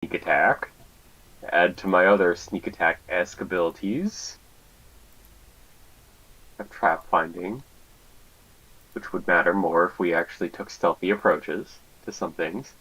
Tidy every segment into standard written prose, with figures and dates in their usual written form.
sneak attack. Add to my other sneak attack-esque abilities. A trap finding, which would matter more if we actually took stealthy approaches to some things.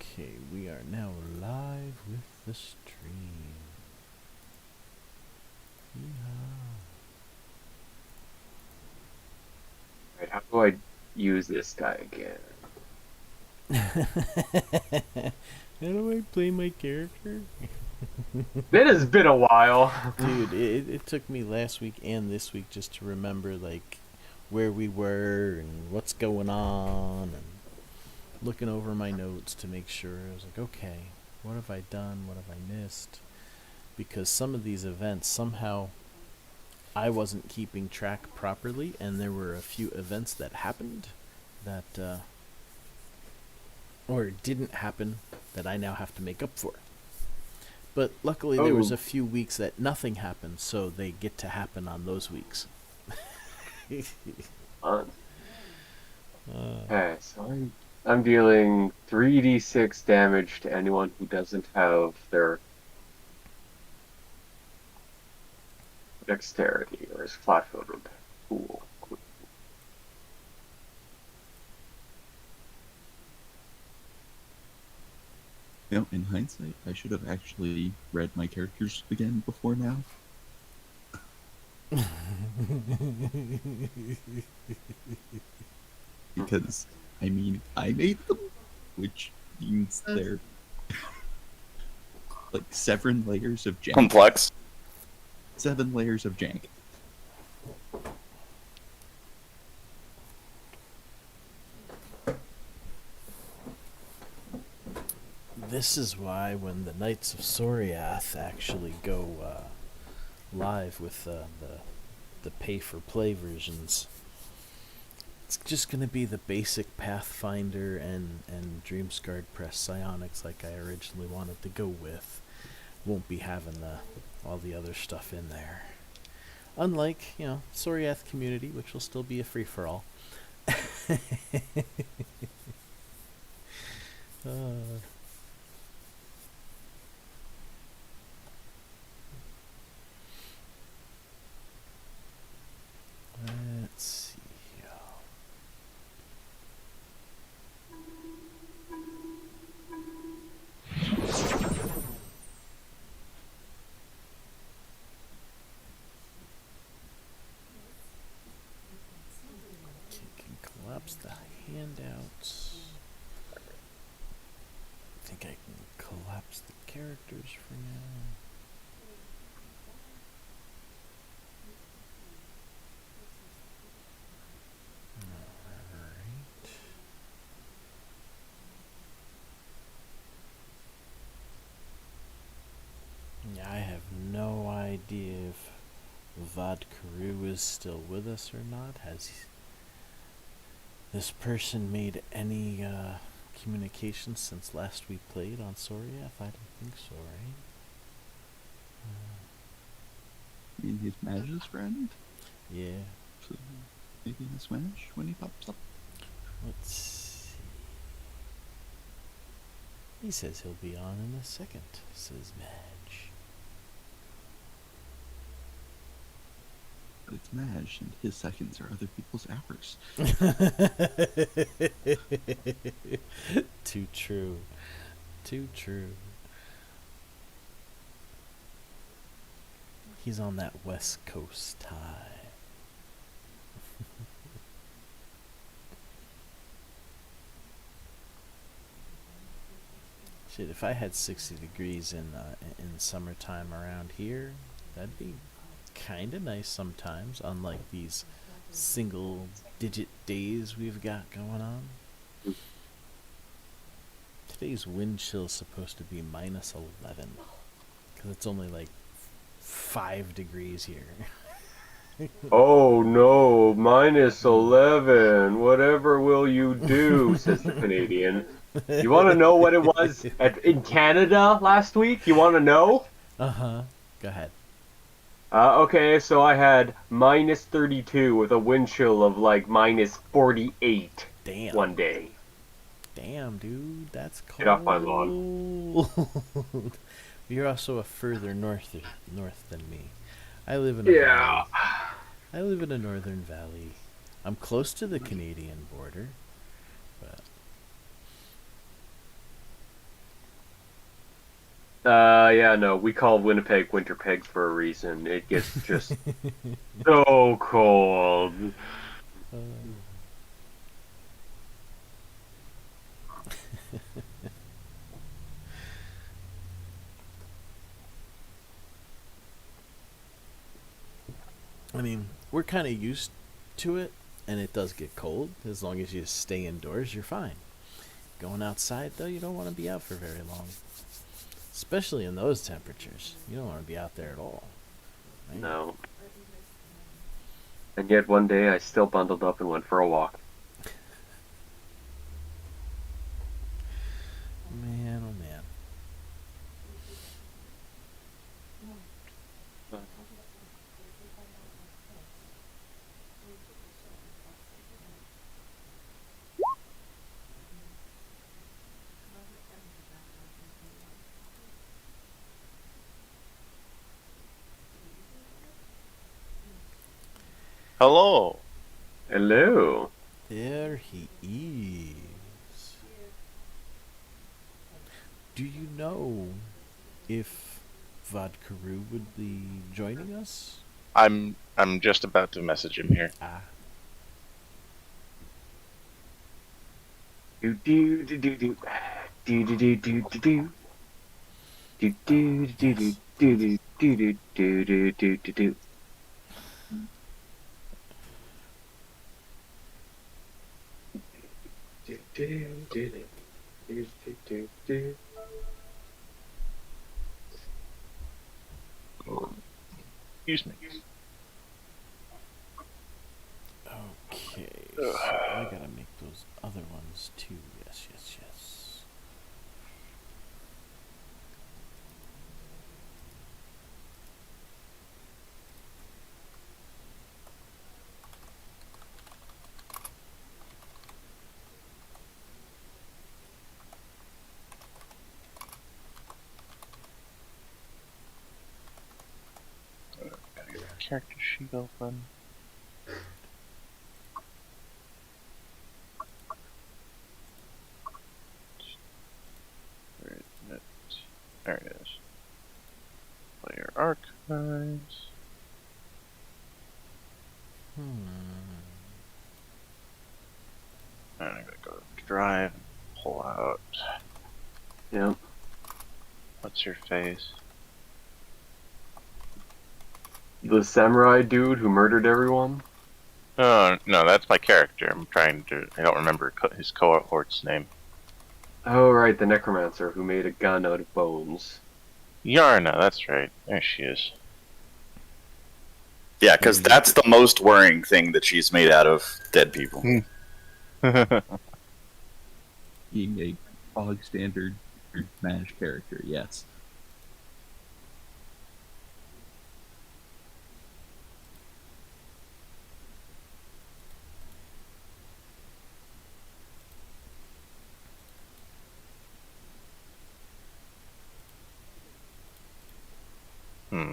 Okay, we are now live with the stream. Right, how do I use this guy again? How do I play my character? It has been a while. Dude, it took me last week and this week just to remember, like, where we were and what's going on and looking over my notes to make sure. I was like, okay, what have I done? What have I missed? Because some of these events, somehow, I wasn't keeping track properly, and there were a few events that happened that, or didn't happen that I now have to make up for. But luckily, there was Oh, a few weeks that nothing happened, so they get to happen on those weeks. fun. uh, Okay, so I'm dealing 3d6 damage to anyone who doesn't have their dexterity or is flat-footed. Cool. In hindsight, I should have actually read my characters again before now. Because, I made them, which means they're like 7 layers of jank. Complex. 7 layers of jank. this is why when the Knights of Soriath actually go live with the pay-for-play versions, it's just going to be the basic Pathfinder and Dreamscarred Press Psionics like I originally wanted to go with. Won't be having all the other stuff in there. Unlike, Soriath Community, which will still be a free-for-all. uh, let's see. Can collapse the handouts. I think I can collapse the characters for now. Alright. Yeah, I have no idea if Vodkaru is still with us or not. Has this person made any communication since last we played on Soriath? I don't think so, right? His Maj's friend? Yeah. So maybe in a smash when he pops up. Let's see. He says he'll be on in a second, says Madge. But it's Maj, and his seconds are other people's hours. Too true. Too true. He's on that West Coast time. Shit, if I had 60 degrees in summertime around here, that'd be kind of nice sometimes, unlike these single digit days we've got going on. Today's wind chill is supposed to be -11, because it's only like 5 degrees here. Oh no, -11. Whatever will you do? Says the Canadian. You want to know what it was in Canada last week? You want to know? Uh-huh. Go ahead. Okay, so I had -32 with a wind chill of like -48 Damn. one day. Damn, dude, that's Get off my lawn. cold. You're also a further north than me. I live in a Yeah. valley. I live in a northern valley. I'm close to the Canadian border, but Yeah, no, we call Winnipeg Winterpeg for a reason. It gets just so cold. uh, I mean, we're kind of used to it, and it does get cold. As long as you stay indoors, you're fine. Going outside, though, you don't want to be out for very long, especially in those temperatures. You don't want to be out there at all. Right? No. And yet one day I still bundled up and went for a walk. Man, oh man. Hello. Hello. There he is. Do you know if Vodkaroo would be joining us? I'm just about to message him here. Ah, Do do do do do do do do do do do do do yes. do do do do do do do do do. Excuse me. Okay, so I gotta make those other ones too. Yes, yes, yes. Gotta get the character sheet open. Where is it? There it is. Player archives. And I'm gonna go to Drive and pull out. Yeah. What's your face? The samurai dude who murdered everyone? Oh no, that's my character. I'm trying to. I don't remember his cohort's name. Oh, right, the necromancer who made a gun out of bones. Yarna. That's right. There she is. Yeah, because that's the most worrying thing that she's made out of dead people. Being a bog standard managed character, yes. Hmm.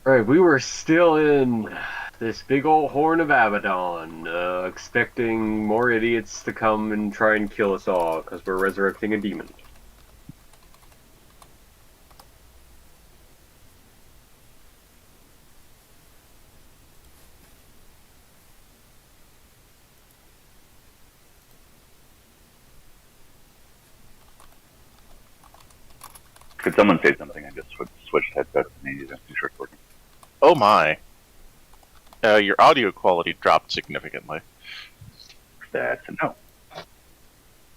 Right, we were still in this big old horn of Abaddon, expecting more idiots to come and try and kill us all because we're resurrecting a demon. Could someone say something? I just switched headsets and needed to make sure it's working. Oh my. Your audio quality dropped significantly. That's a no.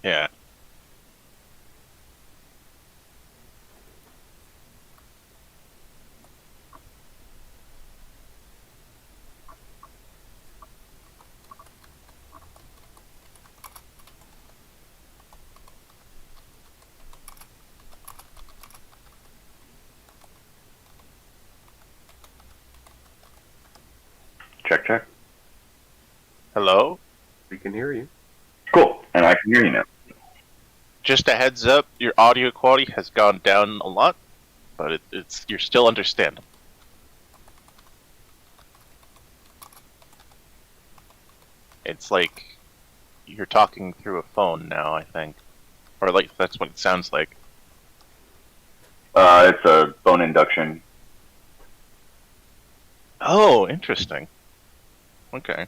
Yeah. Check. Hello? We can hear you. Cool. And I can hear you now. Just a heads up, your audio quality has gone down a lot, but you're still understandable. It's like you're talking through a phone now, I think. Or like that's what it sounds like. It's a phone induction. Oh, interesting. Okay.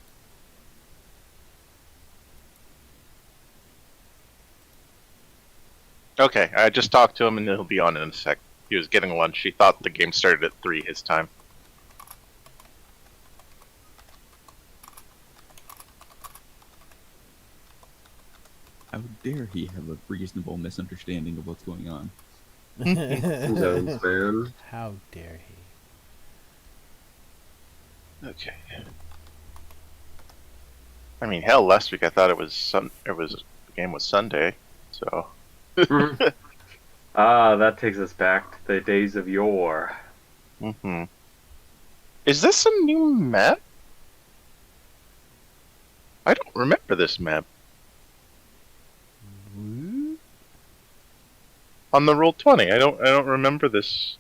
Okay, I just talked to him and he'll be on in a sec. He was getting lunch. He thought the game started at 3 his time. How dare he have a reasonable misunderstanding of what's going on? Zones, man. How dare he? Okay. I mean, hell, last week I thought the game was Sunday, so. That takes us back to the days of yore. Mm-hmm. Is this a new map? I don't remember this map. On the Roll20, I don't remember this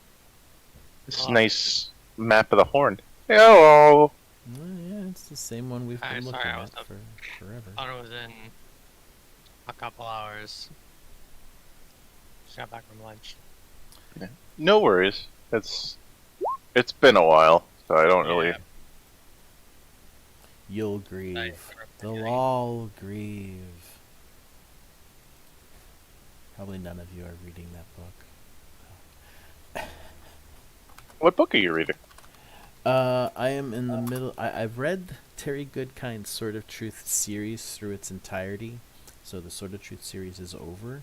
nice map of the Horn. Hello. Yeah, it's the same one we've been looking at for forever. I thought it was in a couple hours. Just got back from lunch. No worries. It's been a while, so I don't really. You'll grieve. They'll all grieve. Probably none of you are reading that book. What book are you reading? I am in the middle. I've read Terry Goodkind's Sword of Truth series through its entirety, so the Sword of Truth series is over.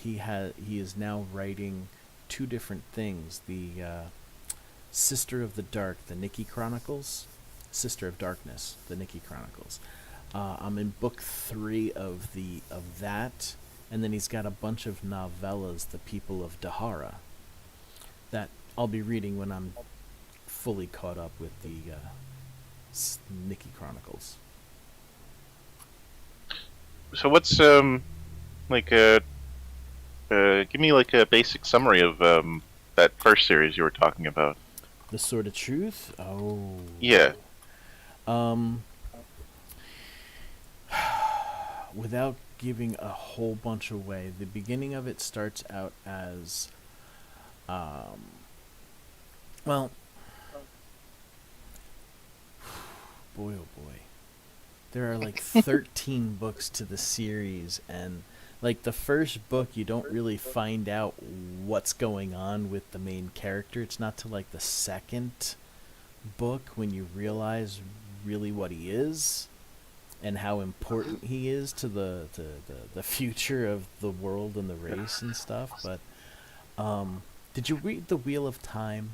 He is now writing 2 different things: the Sister of the Dark, the Nikki Chronicles, Sister of Darkness, the Nikki Chronicles. I'm in book 3 of that, and then he's got a bunch of novellas, The People of Dahara, that I'll be reading when I'm fully caught up with the Nikki Chronicles. So what's like give me like a basic summary of that first series you were talking about. The Sword of Truth? Oh. Yeah. Without giving a whole bunch away, the beginning of it starts out as well, boy oh boy, there are like 13 books to the series, and like the first book you don't really find out what's going on with the main character. It's not till like the second book when you realize really what he is and how important he is to the future of the world and the race and stuff. But did you read The Wheel of Time?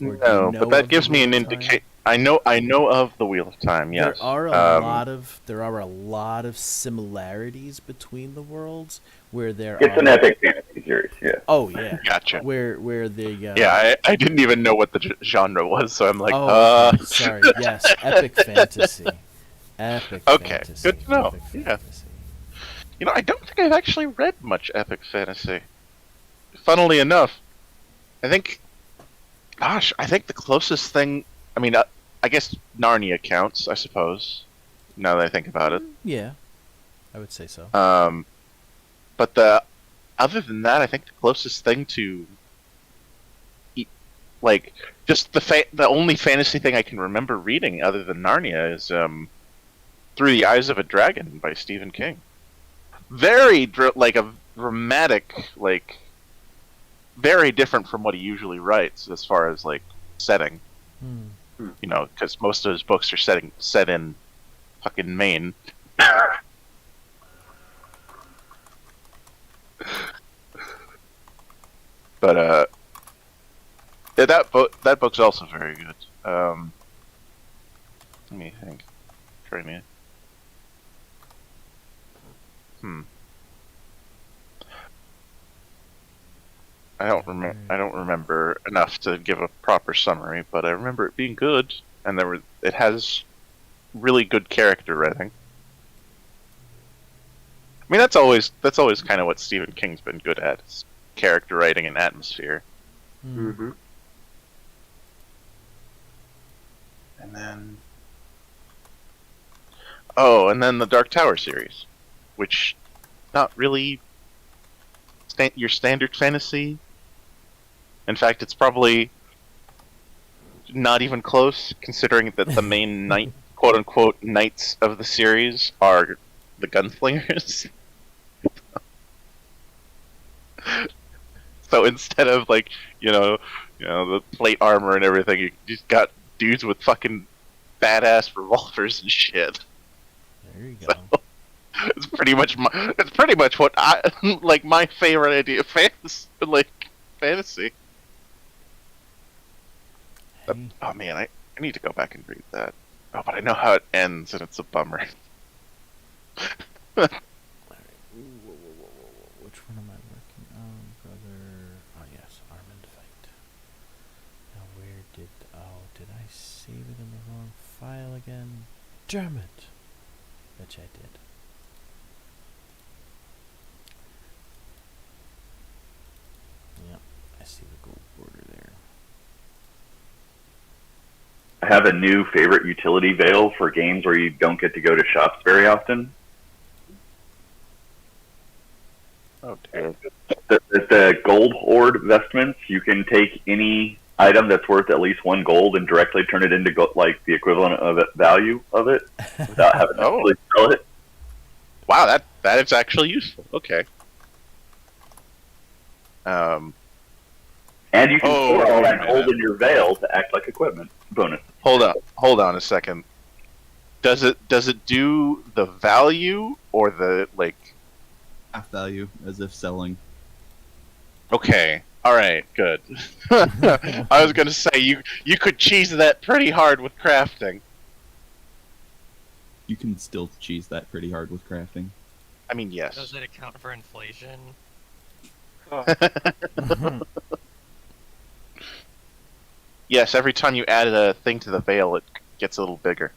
Or do No, you know but that of gives The me Wheel an of Time? indication. I know of the Wheel of Time. Yes. There are a lot of similarities between the worlds where there It's are an epic fantasy series, yeah. Oh yeah. Gotcha. Where the Yeah, I didn't even know what the genre was, so I'm like, okay, sorry. Yes, epic fantasy. Epic Okay, fantasy. good to know. Epic Yeah. fantasy. You know, I don't think I've actually read much epic fantasy. Funnily enough, I think the closest thing. I mean, I guess Narnia counts, I suppose. Now that I think about it. Yeah, I would say so. But other than that, I think the closest thing to, like, just the only fantasy thing I can remember reading other than Narnia is Through the Eyes of a Dragon by Stephen King. Very dramatic, like very different from what he usually writes as far as like setting. You know, because most of his books are set in fucking Maine. But yeah, that book's also very good. Let me think. Try me. I don't remember enough to give a proper summary, but I remember it being good, and it has really good character writing. I mean, that's always kind of what Stephen King's been good at, is character writing and atmosphere. Mm-hmm. And then the Dark Tower series, which not really your standard fantasy. In fact, it's probably not even close, considering that the main quote unquote knights of the series are the gunslingers. So instead of like the plate armor and everything, you just got dudes with fucking badass revolvers and shit. There you go. So, it's pretty much what I like. My favorite idea of fantasy. Hey. Oh man, I need to go back and read that. Oh, but I know how it ends, and it's a bummer. Alright. Whoa. Which one am I working on, brother? Oh, yes, Armand Fight. Now, did I save it in the wrong file again? Damn it! Bet you I did. Yep, I see the gold border there. I have a new favorite utility veil for games where you don't get to go to shops very often. Oh dear. The gold hoard vestments, you can take any item that's worth at least 1 gold and directly turn it into like the equivalent of it, value of it without having to actually sell it. Wow, that is actually useful. Okay. And you can store all that gold in your veil to act like equipment. Bonus. Hold on a second. Does it do the value or the like? Half value, as if selling. Okay. All right. Good. I was gonna say you could cheese that pretty hard with crafting. You can still cheese that pretty hard with crafting. I mean, yes. Does it account for inflation? Yes. Every time you add a thing to the veil, it gets a little bigger.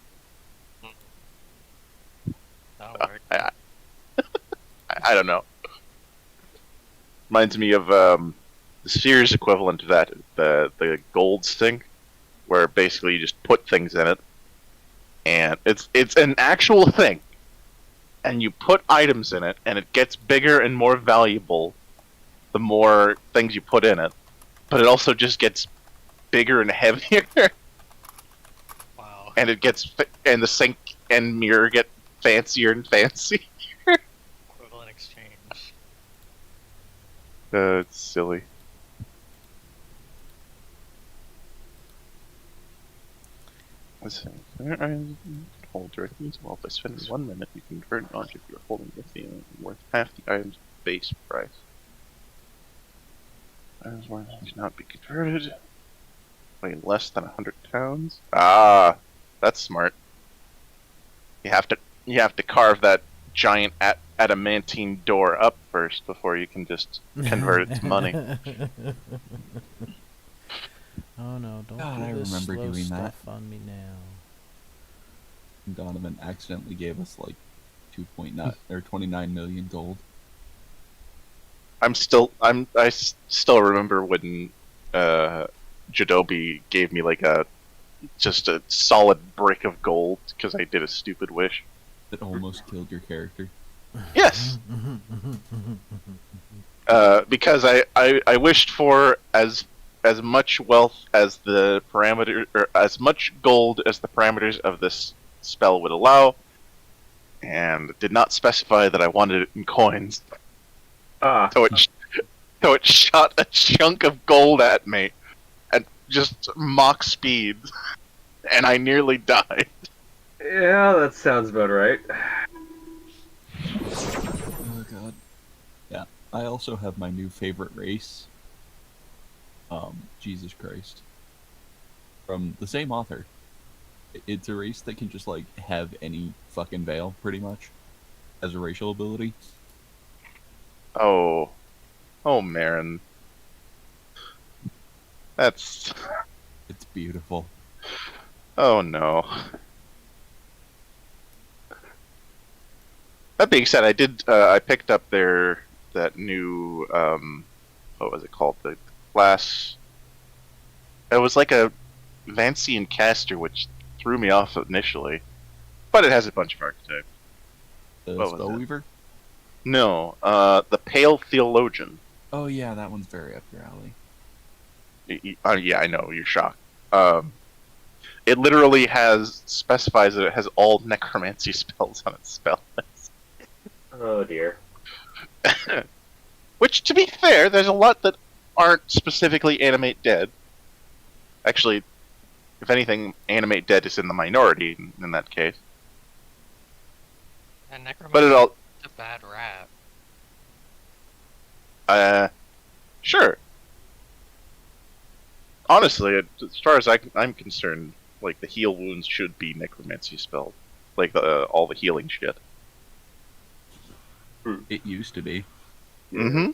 That'll work. I don't know. Reminds me of the Sears equivalent to that, the gold stink, where basically you just put things in it, and it's an actual thing, and you put items in it, and it gets bigger and more valuable the more things you put in it, but it also just gets bigger and heavier, Wow. and and the sink and mirror get fancier and fancier. Equivalent exchange. It's silly. Let's see. Hold directly as well. By spending 1 minute, you can convert an object you're holding with the worth half the item's base price. Items worth cannot be converted. Weigh less than 100 pounds. Ah, that's smart. You have to carve that giant adamantine door up first before you can just convert it to money. Oh no, don't God, do I this remember slow doing stuff on me now. Donovan accidentally gave us like 2.9 or 29 million gold. I still remember when Jadobi gave me like just a solid brick of gold because I did a stupid wish. That almost killed your character. Yes. Because I wished for as much wealth as the parameter, or as much gold as the parameters of this spell would allow, and did not specify that I wanted it in coins. So it shot a chunk of gold at me at just Mach speed, and I nearly died. Yeah, that sounds about right. Oh god. Yeah. I also have my new favorite race. Jesus Christ. From the same author. It's a race that can just like have any fucking veil, pretty much, as a racial ability. Oh, Marin. That's. It's beautiful. Oh no. That being said, I did. I picked up that new. What was it called? The class. It was like a Vancian caster, which threw me off initially, but it has a bunch of archetypes. The What was it? Spellweaver? No, the Pale Theologian. Oh yeah, that one's very up your alley. Yeah, I know. You're shocked. It literally specifies that it has all necromancy spells on its spell list. Oh dear. Which, to be fair, there's a lot that aren't specifically animate dead. Actually, if anything, animate dead is in the minority in that case. And necromancy But it all, is a bad rap. sure. Honestly, as far as I'm concerned, like the heal wounds should be necromancy spells, like all the healing shit. It used to be. Mm-hmm.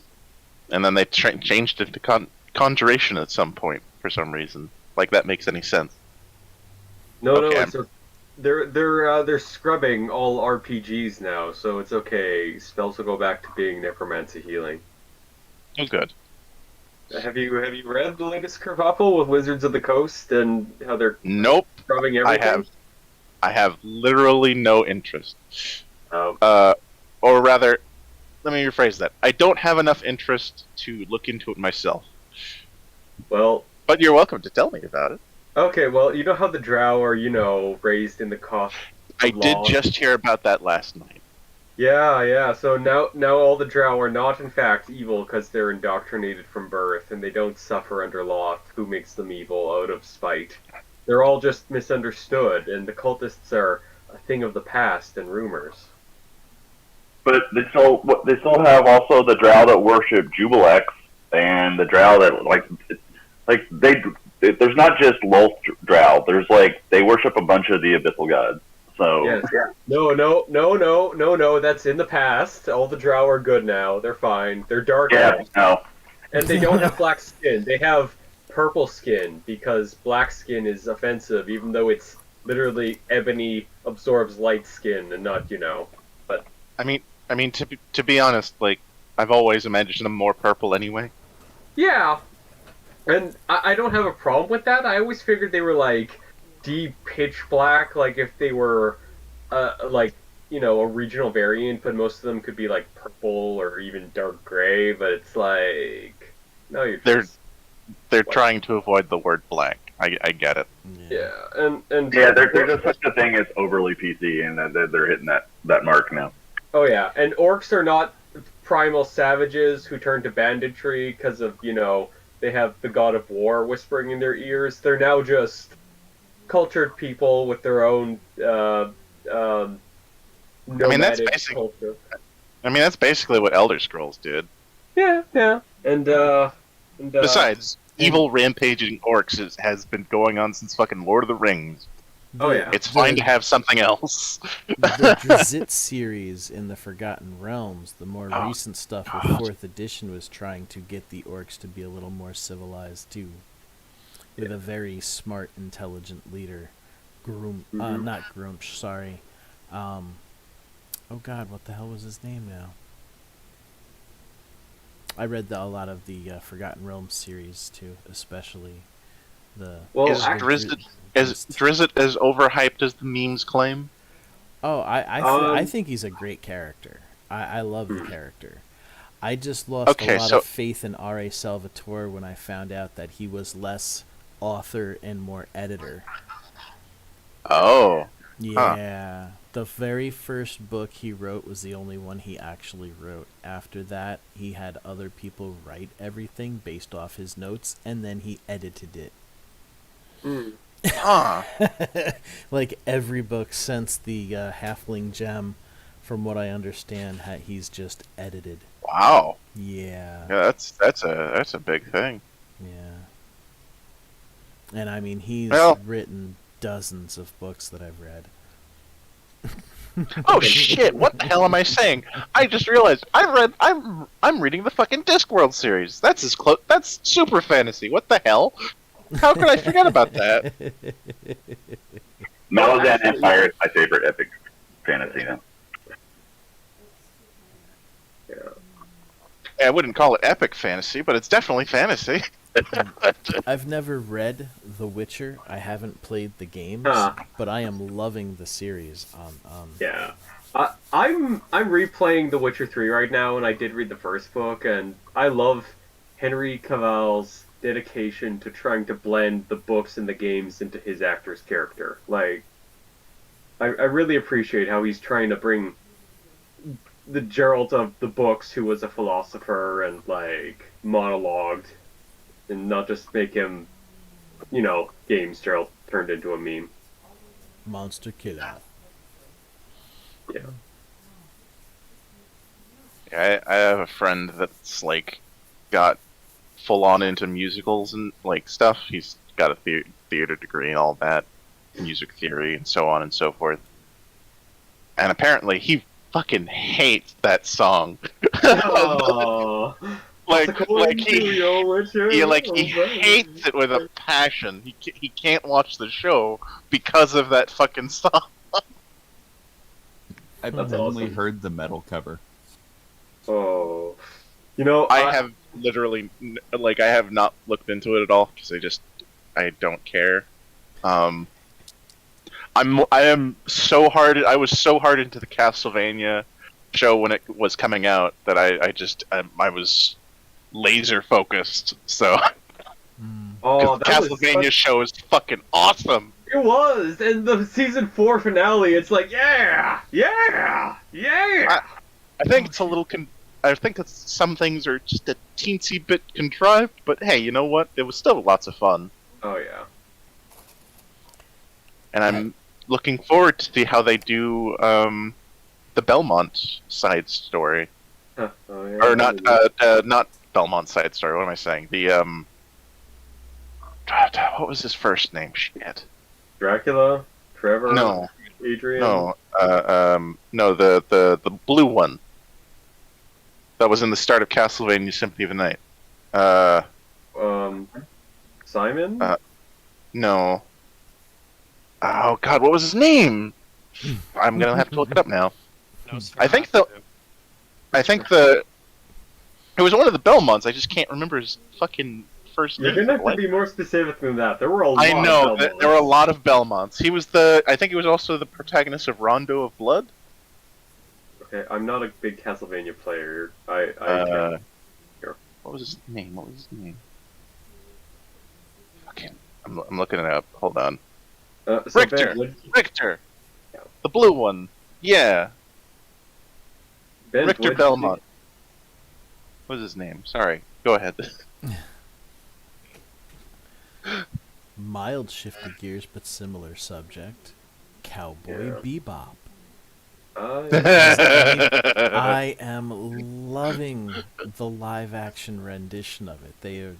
And then they changed it to conjuration at some point for some reason. Like that makes any sense? No, Okay, no, they're scrubbing all RPGs now, so it's okay. Spells will go back to being necromancy healing. Oh, good. Have you read the latest kerfuffle with Wizards of the Coast and how they're Nope. scrubbing everything? I have literally no interest. Oh. Or rather, let me rephrase that. I don't have enough interest to look into it myself. Well, But you're welcome to tell me about it. okay, well, you know how the drow are, raised in the cost I of did law? just hear about that last night. Yeah. So now all the drow are not, in fact, evil because they're indoctrinated from birth and they don't suffer under Loth, who makes them evil out of spite. They're all just misunderstood, and the cultists are a thing of the past and rumors. But they still have also the drow that worship Jubilex and the drow that there's not just Lolth drow. There's they worship a bunch of the abyssal gods. So Yes. No. That's in the past. All the drow are good now. They're fine. They're dark elves. no. And they don't have black skin. They have purple skin because black skin is offensive, even though it's literally ebony absorbs light skin and not, But I mean, to be honest, I've always imagined them more purple anyway. yeah, and I don't have a problem with that. I always figured they were deep pitch black, if they were a regional variant, but most of them could be purple or even dark gray. But it's no, you're just, They're trying to avoid the word black. I get it. yeah, and Yeah, there's just such a thing as overly PC, and they're hitting that mark now. Oh yeah, and orcs are not primal savages who turn to banditry because of, they have the god of war whispering in their ears. They're now just cultured people with their own nomadic culture. That's basically what Elder Scrolls did. Yeah. And Besides, evil rampaging orcs has been going on since fucking Lord of the Rings. Oh yeah. It's fine to have something else. The Drazit series in the Forgotten Realms, the more recent stuff with 4th edition was trying to get the orcs to be a little more civilized too. With a very smart, intelligent leader. Not Grumsh, sorry. Oh god, what the hell was his name now? I read a lot of the Forgotten Realms series too, especially the... Well, Is Drizzt as overhyped as the memes claim? Oh, I think he's a great character. I love the character. I just lost a lot of faith in R.A. Salvatore when I found out that he was less author and more editor. Oh. Yeah. The very first book he wrote was the only one he actually wrote. After that, he had other people write everything based off his notes, and then he edited it. Mm. Huh. Like every book since the Halfling Gem, from what I understand, he's just edited. Wow. Yeah. Yeah, that's a big thing. Yeah. And I mean, he's Well- written dozens of books that I've read. Oh shit! What the hell am I saying? I just realized I'm reading the fucking Discworld series. That's as close. That's super fantasy. What the hell? How could I forget about that? Maladan Empire is my favorite epic fantasy now. I wouldn't call it epic fantasy, but it's definitely fantasy. I've never read The Witcher. I haven't played the games, Huh. but I am loving the series. Yeah. I'm replaying The Witcher 3 right now, and I did read the first book, and I love Henry Cavill's dedication to trying to blend the books and the games into his actor's character. Like, I really appreciate how he's trying to bring the Geralt of the books, who was a philosopher and, like, monologued, and not just make him, games Geralt turned into a meme. Monster Killer. Yeah. Yeah, I have a friend that's like got full on into musicals and like stuff. He's got a theater degree and all that, music theory and so on and so forth. And apparently he fucking hates that song. Oh, like he he hates it with a passion. He can't watch the show because of that fucking song. I've That's only awesome. heard the metal cover. Oh, I have literally I have not looked into it at all because I don't care. I am so hard. I was so hard into the Castlevania show when it was coming out that I was laser focused. So Oh, the that was Castlevania such- show is fucking awesome. It was, and the season 4 finale. It's like, yeah. I think it's a little. I think some things are just a teensy bit contrived, but hey, you know what? It was still lots of fun, Oh yeah. and I'm looking forward to see how they do the Belmont side story, Huh. Oh yeah. or not Belmont side story. What am I saying? The what was his first name? Shit. Dracula, Trevor, No, Adrian. no, no. The blue one that was in the start of Castlevania Symphony of the Night. Simon. No. Oh God, what was his name? I'm gonna have to look it up now. I think it was one of the Belmonts. I just can't remember his fucking first You're name. gonna have to be more specific than that. There were a lot. I know of that there were a lot of Belmonts. He was I think he was also the protagonist of Rondo of Blood. Okay, I'm not a big Castlevania player. I What was his name? Fucking, I'm looking it up. Hold on. so Richter. Ben, Richter, Yeah. the blue one. Yeah, Ben, Richter what- Belmont. What was his name? Sorry. Go ahead. Mild shifted gears, but similar subject. Cowboy Yeah. Bebop. Yeah. I am loving the live action rendition of it. They are,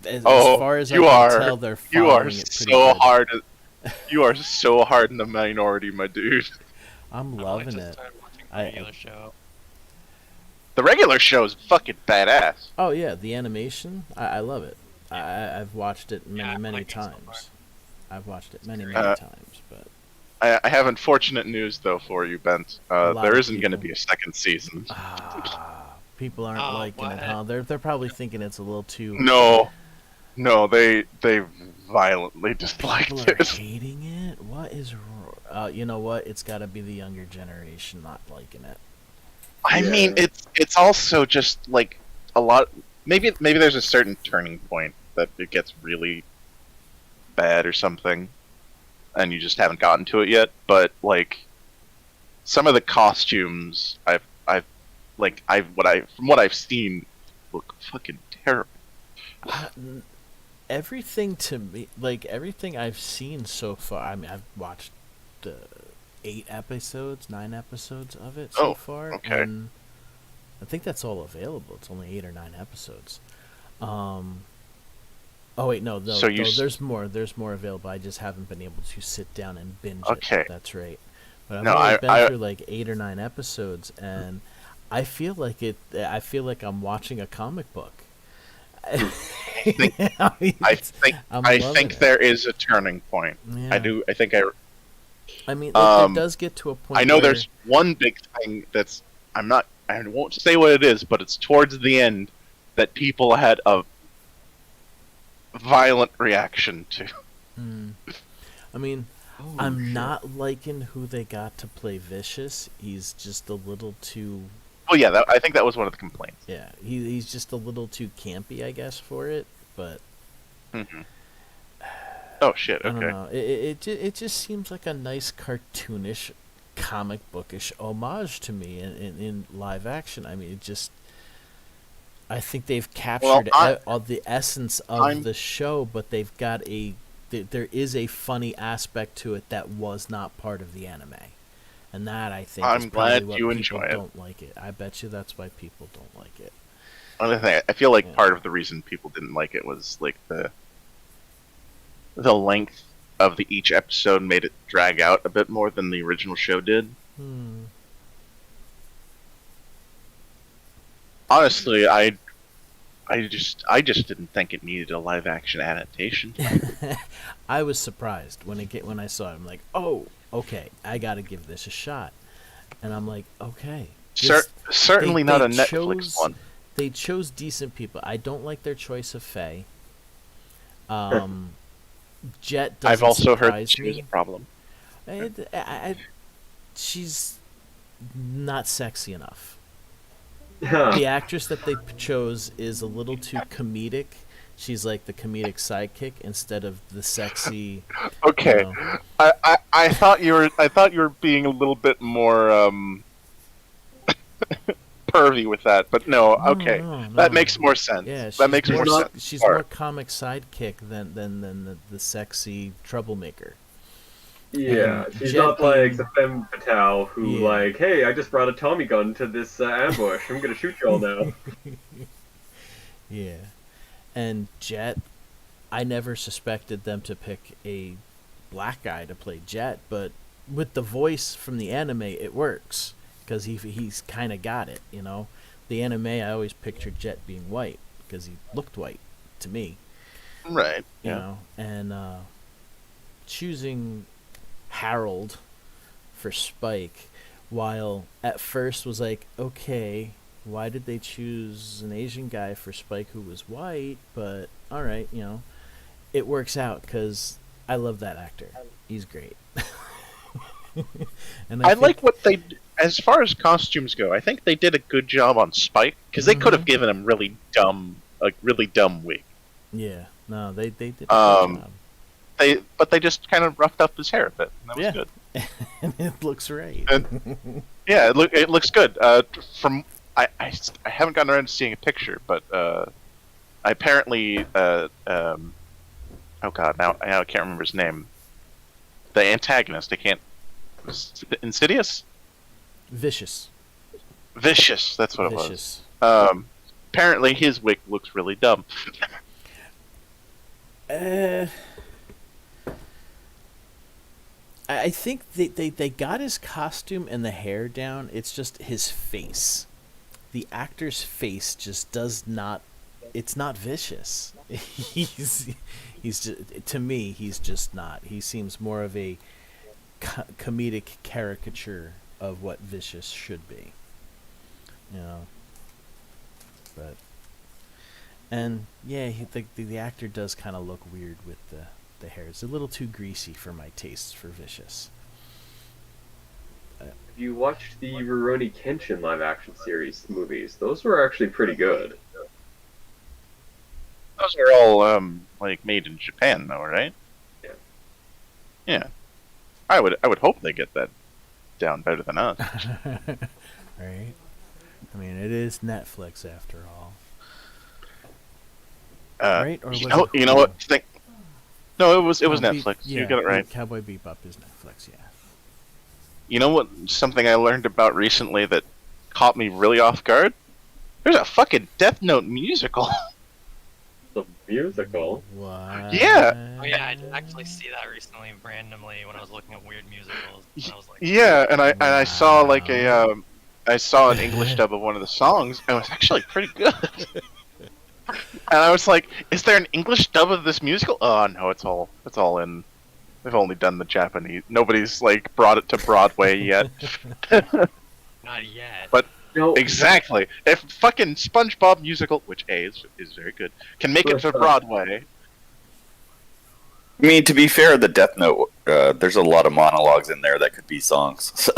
as far as I can tell, they're You following are it pretty so good. hard. You are so hard in the minority, my dude. I'm I loving just it. started watching the I- regular show. The regular show is fucking badass. Oh yeah, the animation. I love it. I've watched it Yeah, I many like it so times. far. I've watched it many great. times, but I have unfortunate news though for you, Bent. A lot There of isn't going to people- be a second season. people aren't Oh, liking it, what? huh? They're probably thinking it's a little too. No, they violently disliked People are it. hating it. What is wrong? You know what? It's got to be the younger generation not liking it. I Yeah. mean, it's also just like a lot. Maybe there's a certain turning point that it gets really bad or something. and you just haven't gotten to it yet. But like, some of the costumes from what I've seen look fucking terrible. Everything to me, like everything I've seen so far. I mean, I've watched 9 episodes of it so far, okay. and I think that's all available. It's only 8 or 9 episodes. Oh wait, no, there's more. There's more available. I just haven't been able to sit down and binge Okay. it. That's right. But I've No, only been through like 8 or 9 episodes, and I feel like I'm watching a comic book. I think there is a turning point. Yeah. I do. I mean, it does get to a point. I know where... there's one big thing that's I won't say what it is, but it's towards the end that people had a violent reaction to. I mean, I'm not liking who they got to play Vicious. He's just a little too. Oh yeah, I think that was one of the complaints. Yeah, he's just a little too campy, I guess, for it. But. Mm-hmm. Oh shit! Okay. I don't know. It just seems like a nice cartoonish, comic bookish homage to me in live action. I mean, I think they've captured all the essence of the show, but they've got there is a funny aspect to it that was not part of the anime, and that I think I'm is glad probably you what enjoy people it. don't like it. I bet you that's why people don't like it. Another thing, I feel like part of the reason people didn't like it was like the length of each episode made it drag out a bit more than the original show did. Honestly, I just didn't think it needed a live action adaptation. I was surprised when I saw it. I'm like, oh, okay, I got to give this a shot, and I'm like, okay. Certainly not a Netflix one. They chose decent people. I don't like their choice of Faye. Jet doesn't I've also heard surprise she was me. a problem. She's not sexy enough. The actress that they chose is a little too comedic. She's like the comedic sidekick instead of the sexy. Okay, I thought you were being a little bit more pervy with that, but no. Okay, that makes more sense. Yeah, that makes more sense. She's more comic sidekick than the sexy troublemaker. Yeah, she's not like the femme fatale who like, hey, I just brought a Tommy gun to this ambush. I'm gonna shoot you all now. Yeah, and Jet, I never suspected them to pick a black guy to play Jet, but with the voice from the anime, it works because he's kind of got it. You know, the anime I always pictured Jet being white because he looked white to me. Right. You know, and choosing Harold for Spike, while at first was like, okay, why did they choose an Asian guy for Spike who was white? But all right, you know, it works out because I love that actor. He's great. And I like what they, as far as costumes go, I think they did a good job on Spike because they could have given him a really dumb wig. Yeah, no, they did a good job. They just kind of roughed up his hair a bit. And that was good. And it looks right. And, yeah, it looks good. From I haven't gotten around to seeing a picture, but apparently, oh god, now I can't remember his name. The antagonist, Insidious? Vicious. That's what it was. Apparently his wig looks really dumb. I think they got his costume and the hair down. It's just his face. The actor's face just does not. It's not Vicious. He's just, to me, he's just not. He seems more of a comedic caricature of what Vicious should be. You know. But and yeah, the actor does kind of look weird with the hair. It's a little too greasy for my tastes for Vicious. Have you watched the Rurouni Kenshin live action series movies? Those were actually pretty good. Those are all like made in Japan, though, right? Yeah. Yeah. I would hope they get that down better than us. Right? I mean, it is Netflix after all. Right? Or was it You know what? No, it was No, Netflix. Yeah, You got it right. Cowboy Bebop is Netflix, yeah. You know what? Something I learned about recently that caught me really off guard. There's a fucking Death Note musical. The musical. What? Yeah. Oh yeah, I did actually see that recently randomly when I was looking at weird musicals. And I was like, Yeah, and I saw like Wow. I saw an English dub of one of the songs, and it was actually pretty good. And I was like, "Is there an English dub of this musical?" Oh no, it's all in. They've only done the Japanese. Nobody's like brought it to Broadway yet. not yet. But No, exactly, if fucking SpongeBob musical, which is very good, can make it to Broadway. I mean, to be fair, the Death Note, there's a lot of monologues in there that could be songs. So.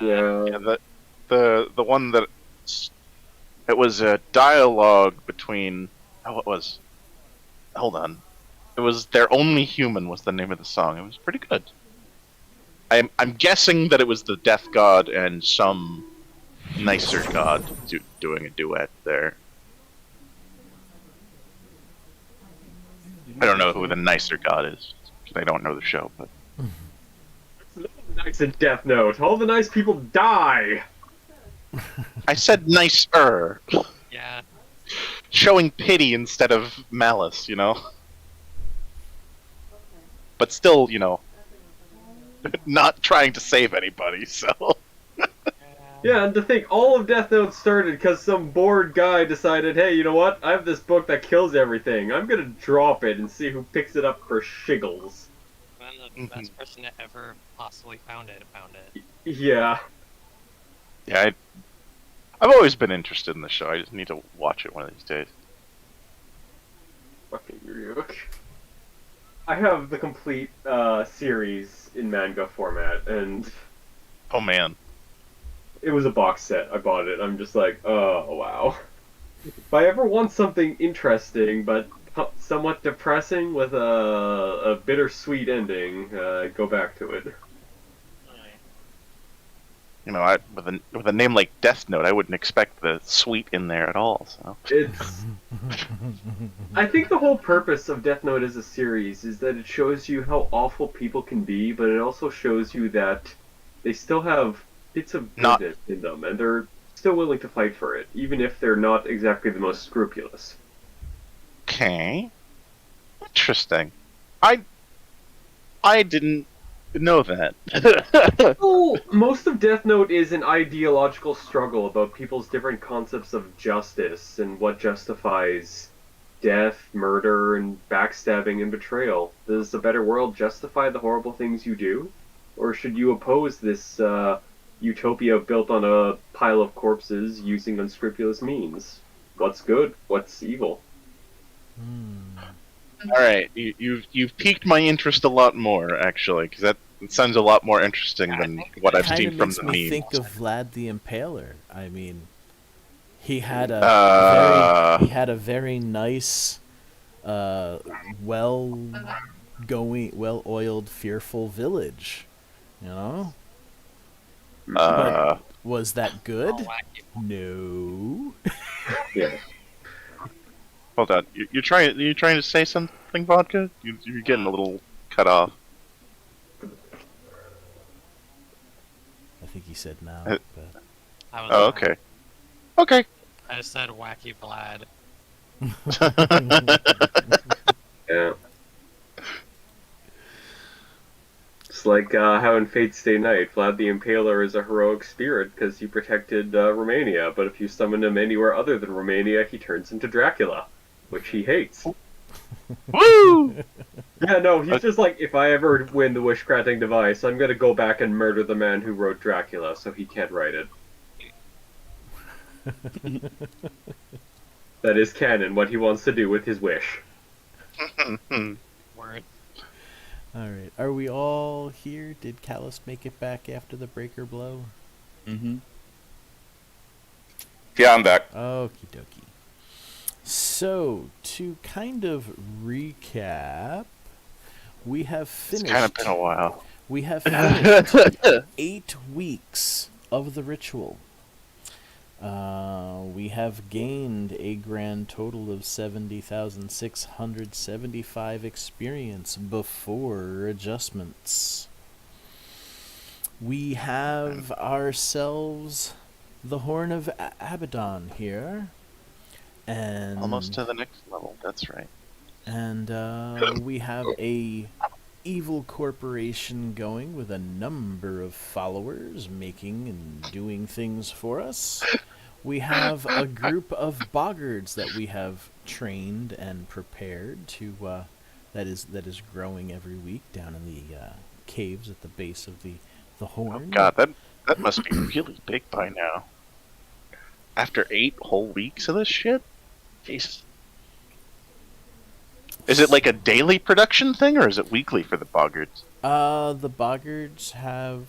Yeah. Yeah, the one that it was a dialogue between. Oh, it was. Hold on. It was "Their Only Human" was the name of the song. It was pretty good. I'm guessing that it was the Death God and some nicer god doing a duet there. I don't know who the nicer god is because I don't know the show, but Nice in Death Note. All the nice people die. I said nicer, Yeah. showing pity instead of malice, you know. But still, you know, not trying to save anybody. So Yeah, and to think all of Death Note started because some bored guy decided, hey, you know what? I have this book that kills everything. I'm gonna drop it and see who picks it up for shiggles. And the best person that ever possibly found it. Yeah. yeah, I've always been interested in the show. I just need to watch it one of these days. Fucking Ryuk. I have the complete series in manga format, and Oh man, it was a box set. I bought it. I'm just like, oh, wow. If I ever want something interesting, but somewhat depressing with a bittersweet ending, go back to it. you know, with a name like Death Note, I wouldn't expect the sweet in there at all. So It's. I think the whole purpose of Death Note as a series is that it shows you how awful people can be, but it also shows you that they still have bits of Not- goodness in them, and they're still willing to fight for it, even if they're not exactly the most scrupulous. okay, interesting. I didn't know that. Well, most of Death Note is an ideological struggle about people's different concepts of justice and what justifies death, murder, and backstabbing and betrayal. Does a better world justify the horrible things you do? Or should you oppose this utopia built on a pile of corpses using unscrupulous means? What's good? What's evil? All right, you've piqued my interest a lot more actually, because that sounds a lot more interesting than what I've Kind seen of from makes the me memes. think of Vlad the Impaler. I mean, he had Uh. a very nice, well-oiled, fearful village. You know, was that good? Oh, wacky. No. Yeah. Hold on, you're trying to say something, Vodka? You're getting a little cut off. I think he said no. Uh, But I was, Oh, okay. Okay. I just said wacky Vlad. Yeah. It's like how in Fate Stay Night, Vlad the Impaler is a heroic spirit because he protected Romania, but if you summon him anywhere other than Romania, he turns into Dracula, which he hates. Woo! Yeah, no, he's just like, if I ever win the wish-granting device, I'm gonna go back and murder the man who wrote Dracula, so he can't write it. That is canon, what he wants to do with his wish. Word. all right, are we all here? Did Callus make it back after the breaker blow? Mm-hmm. Yeah, I'm back. Okie dokie. So, to kind of recap, we have It's finished. kind of been a while. We have finished 8 weeks of the ritual. We have gained a grand total of 70,675 experience before adjustments. We have ourselves the Horn of Abaddon here. And Almost to the next level. That's right. And we have a evil corporation going with a number of followers making and doing things for us. We have a group of boggards that we have trained and prepared to that is growing every week down in the caves at the base of the horn. Oh god, that must be really big by now. After 8 whole weeks of this shit? Jesus. Is it like a daily production thing, or is it weekly for the boggards? The boggards have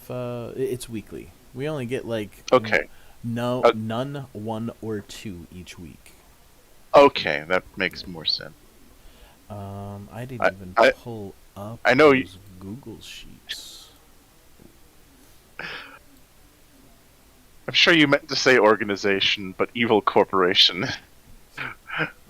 it's weekly. We only get like Okay. none, 1 or 2 each week. Okay, that makes more sense. I didn't even pull up I know those Google sheets. I'm sure you meant to say organization, but evil corporation.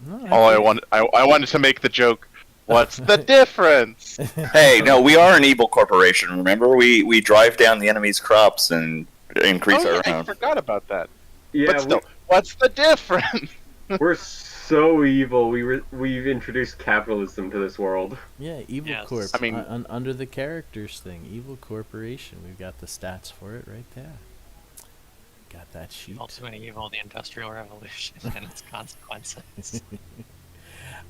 No, I wanted to make the joke. What's the difference? Hey, no, we are an evil corporation. Remember, we drive down the enemy's crops and increase our I own. forgot about that. Yeah, But still, what's the difference? we're so evil. We've introduced capitalism to this world. Yeah, Evil Yes. Corp. I mean- Under the characters thing, Evil Corporation. We've got the stats for it right there. Got that sheet. Ultimate evil, the Industrial Revolution, and its consequences.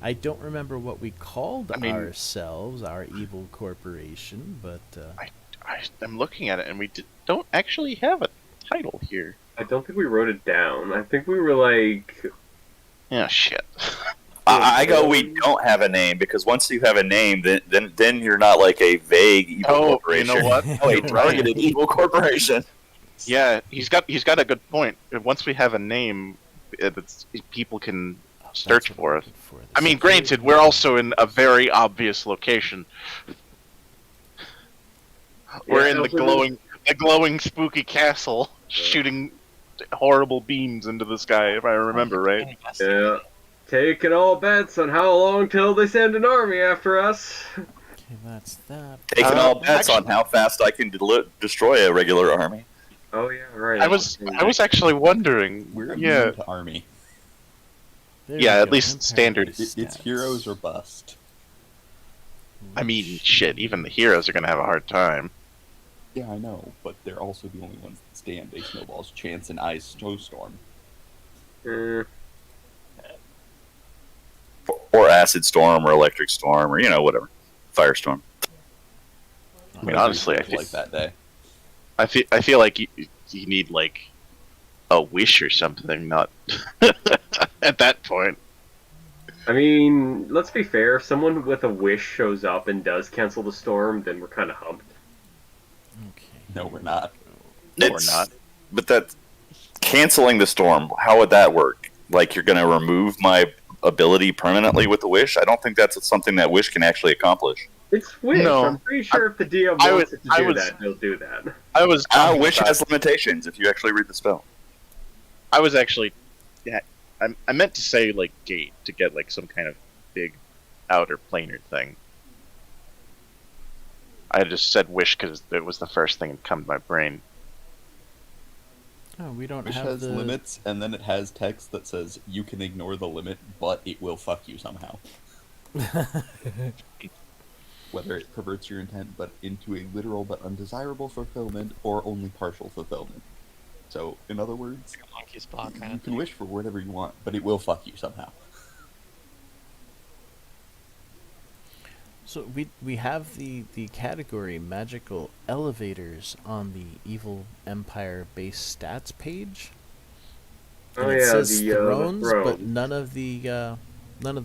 I don't remember what we called I mean- ourselves, our Evil Corporation, but I'm looking at it, and we don't actually have a title here. I don't think we wrote it down. I think we were like, Yeah, shit. I go, we don't have a name, because once you have a name, then you're not like a vague evil Oh, you corporation. know what? Oh, a targeted evil corporation. Yeah, he's got a good point. Once we have a name, people can search that's what for I'm us. looking for. I mean, granted, we're also in a very obvious location. We're in the glowing spooky castle, shooting horrible beams into the sky, if I remember right. yeah, taking all bets on how long till they send an army after us. Okay, that's that. Taking all bets on how fast I can destroy a regular army. Oh yeah, right. I was actually wondering. We're immune Yeah, to army. There Yeah, we at go, least Empire standard. Stats. It's heroes or bust. I mean, shit. Even the heroes are gonna have a hard time. Yeah, I know, but they're also the only ones that stand a snowball's chance in ice snowstorm. Mm, Or acid storm, or electric storm, or, whatever. Firestorm. I mean, honestly, I It's like that day. I feel like you need like a wish or something, not at that point. I mean, let's be fair. If someone with a wish shows up and does cancel the storm, then we're kind of humped. Okay. No, we're not. No, It's- we're not. But that canceling the storm, how would that work? Like, you're going to remove my ability permanently with the wish? I don't think that's something that wish can actually accomplish. It's wish. No, I'm pretty sure if the DM I wants was- it to I do was- that, he'll do that. I was talking Wish about- has limitations if you actually read the spell. I was actually, yeah, I meant to say like gate to get like some kind of big outer planar thing. I just said wish because it was the first thing that come to my brain. Oh, we don't Wish have has the limits, and then it has text that says you can ignore the limit, but it will fuck you somehow. Whether it perverts your intent but into a literal but undesirable fulfillment, or only partial fulfillment. So, in other words, Monkey's paw kind you of can thing. wish for whatever you want, but it will fuck you somehow. So we have the category magical elevators on the Evil Empire base stats page. And Oh it yeah, says the thrones, but throne. none of the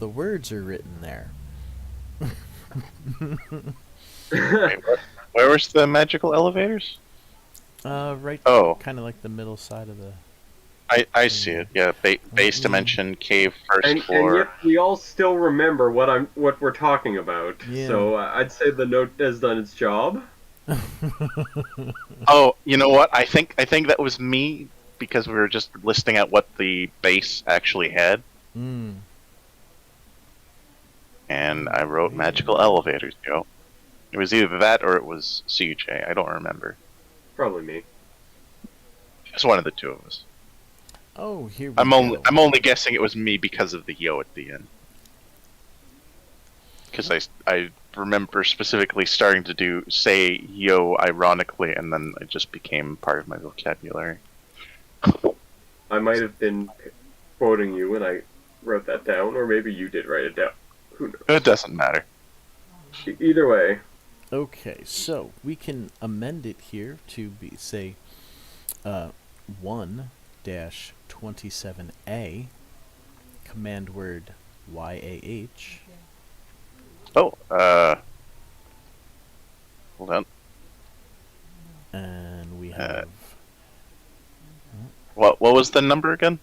words are written there. Wait, where was the magical elevators? Right. Oh. Kind of like the middle side of the. I see it. Yeah, base dimension, cave, first And floor. yet we all still remember what we're talking about. Yeah. So I'd say the note has done its job. Oh, you know what? I think that was me because we were just listing out what the base actually had, Hmm. and I wrote Wait a magical minute. elevators. It was either that or it was CJ. I don't remember. Probably me. It's one of the two of us. Oh, here we I'm only go. I'm only guessing it was me because of the yo at the end. Because I remember specifically starting to say yo ironically, and then it just became part of my vocabulary. I might have been quoting you when I wrote that down, or maybe you did write it down. Who knows? It doesn't matter. Either way, Okay, so we can amend it here to be, say, 1-27A, command word YAH, Oh, hold on. and we have What was the number again?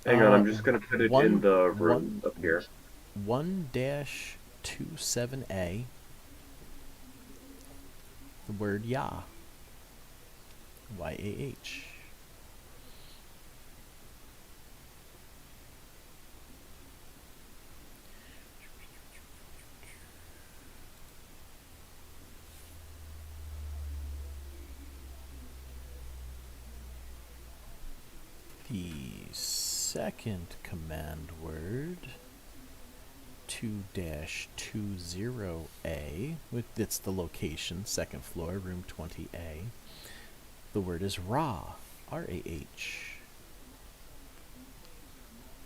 hang on, I'm just gonna put it in the room up here. 1-27A, the word YA, YAH. The second command word, 2-20A, it's the location, second floor, room 20A. The word is RAH, R-A-H.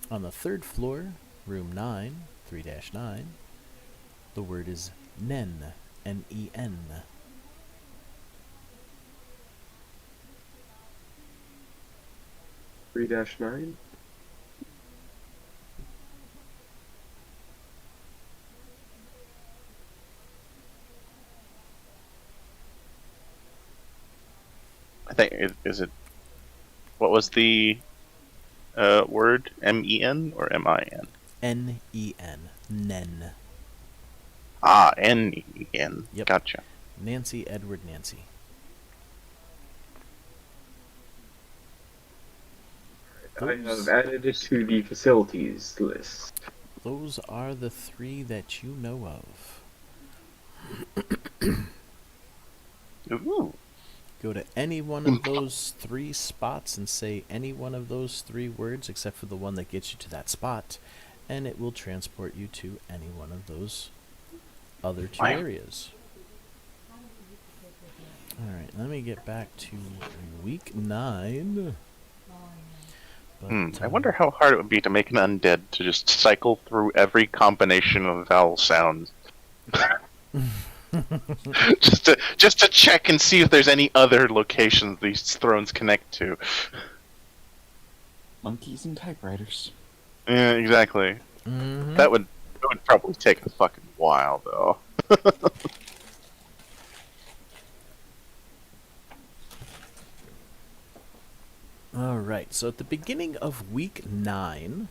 On the third floor, room 9, 3-9, the word is NEN, N-E-N. (3-9). I think is it. What was the word? MEN or MIN? N-E-N, NEN. Ah, NEN. Yep. Gotcha. Nancy, Edward, Nancy. I have added it to the facilities list. Those are the three that you know of. Ooh. Go to any one of those three spots and say any one of those three words except for the one that gets you to that spot, and it will transport you to any one of those other two Wow. areas. Alright, let me get back to week 9. But, I wonder how hard it would be to make an undead to just cycle through every combination of vowel sounds. just to check and see if there's any other locations these thrones connect to. Monkeys and typewriters. Yeah, exactly. Mhm. That would probably take a fucking while though. Alright, so at the beginning of week 9,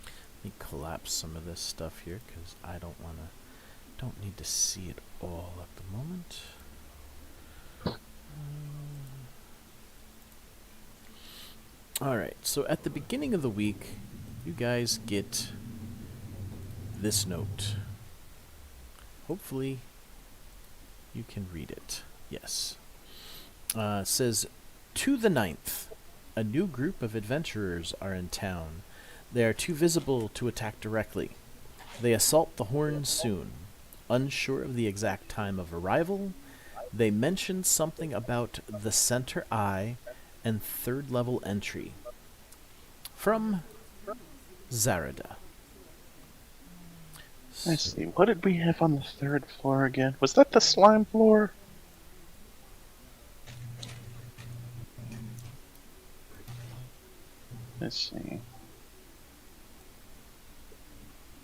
let me collapse some of this stuff here because I don't need to see it all at the moment. Alright, so at the beginning of the week, you guys get this note. Hopefully, you can read it. Yes. It says, "To the 9th, a new group of adventurers are in town. They are too visible to attack directly. They assault the horns soon. Unsure of the exact time of arrival, they mention something about the center eye and third level entry. From Zarada." Let's see, what did we have on the third floor again? Was that the slime floor? Let's see.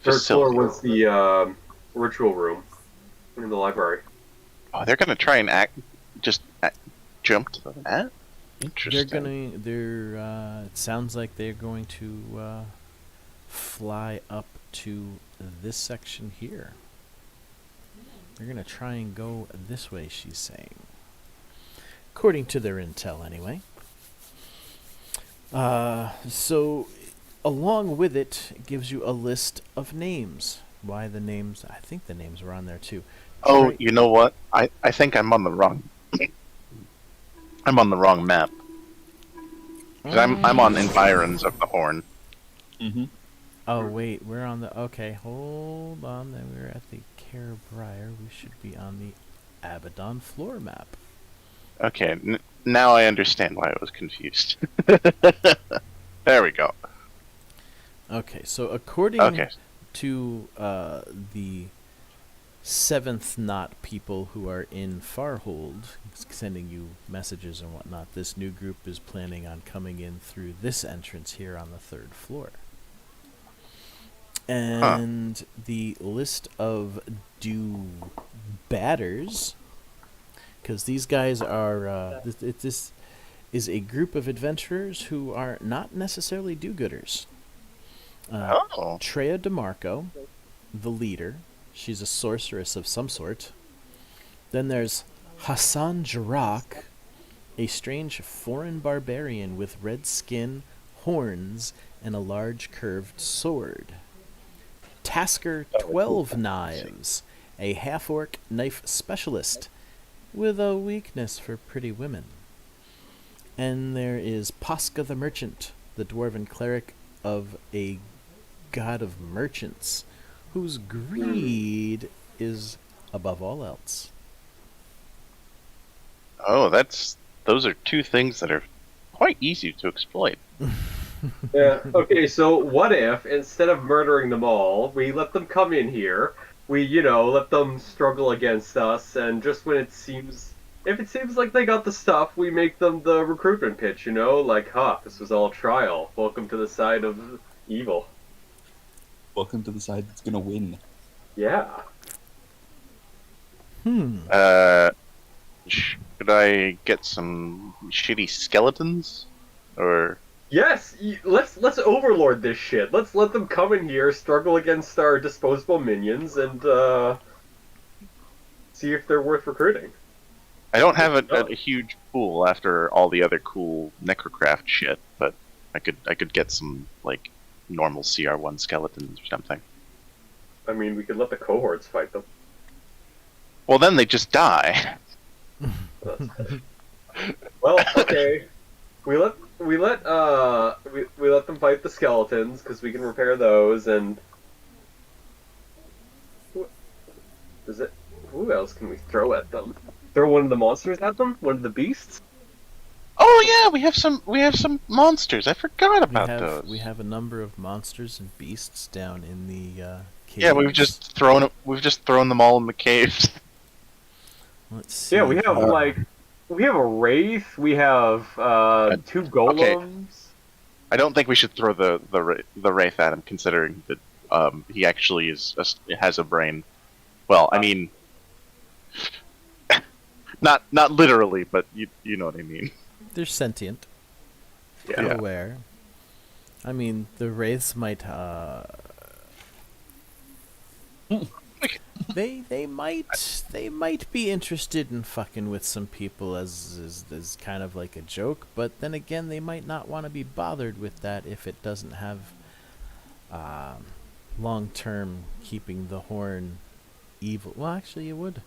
Third floor Facility. was the ritual room in the library. Oh, they're gonna try and jump to that? Interesting. It sounds like they're going to fly up to this section here. They're gonna try and go this way, she's saying. According to their intel, anyway. So, along with it, it gives you a list of names. Why the names? I think the names were on there too. Oh, Right. you know what? I think I'm on the wrong. I'm on the wrong map. 'Cause I'm on Environs of the Horn. Mm-hmm. Oh wait, we're on the. Okay, hold on. Then we're at the Care Briar. We should be on the Abaddon floor map. Okay, now I understand why I was confused. There we go. Okay, so according Okay. to the seventh knot people who are in Farhold, sending you messages and whatnot, this new group is planning on coming in through this entrance here on the 3rd floor. And the list of do-batters, because these guys are, this is a group of adventurers who are not necessarily do-gooders. Oh. Treya DeMarco, the leader. She's a sorceress of some sort. Then there's Hassan Jarak, a strange foreign barbarian with red skin, horns, and a large curved sword. Tasker 12 Knives, a half-orc knife specialist with a weakness for pretty women. And there is Posca the Merchant, the dwarven cleric of a god of merchants, whose greed is above all else. Oh, those are two things that are quite easy to exploit. Yeah. Okay. So what if instead of murdering them all, we let them come in here? We, let them struggle against us, and just when if it seems like they got the stuff, we make them the recruitment pitch. Like, this was all trial. Welcome to the side of evil. Welcome to the side that's gonna win. Yeah. Should I get some shitty skeletons? Or Yes. Let's overlord this shit. Let's let them come in here, struggle against our disposable minions, and see if they're worth recruiting. I don't have a huge pool after all the other cool necrocraft shit, but I could get some like normal CR1 skeletons or something. I mean, we could let the cohorts fight them. Well, then they just die. Well, okay. We let them fight the skeletons because we can repair those, and who else can we throw at them? Throw one of the monsters at them? One of the beasts? Oh yeah, we have some monsters. I forgot about those. We have a number of monsters and beasts down in the caves. Yeah, we've just thrown them all in the caves. Let's see. Yeah, we have we have a wraith. We have 2 golems. Okay. I don't think we should throw the wraith at him, considering that he actually has a brain. Well, I mean, not literally, but you know what I mean. They're sentient. Yeah. They're aware. I mean, the wraiths might. They might be interested in fucking with some people as kind of like a joke, but then again, they might not want to be bothered with that if it doesn't have long-term keeping the horn evil. Well, actually, it would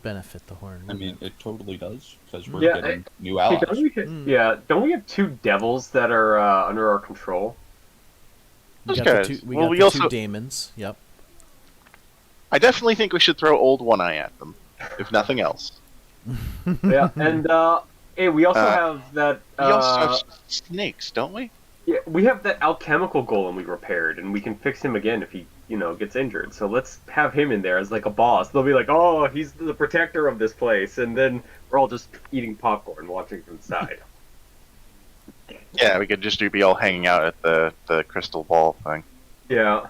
benefit the horn. I mean, it totally does, because we're Yeah, getting new Hey, allies. don't we have 2 devils that are under our control? We Those got guys. the Well, we two also- daemons. Yep. I definitely think we should throw Old One Eye at them, if nothing else. Yeah, and hey, we also have that. We also have snakes, don't we? Yeah, we have that alchemical golem we repaired, and we can fix him again if he, gets injured. So let's have him in there as like a boss. They'll be like, "Oh, he's the protector of this place," and then we're all just eating popcorn, watching from the side. Yeah, we could just be all hanging out at the crystal ball thing. Yeah.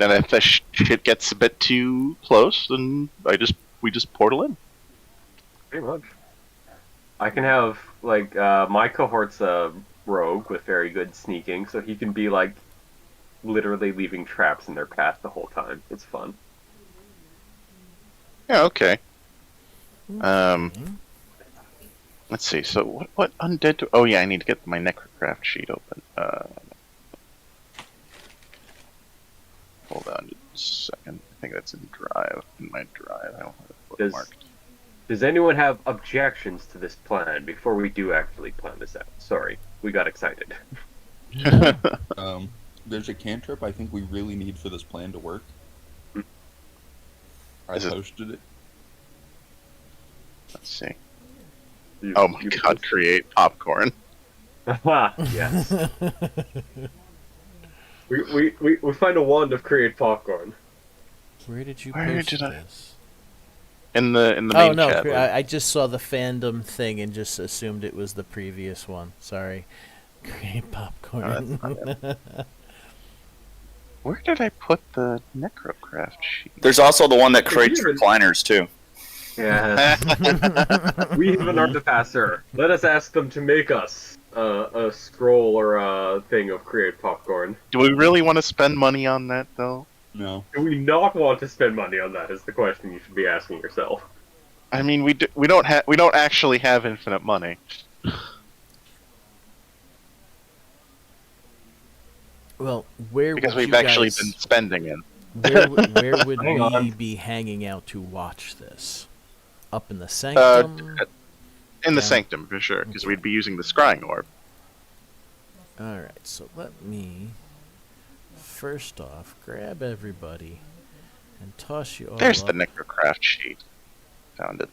And if the shit gets a bit too close, then we just portal in. Pretty much. I can have like my cohort's a rogue with very good sneaking, so he can be like literally leaving traps in their path the whole time. It's fun. Yeah, okay. Okay. Let's see. So what undead do... Oh, yeah, I need to get my necrocraft sheet open. Hold on just a second. I think that's in my drive. I don't have it bookmarked. Does anyone have objections to this plan before we do actually plan this out? Sorry, we got excited. No. There's a cantrip I think we really need for this plan to work. I Is it- posted it. Let's see. You- Oh my you- god, create popcorn. Yes. we find a wand of create popcorn. Where did you Where post did I- this? In the Oh main no, chat. I just saw the fandom thing and just assumed it was the previous one. Sorry. Create popcorn. Where did I put the necrocraft sheet? There's also the one that creates Even- recliners too. Yeah. We have an artificer. Let us ask them to make us a scroll or a thing of create popcorn. Do we really want to spend money on that, though? No. Do we not want to spend money on that? Is the question you should be asking yourself. I mean, we don't actually have infinite money. Well, where Because would we've you actually guys, been spending it. where would Hang we on. be hanging out to watch this? Up in the sanctum? In the Yeah. sanctum, for sure, because we'd be using the scrying orb. Alright, so let me first off grab everybody and toss you all There's up. the necrocraft sheet. Found it.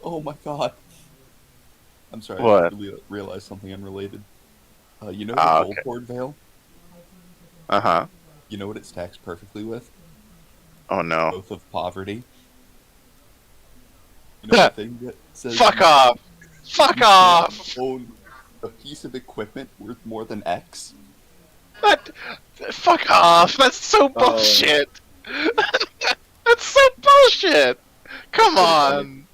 Oh my god. I'm sorry, What? I just realized something unrelated. You know the Ah, gold okay. hoard veil? Uh-huh. You know what it stacks perfectly with? Oh no. Oath of Poverty. You know the thing that says Fuck off! Fuck off! own a piece of equipment worth more than X? That, fuck off! That's so bullshit! That's so bullshit! Come on!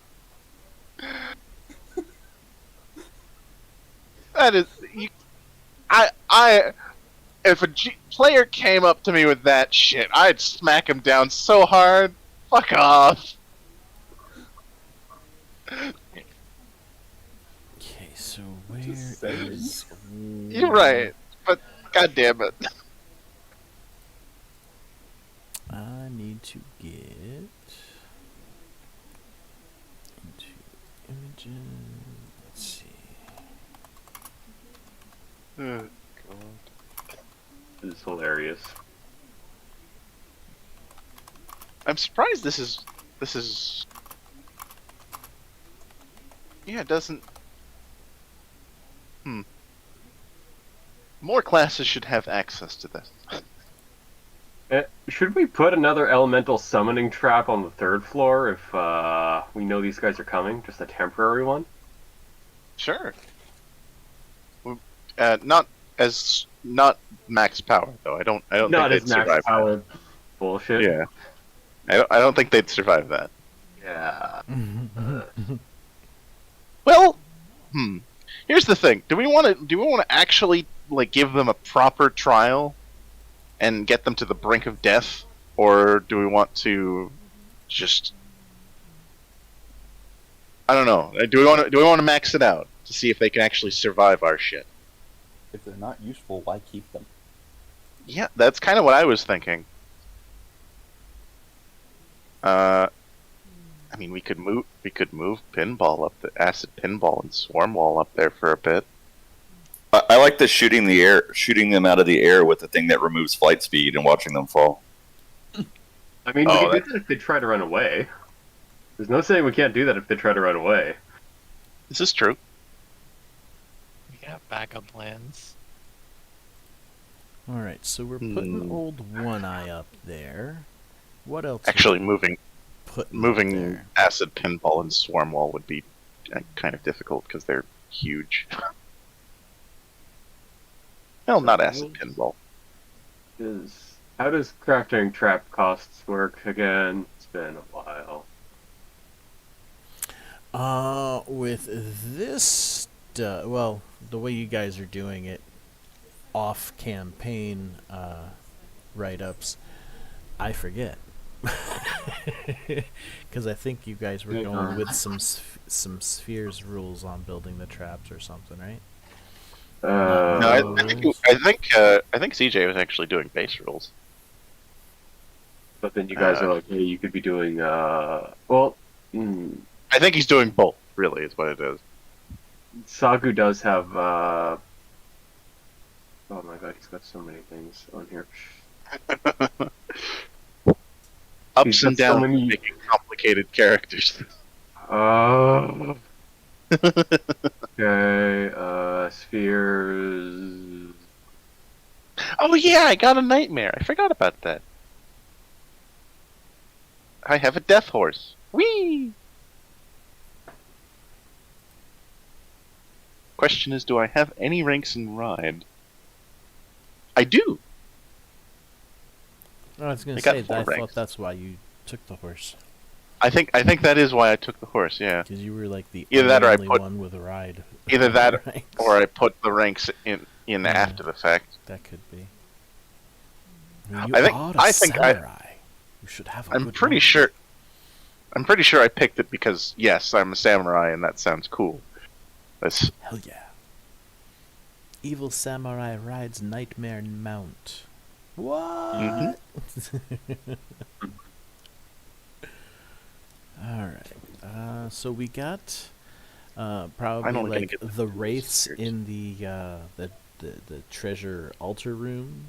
That is... if a player came up to me with that shit, I'd smack him down so hard. Fuck off! Okay, so where Just saying. is... You're right, but god damn it. I need to get into images. Let's see. This is hilarious. I'm surprised this is... Yeah, it doesn't... More classes should have access to this. Should we put another elemental summoning trap on the third floor if we know these guys are coming? Just a temporary one? Sure. Not max power though. I don't Not think as they'd max survive power bullshit. that. Yeah. I don't think they'd survive that. Yeah. Well, here's the thing. Do we want to actually like give them a proper trial and get them to the brink of death, or do we want to just I don't know. Do we want to max it out to see if they can actually survive our shit? If they're not useful, why keep them? Yeah, that's kind of what I was thinking. I mean, we could move pinball up the acid pinball and swarm wall up there for a bit. I like the shooting them out of the air with the thing that removes flight speed and watching them fall. I mean, Oh, we can do that if they try to run away. There's no saying we can't do that if they try to run away. This is true. We got backup plans. Alright, so we're putting old One Eye up there. What else? Actually, are we putting up moving there? acid pinball and swarm wall would be kind of difficult because they're huge. Well, not acid pinball. How does crafting trap costs work again? It's been a while. With this, well, the way you guys are doing it, off campaign write-ups, I forget. Because I think you guys were going with some spheres rules on building the traps or something, right? No, Uh, I think CJ was actually doing base rules. but then you guys are like, hey, you could be doing, well, I think he's doing both. Really, is what it is. Sagu does have, oh my god, he's got so many things on here. Ups He's and got so downs, many- making complicated characters. Okay, spheres. Oh yeah, I got a nightmare. I forgot about that. I have a death horse. Whee! Question is, do I have any ranks in ride? I do. I was going I to got say, 4 I ranks. thought that's why you took the horse. I think that is why I took the horse. Yeah. Because you were like the Either that or I only put- one with a ride. Either that ranks. or I put the ranks in Yeah. after the fact. That could be. I mean, you I think- are a I think I- samurai. You should have a I'm good pretty one. sure. I'm pretty sure I picked it because yes, I'm a samurai and that sounds cool. That's Hell yeah. Evil samurai rides nightmare mount. What? Mm-hmm. Alright. So we got I'm probably only gonna like get the wraiths scared. in the treasure altar room.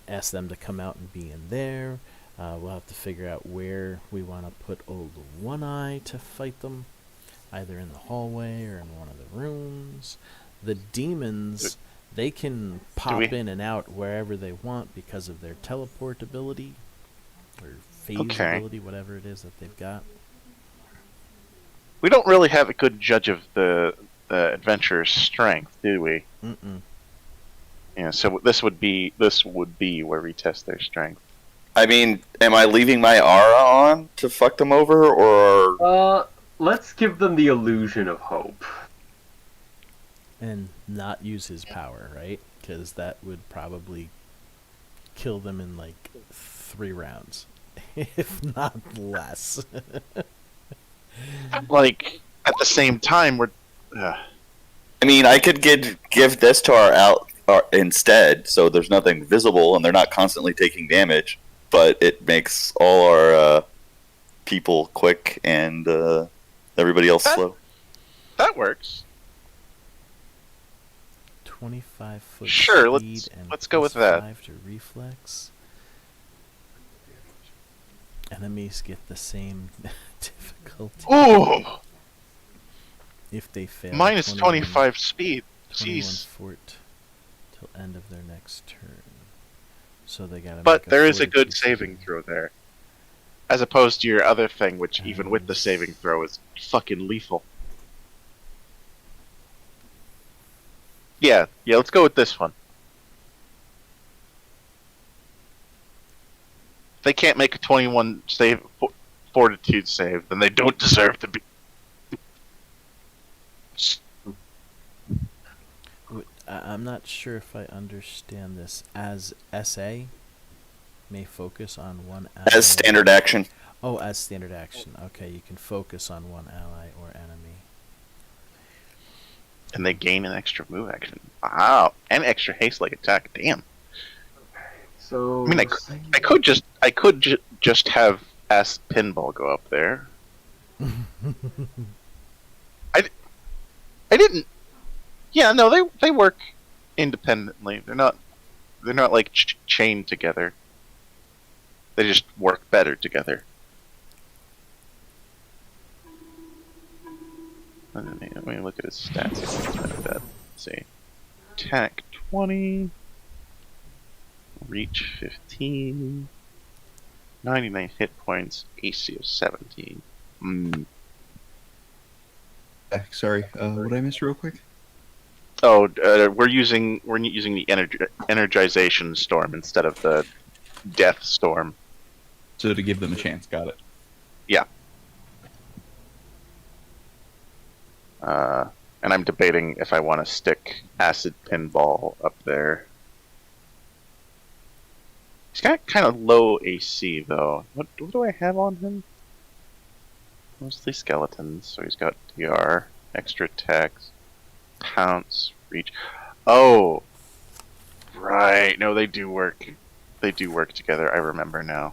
Ask them to come out and be in there. We'll have to figure out where we want to put Old One Eye to fight them, either in the hallway or in one of the rooms. The demons, they can pop we- in and out wherever they want because of their teleport ability or phase Okay. ability, whatever it is that they've got. we don't really have a good judge of the adventurer's strength, do we? Mm-mm. Yeah. So this would be where we test their strength. I mean, am I leaving my aura on to fuck them over, or Let's give them the illusion of hope. And not use his power, right? Because that would probably kill them in like 3 rounds, if not less. Like at the same time, we're. I mean, I could give this to our instead, so there's nothing visible and they're not constantly taking damage, but it makes all our people quick and everybody else That- slow. That works. 25-foot Sure, speed and let's go with plus that. 5 to reflex. Enemies get the same difficulty Ooh, if they fail. minus 21 25 speed. 21 Jeez. fort till end of their next turn. So they gotta. But make there is a good fortitude saving save. throw there, as opposed to your other thing, which even with the saving throw is fucking lethal. Yeah, let's go with this one. If they can't make a 21 save fortitude save, then they don't deserve to be. I'm not sure if I understand this. As SA may focus on one ally. As standard action. Oh, as standard action. Okay, you can focus on one ally or enemy. And they gain an extra move action. Wow, and extra haste like attack. Damn. So I mean, I could just have Acid Pinball go up there. I didn't. Yeah, no, they work independently. They're not like chained together. They just work better together. Let me look at his stats. Let's see. Attack 20. Reach 15. 99 hit points. AC of 17. Sorry, what did I miss real quick? Oh, we're using the energization storm instead of the death storm. So to give them a chance, got it. And I'm debating if I want to stick Acid Pinball up there. He's got kind of low AC though. What do I have on him? Mostly skeletons. So he's got DR, extra attacks, pounce, reach. Oh, right. No, they do work. They do work together. I remember now.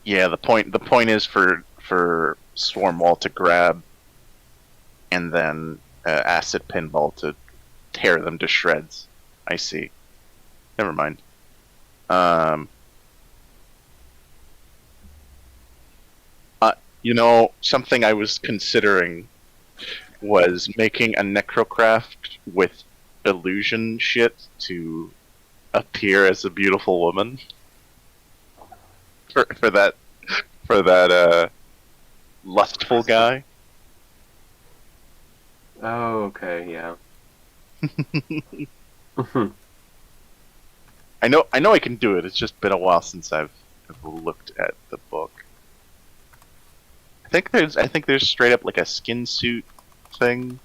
Yeah, the point is for Swarmwall to grab, and then Acid Pinball to tear them to shreds. I see. Never mind. Something I was considering was making a necrocraft with illusion shit to appear as a beautiful woman. For that lustful guy. Oh, okay, yeah. I know I can do it. It's just been a while since I've looked at the book. I think there's straight up like a skin suit thing.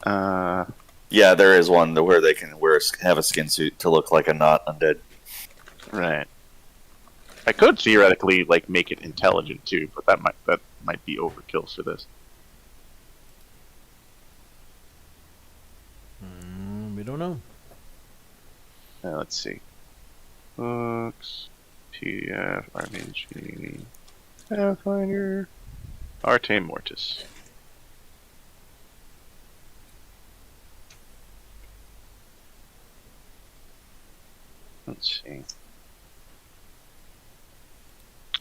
Yeah, there is one where they can have a skin suit to look like a not undead. Right. I could theoretically like make it intelligent too, but that might be overkill for this. We don't know. Let's see. Books, PDF, RPG, Pathfinder, Arte Mortis. Let's see.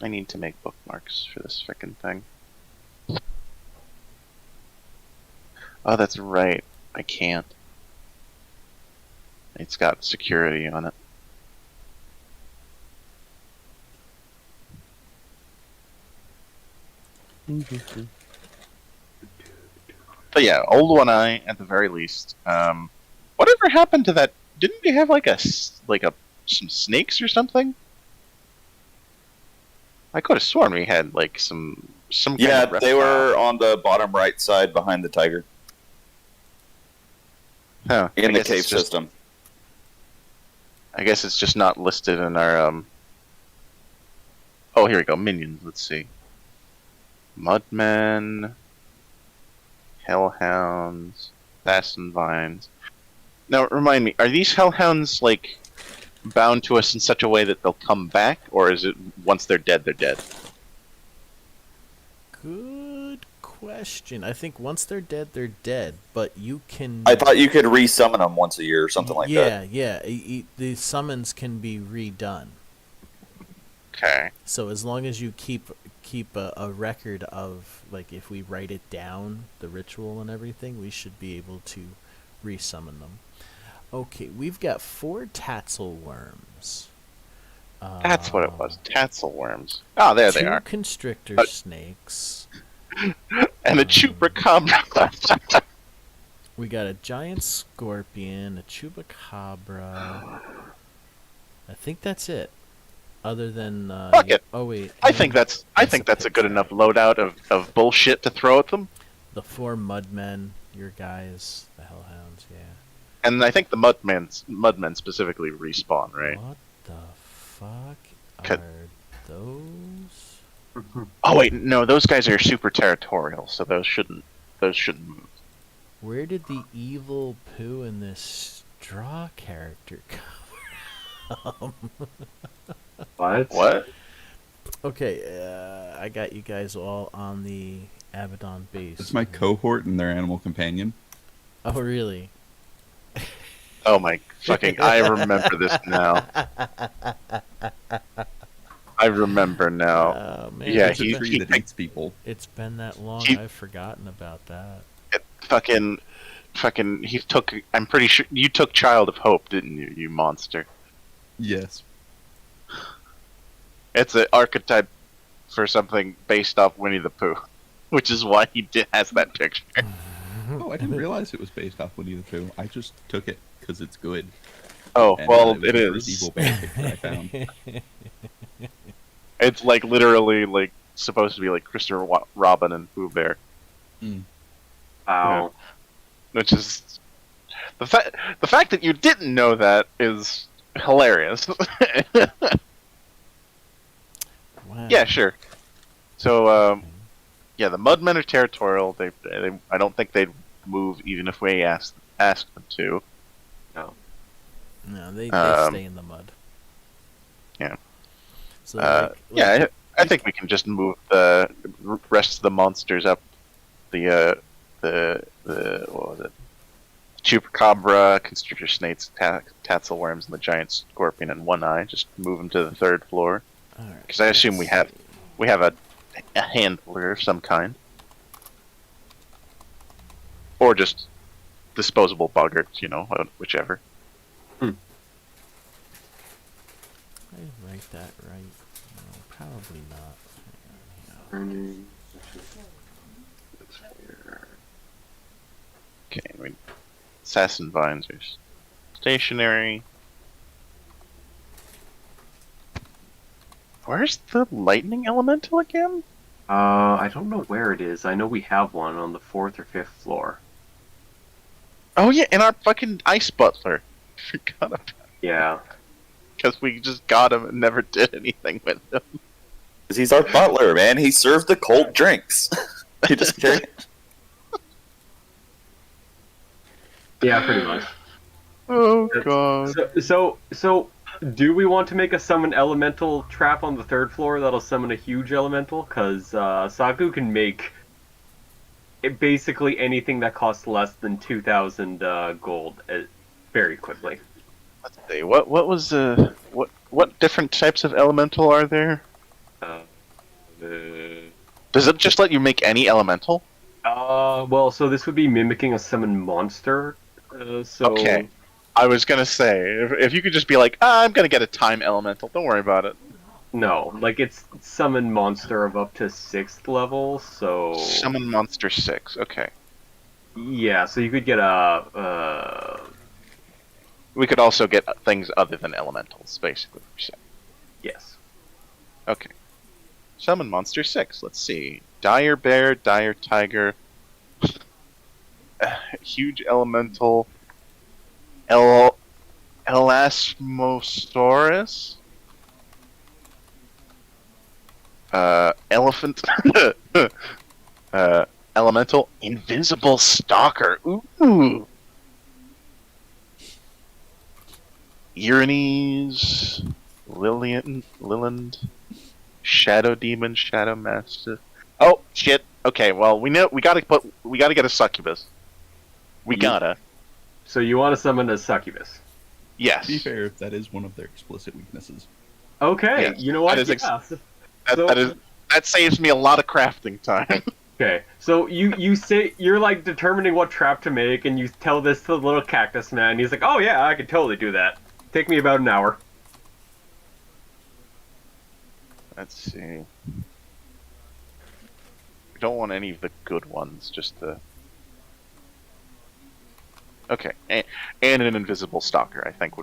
I need to make bookmarks for this frickin' thing. Oh, that's right. I can't. It's got security on it. But yeah, Old One Eye at the very least. Whatever happened to that? Didn't they have some snakes or something? I could have sworn we had like some kind Yeah, of they reptile. were on the bottom right side behind the tiger Huh. in I the guess cave it's just- system. I guess it's just not listed in our Oh, here we go. Minions. Let's see. Mudmen, Hellhounds, Fasten Vines. Now, remind me, are these Hellhounds like bound to us in such a way that they'll come back, or is it once they're dead, they're dead? Good question. I think once they're dead, but you can... I thought you could re-summon them once a year or something like that. Yeah. The summons can be redone. Okay. So as long as you keep a record of, like, if we write it down, the ritual and everything, we should be able to resummon them. Okay, we've got 4 tassel worms. That's what it was. Tassel worms. Ah, there they 2 are. constrictor snakes. And a chupacabra. We got a giant scorpion, a chupacabra. I think that's it. Other than Fuck it. Oh wait. I think that's a good enough loadout of bullshit to throw at them. The 4 mudmen, your guys, the hellhounds, yeah. And I think the mudmen specifically respawn, right? What the fuck Could- are those? Oh wait, no, those guys are super territorial, so those shouldn't move. Where did the evil poo in this straw character come? What? What? Okay, I got you guys all on the Abaddon base. It's my cohort and their animal companion. Oh, really? Oh my fucking! I remember this now. I remember now. Oh, man. Yeah, It's a tree that eats people. It's been that long, He- I've forgotten about that. Fucking. He took. I'm pretty sure you took Child of Hope, didn't you? You monster. Yes. It's an archetype for something based off Winnie the Pooh, which is why he has that picture. Oh, I didn't realize it was based off Winnie the Pooh. I just took it because it's good. Oh And, well, was it the first is. evil bear picture I found. It's like literally like supposed to be like Christopher Robin and Pooh Bear, Mm. Ow. which is the fact that you didn't know that is hilarious. Wow. Yeah, sure. So, yeah, the Mudmen are territorial. They I don't think they'd move even if we asked them to. No, they Um, stay in the mud. yeah. So Yeah, I think we can just move the rest of the monsters up the what was it? Chupacabra, constrictor snakes, tassel worms, and the giant scorpion and one eye. Just move them to the third floor. all right, Because I assume we have a handler of some kind, or just disposable buggarts, whichever. I write that right? No, probably not. Burning. Okay, assassin vines are stationary. Where's the lightning elemental again? I don't know where it is. I know we have one on the 4th or 5th floor. Oh yeah, and our fucking ice butler. Forgot about Yeah. because we just got him and never did anything with him. 'Cause he's our butler, man. He served the cold drinks. He just carry. Yeah, pretty much. Oh god. So, do we want to make a summon elemental trap on the 3rd floor that'll summon a huge elemental? Because Sagu can make basically anything that costs less than 2,000 gold very quickly. Let's see. What different types of elemental are there? Uh, Does it just let you make any elemental? well, so this would be mimicking a summoned monster. Okay. I was gonna say, if you could just be like, I'm gonna get a time elemental, don't worry about it. No, like it's summon monster of up to 6th level, so Summon monster 6, okay. yeah, so you could get a We could also get things other than elementals, basically. yes. Okay. Summon monster 6, let's see. Dire bear, dire tiger, huge elemental, Elasmosaurus, elephant, elemental, invisible stalker. Ooh. Uranus, Liland, Shadow Demon, Shadow Master. Oh shit! Okay, well we gotta get a succubus. We gotta. So you want to summon a succubus? Yes. To be fair, that is one of their explicit weaknesses. Okay, Yes, you know what? that is So- that saves me a lot of crafting time. Okay, so you say you're like determining what trap to make, and you tell this to the little cactus man. He's like, "Oh yeah, I could totally do that. Take me about an hour." Let's see. We don't want any of the good ones, just the. Okay, and an invisible stalker, I think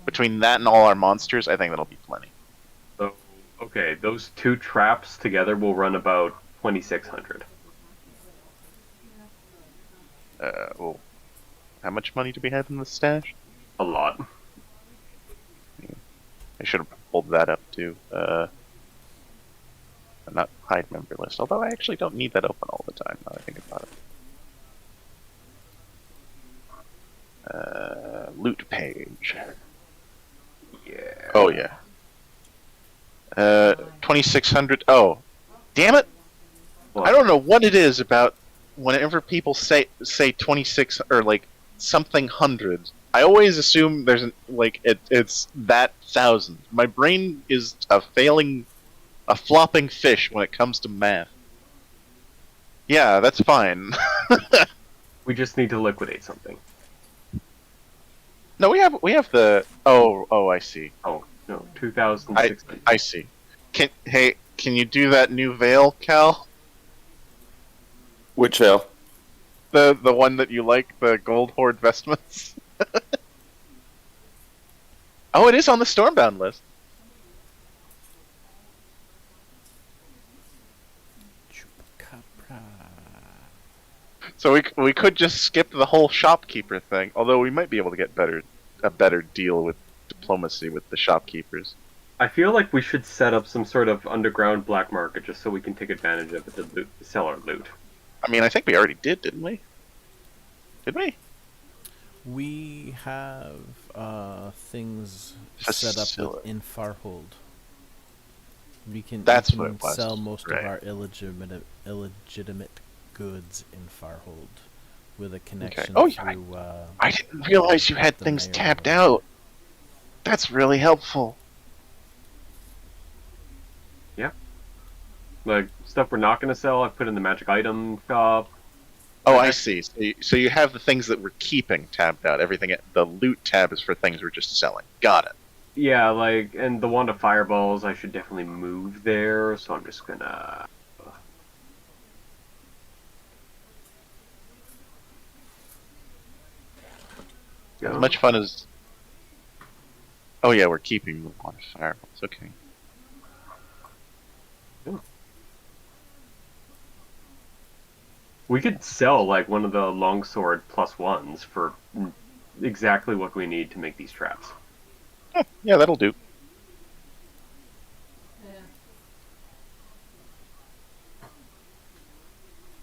between that and all our monsters, I think that'll be plenty. So okay, those two traps together will run about 2,600. Well, how much money do we have in the stash? A lot. I should have pulled that up too. Not hide member list, although I actually don't need that open all the time. Now that I think about it. Loot page. Yeah. Oh yeah. 2,600. Oh, damn it! What? I don't know what it is about whenever people say 26 or like something hundred. I always assume there's it's that thousand. My brain is a flopping fish when it comes to math. Yeah, that's fine. We just need to liquidate something. No, we have the. Oh, I see. Oh no, 2,600. I see. Can you do that new veil, Cal? Which veil? The one that you like, the gold horde vestments. Oh, it is on the Stormbound list. Chupacabra. So we could just skip the whole shopkeeper thing, although we might be able to get a better deal with diplomacy with the shopkeepers. I feel like we should set up some sort of underground black market just so we can take advantage of it to sell our loot. I mean, I think we already did, didn't we? Did we? We have things set up Facility. in Farhold. We can, That's we what can it was, sell most right. of our illegitimate goods in Farhold with a connection Oh, yeah, through. I didn't realize you had the things mayor tapped or- out. That's really helpful. Like, stuff we're not going to sell, I've put in the magic item shop. Oh, Okay. I see. So you have the things that we're keeping tabbed out. Everything, the loot tab is for things we're just selling. Got it. Yeah, like, and the wand of fireballs I should definitely move there, so I'm just gonna... As much fun as. Oh yeah, we're keeping the water fireballs. Okay. We could sell, like, one of the longsword +1s for exactly what we need to make these traps. Yeah, that'll do.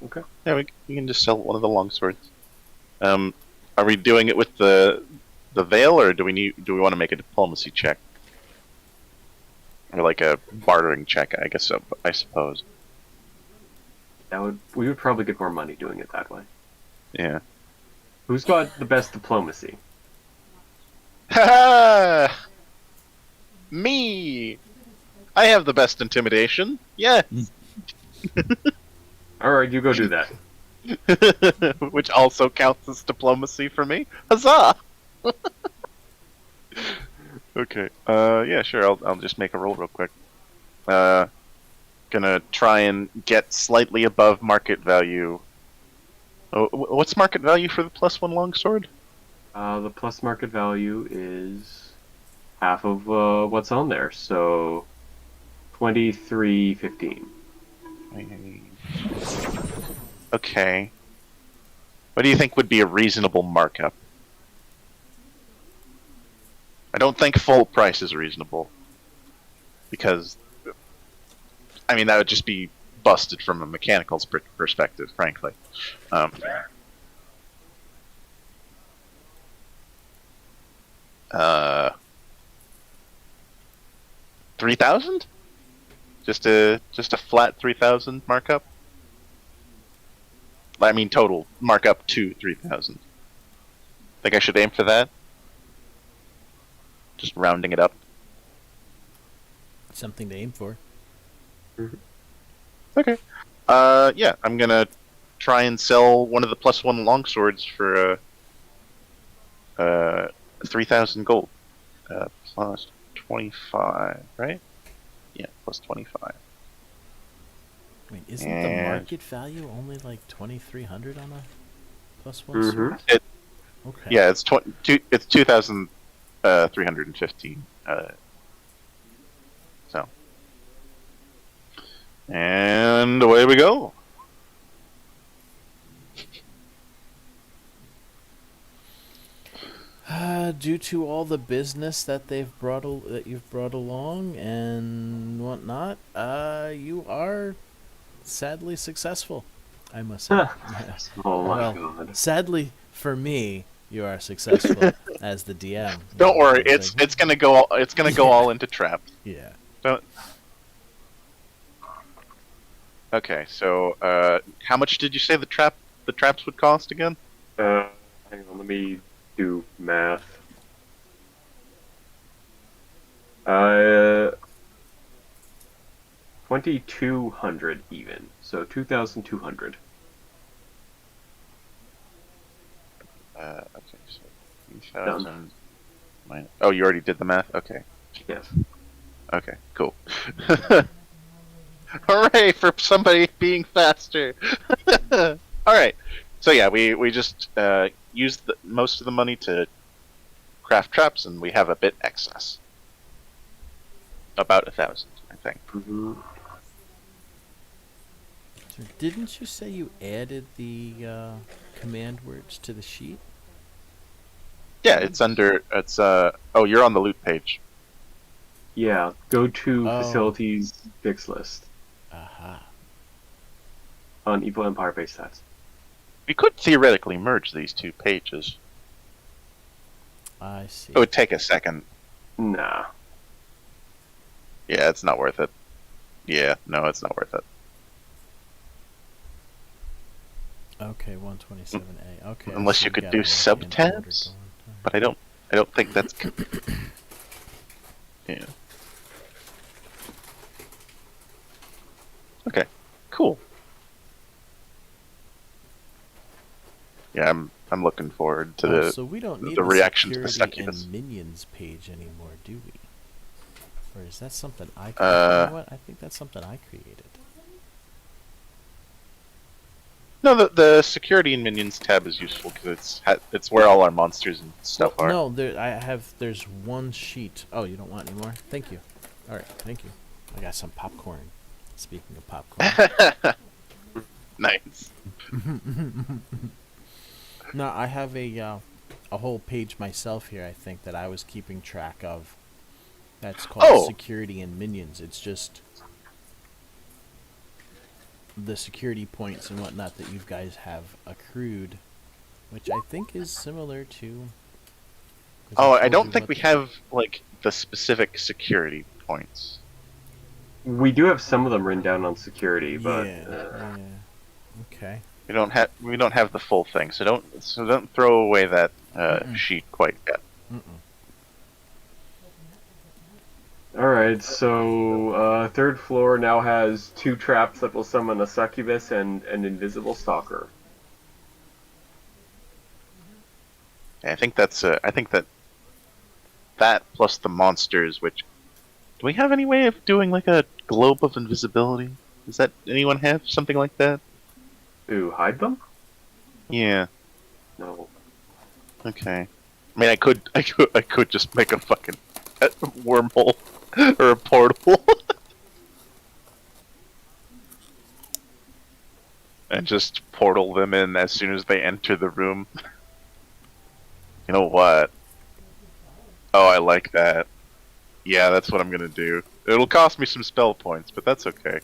Okay. Yeah, we can just sell one of the longswords. Are we doing it with the veil, or do we want to make a diplomacy check, or like a bartering check? I guess so. I suppose. We would probably get more money doing it that way. Yeah. Who's got the best diplomacy? Ha! Me. I have the best intimidation. Yeah. Alright, you go do that. Which also counts as diplomacy for me. Huzzah! Okay. Yeah, sure. I'll just make a roll real quick. Gonna try and get slightly above market value. Oh, what's market value for the +1 longsword? The plus market value is half of what's on there, so 23.15. Okay. What do you think would be a reasonable markup? I don't think full price is reasonable. Because, I mean, that would just be busted from a mechanical's perspective, frankly. 3,000? Just a flat 3,000 markup? I mean, total markup to 3,000. Think I should aim for that? Just rounding it up. Something to aim for. Okay. Yeah, I'm gonna try and sell one of the +1 longswords for 3,000 gold. Plus 25, right? Yeah, plus 25. Wait, isn't the And- market value only like 2,300 on a +1 Mhm. sword? Okay. Yeah, it's 2,315. So, and away we go. Due to all the business that that you've brought along and whatnot, you are sadly successful, I must say. Yes. Oh my Well, god. sadly for me, you are successful as the DM. Don't worry, it's gonna go all into traps. Yeah. Don't. Okay, so how much did you say the traps would cost again? Hang on, let me do math. 2,200 even, so 2,200. Okay, so 3,000 minus. Oh, you already did the math. Okay. Yes. Okay. Cool. Hooray for somebody being faster! All right. So yeah, we just used most of the money to craft traps, and we have a bit excess. About 1,000, I think. Mm-hmm. So didn't you say you added the command words to the sheet? Yeah, it's under. It's Oh, you're on the loot page. Yeah, go to Oh. facilities fix list Aha. on Evil Empire base stats. We could theoretically merge these two pages. I see. It would take a second. Nah. Yeah, it's not worth it. Yeah, no, it's not worth it. Okay, 127A. Okay. Unless so you we could got do a in subtabs? order going. But I don't think that's. Yeah. Okay. Cool. Yeah, I'm looking forward to the. So we don't need the reaction to the security succubus. and minions page anymore, do we? Or is that something I created? You know what? I think that's something I created. No, the security and minions tab is useful because it's where all our monsters and stuff are. No, there's one sheet. Oh, you don't want any more? Thank you. All right, thank you. I got some popcorn. Speaking of popcorn. Nice. No, I have a whole page myself here, I think, that I was keeping track of. That's called Security and Minions. It's just the security points and whatnot that you guys have accrued, which I think is similar to... Oh, I don't think we have, like, the specific security points. We do have some of them written down on security, but Yeah. Okay. We don't have the full thing, so don't throw away that sheet quite yet. Mm-mm. all right. So third floor now has 2 traps that will summon a succubus and an invisible stalker. I think that's that plus the monsters. Which do we have any way of doing like a globe of invisibility? Does that anyone have something like that? Ooh, hide them? Yeah. No. Okay. I mean, I could just make a fucking wormhole or a portal and just portal them in as soon as they enter the room. You know what? Oh, I like that. Yeah, that's what I'm gonna do. It'll cost me some spell points, but that's okay.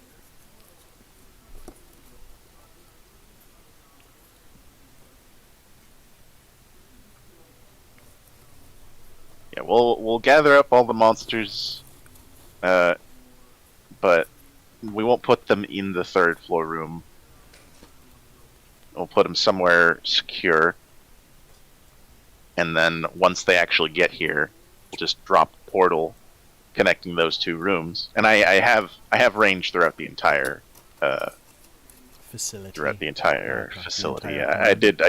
Yeah, we'll gather up all the monsters, but we won't put them in the 3rd floor room. We'll put them somewhere secure, and then once they actually get here, we'll just drop a portal connecting those 2 rooms. And I have range throughout the entire facility. Facility. entire I did.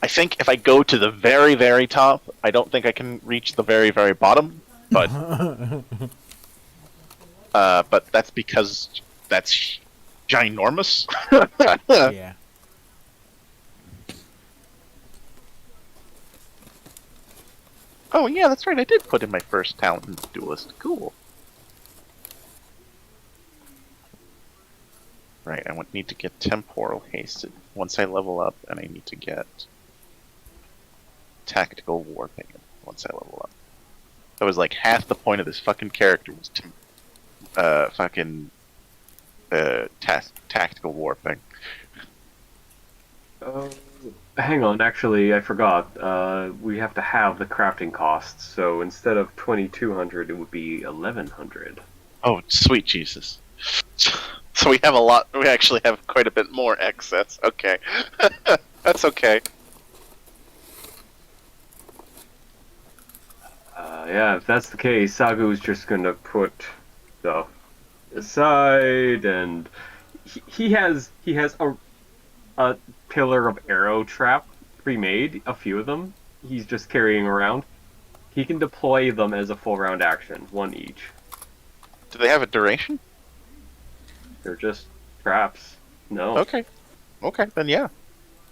I think if I go to the very, very top, I don't think I can reach the very, very bottom. But but that's because that's ginormous. Yeah. Oh yeah, that's right. I did put in my first talent in duelist. Cool. Right, I need to get temporal hasted once I level up, and I need to get tactical warping once I level up. That was like half the point of this fucking character was to tactical warping. Hang on, actually, I forgot. We have to have the crafting costs, so instead of 2,200, it would be 1,100. Oh, sweet Jesus. So we have a lot. We actually have quite a bit more excess. Okay. That's okay. Yeah, if that's the case, Sagu's just gonna put stuff aside, and he has a pillar of arrow trap pre-made, a few of them. He's just carrying around. He can deploy them as a full round action, 1 each. Do they have a duration? They're just traps. No. Okay. Okay, then yeah.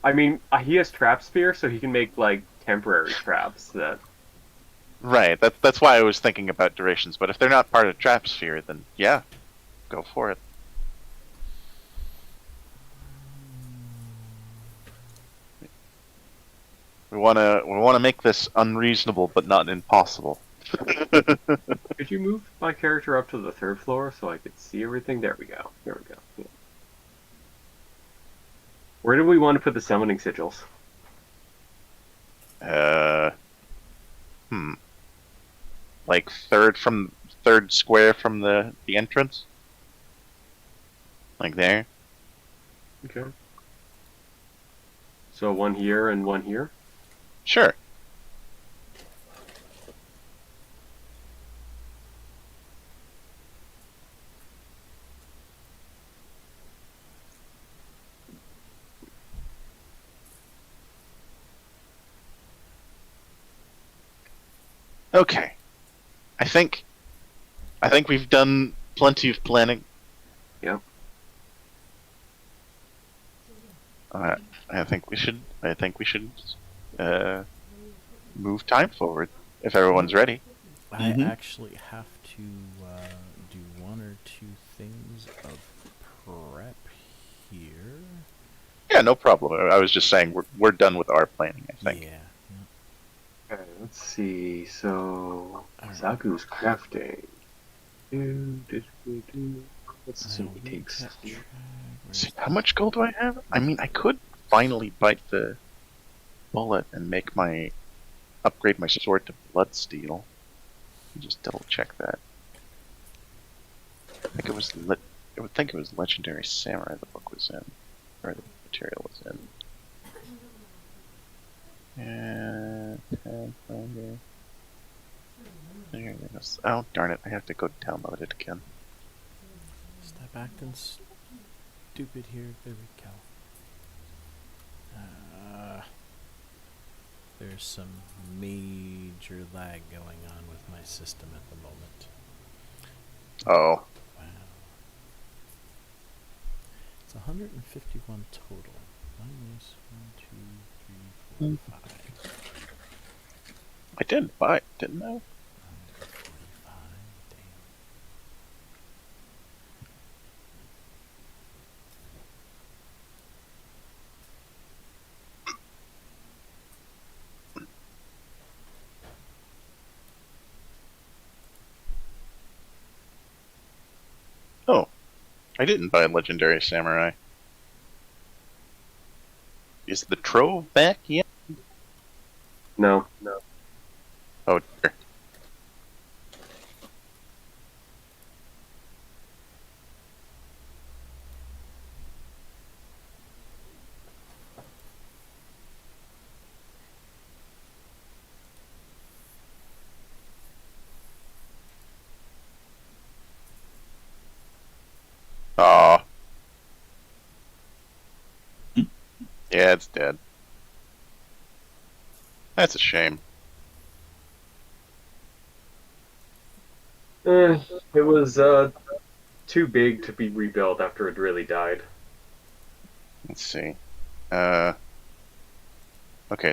I mean, he has trap spear, so he can make like temporary traps that. Right. That's why I was thinking about durations. But if they're not part of Trap Sphere, then yeah, go for it. We wanna make this unreasonable but not impossible. Could you move my character up to the 3rd floor so I could see everything? There we go. There we go. Yeah. Where do we want to put the summoning sigils? Like third square from the entrance? Like there? Okay. So one here and one here? Sure. Okay. I think we've done plenty of planning. Yep. I think we should move time forward if everyone's ready. I Mhm. actually have to do one or two things of prep here. Yeah, no problem. I was just saying we're done with our planning, I think. Yeah. Okay, let's see. So Alright. Zaku's crafting. Let's I assume he will takes. keep track. See, Where's how much gold do I have? I mean, I could finally bite the bullet and upgrade my sword to blood steel. Just double check that. I think it was I would think it was Legendary Samurai the book was in, or the material was in. And pathfinder. There it is. Oh darn it! I have to go download it again. Stop acting stupid here. There we go. There's some major lag going on with my system at the moment. Oh, Wow. It's 151 total. Minus 1, 2, 3, 4, 5. I did buy it, didn't I? 145. Damn. Oh, I didn't buy Legendary Samurai. Is the trove back yet? No. Oh dear. Aw. Yeah, it's dead. That's a shame. It was too big to be rebuilt after it really died. Let's see. Okay,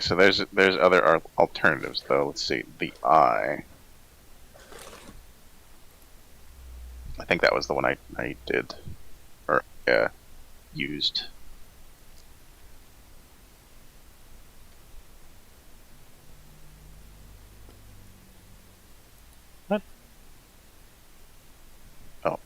so there's other alternatives though. Let's see. The eye. I think that was the one I did, or used. What? Oh.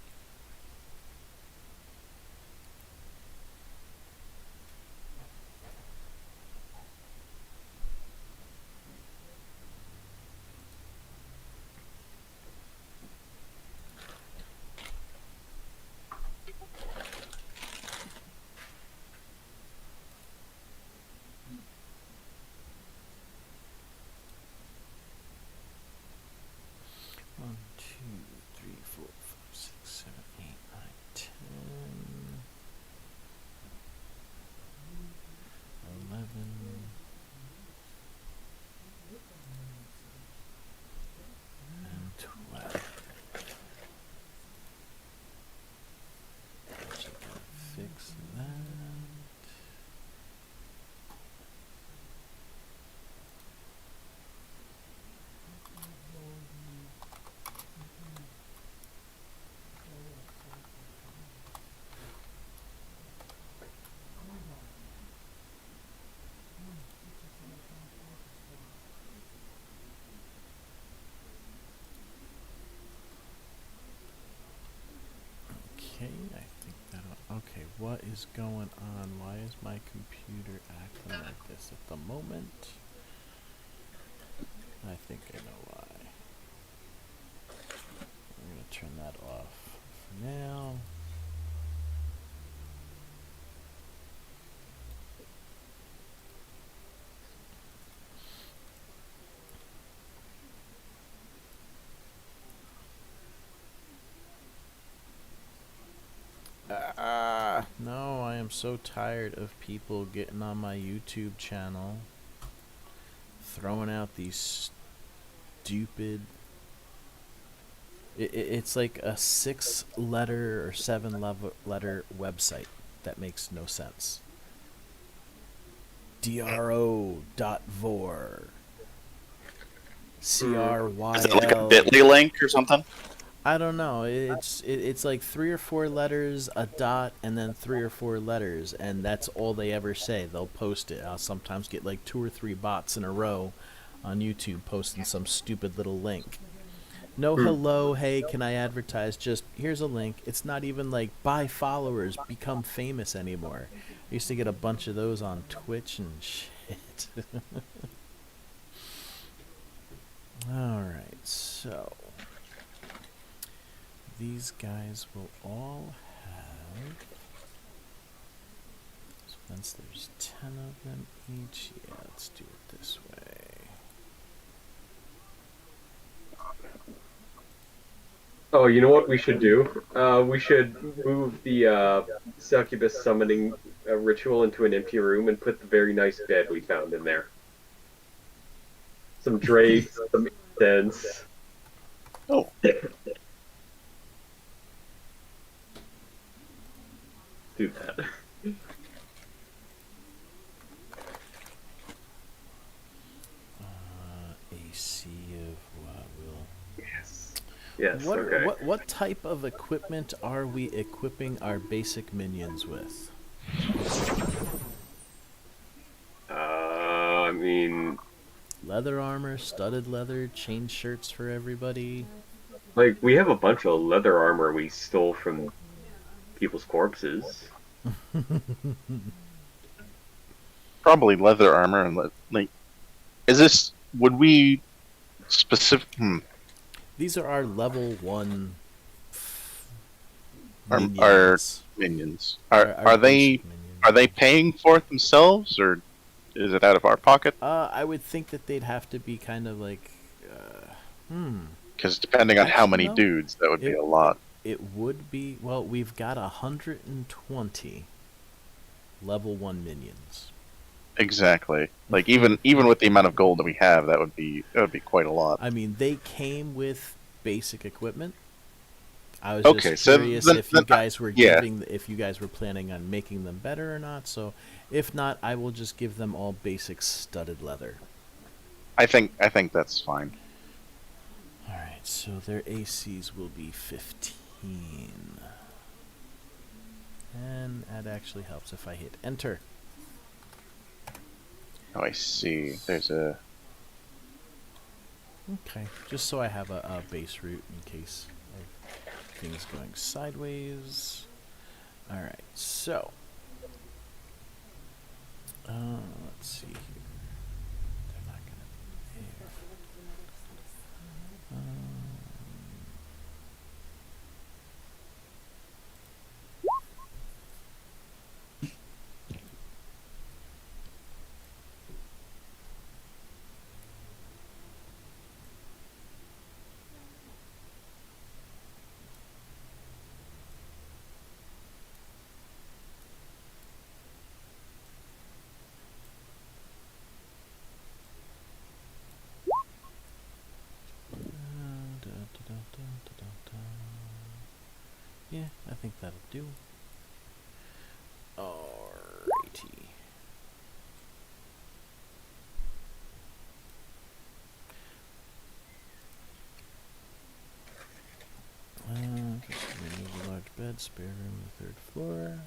Okay, I think that'll. Okay, what is going on? Why is my computer acting like this at the moment? I think I know why. I'm gonna turn that off for now. No, I am so tired of people getting on my YouTube channel, throwing out these stupid. It's like a 6-letter or 7-letter website that makes no sense. dro.vor. Is it like a CRYL. Bitly link or something? I don't know. It's like 3 or 4 letters, a dot, and then 3 or 4 letters, and that's all they ever say. They'll post it. I'll sometimes get like 2 or 3 bots in a row on YouTube posting some stupid little link. No hello, hey, can I advertise? Just here's a link. It's not even like buy followers, become famous anymore. I used to get a bunch of those on Twitch and shit. Alright, so these guys will all have, since there's 10 of them each, yeah, let's do it this way. Oh, you know what we should do? We should move the succubus summoning ritual into an empty room and put the very nice bed we found in there. Some drapes, some incense. Oh, Do that. AC of what will... Yes. Yes. What, Okay. what type of equipment are we equipping our basic minions with? I mean, Leather armor, studded leather, chain shirts for everybody. like we have a bunch of leather armor we stole from people's corpses. probably leather armor and like. Is this? Would we specific? These are our level 1 Our minions. minions Our are they basic minions. are they paying for it themselves, or is it out of our pocket? I would think that they'd have to be kind of like, Because depending on how Actually, many no. dudes, that would be It- a lot. It would be, well, we've got 120 level 1 minions. Exactly. Like even with the amount of gold that we have, that would be quite a lot. I mean, they came with basic equipment. I was Okay, just so curious then- if you then guys were yeah. if you guys were planning on making them better or not. So, if not, I will just give them all basic studded leather. I think that's fine. All right, so their ACs will be 15. And that actually helps if I hit enter. Oh, I see. There's a. Okay, just so I have a base route in case of things going sideways. Alright, so. Let's see here. They're not going to be there. Yeah, I think that'll do. Alrighty. Just remove a large bed, spare room on the 3rd floor.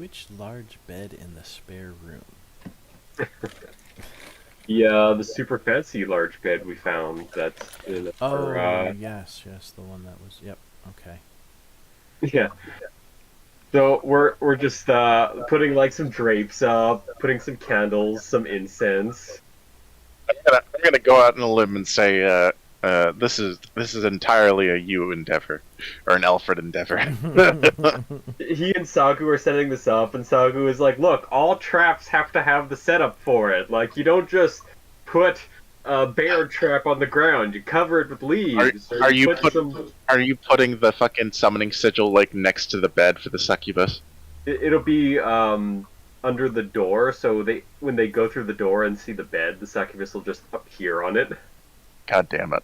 Which large bed in the spare room? The super fancy large bed we found. That's in our, Oh, yes, the one that was. Yep. Okay. yeah. So we're just putting like some drapes up, putting some candles, some incense. I'm gonna go out on a limb and say this is entirely a you endeavor, or an Alfred endeavor. He and Sagu are setting this up, and Sagu is like, "Look, all traps have to have the setup for it. Like, you don't just put a bear trap on the ground. You cover it with leaves. Are you put some? Are you putting the fucking summoning sigil like next to the bed for the succubus? It'll be under the door, so when they go through the door and see the bed, the succubus will just appear on it. God damn it!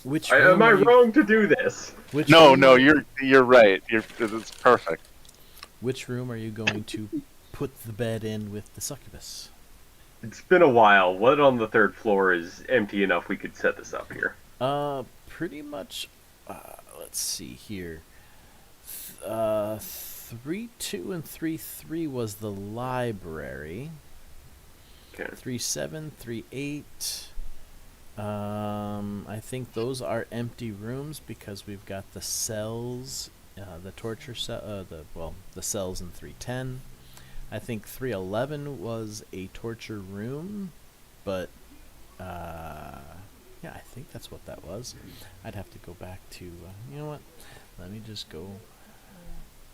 Which Am room I are you- wrong to do this? Which No, room no, are you- you're right. It's perfect. Which room are you going to put the bed in with the succubus? It's been a while. What on the third floor is empty enough we could set this up here? Pretty much. Let's see here. 3-2 and 3-3 was the library. Okay. 3-7, 3-8. I think those are empty rooms because we've got the cells, the torture cell, the cells in 3-10. I think 3-11 was a torture room, but yeah, I think that's what that was. I'd have to go back to, you know what? Let me just go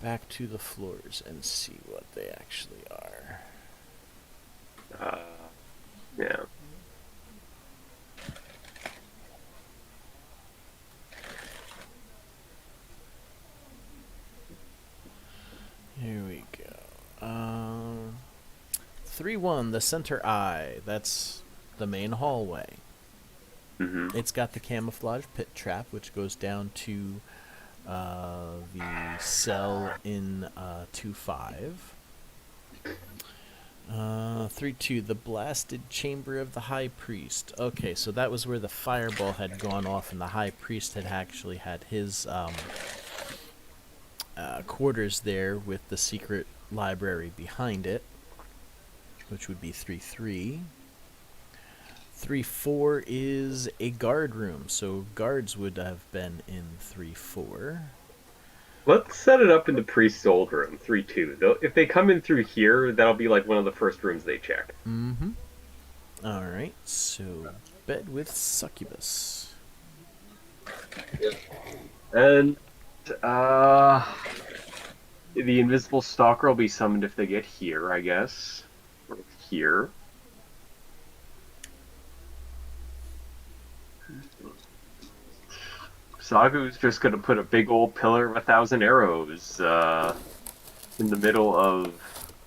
back to the floors and see what they actually are. Yeah. Here we go. 3-1, the center eye. That's the main hallway. Mm-hmm. It's got the camouflage pit trap, which goes down to the cell in 2-5. 3-2, the blasted chamber of the high priest. Okay, so that was where the fireball had gone off, and the high priest had actually had his quarters there with the secret library behind it, which would be 3-3. 3-4 is a guard room, so guards would have been in 3-4. Let's set it up in the priest's old room, 3-2. Though, if they come in through here, that'll be like one of the first rooms they check. Mm-hmm. Alright, so bed with succubus. And the invisible stalker will be summoned if they get here, I guess. Or here. Sagu's just gonna put a big old pillar of 1,000 arrows in the middle of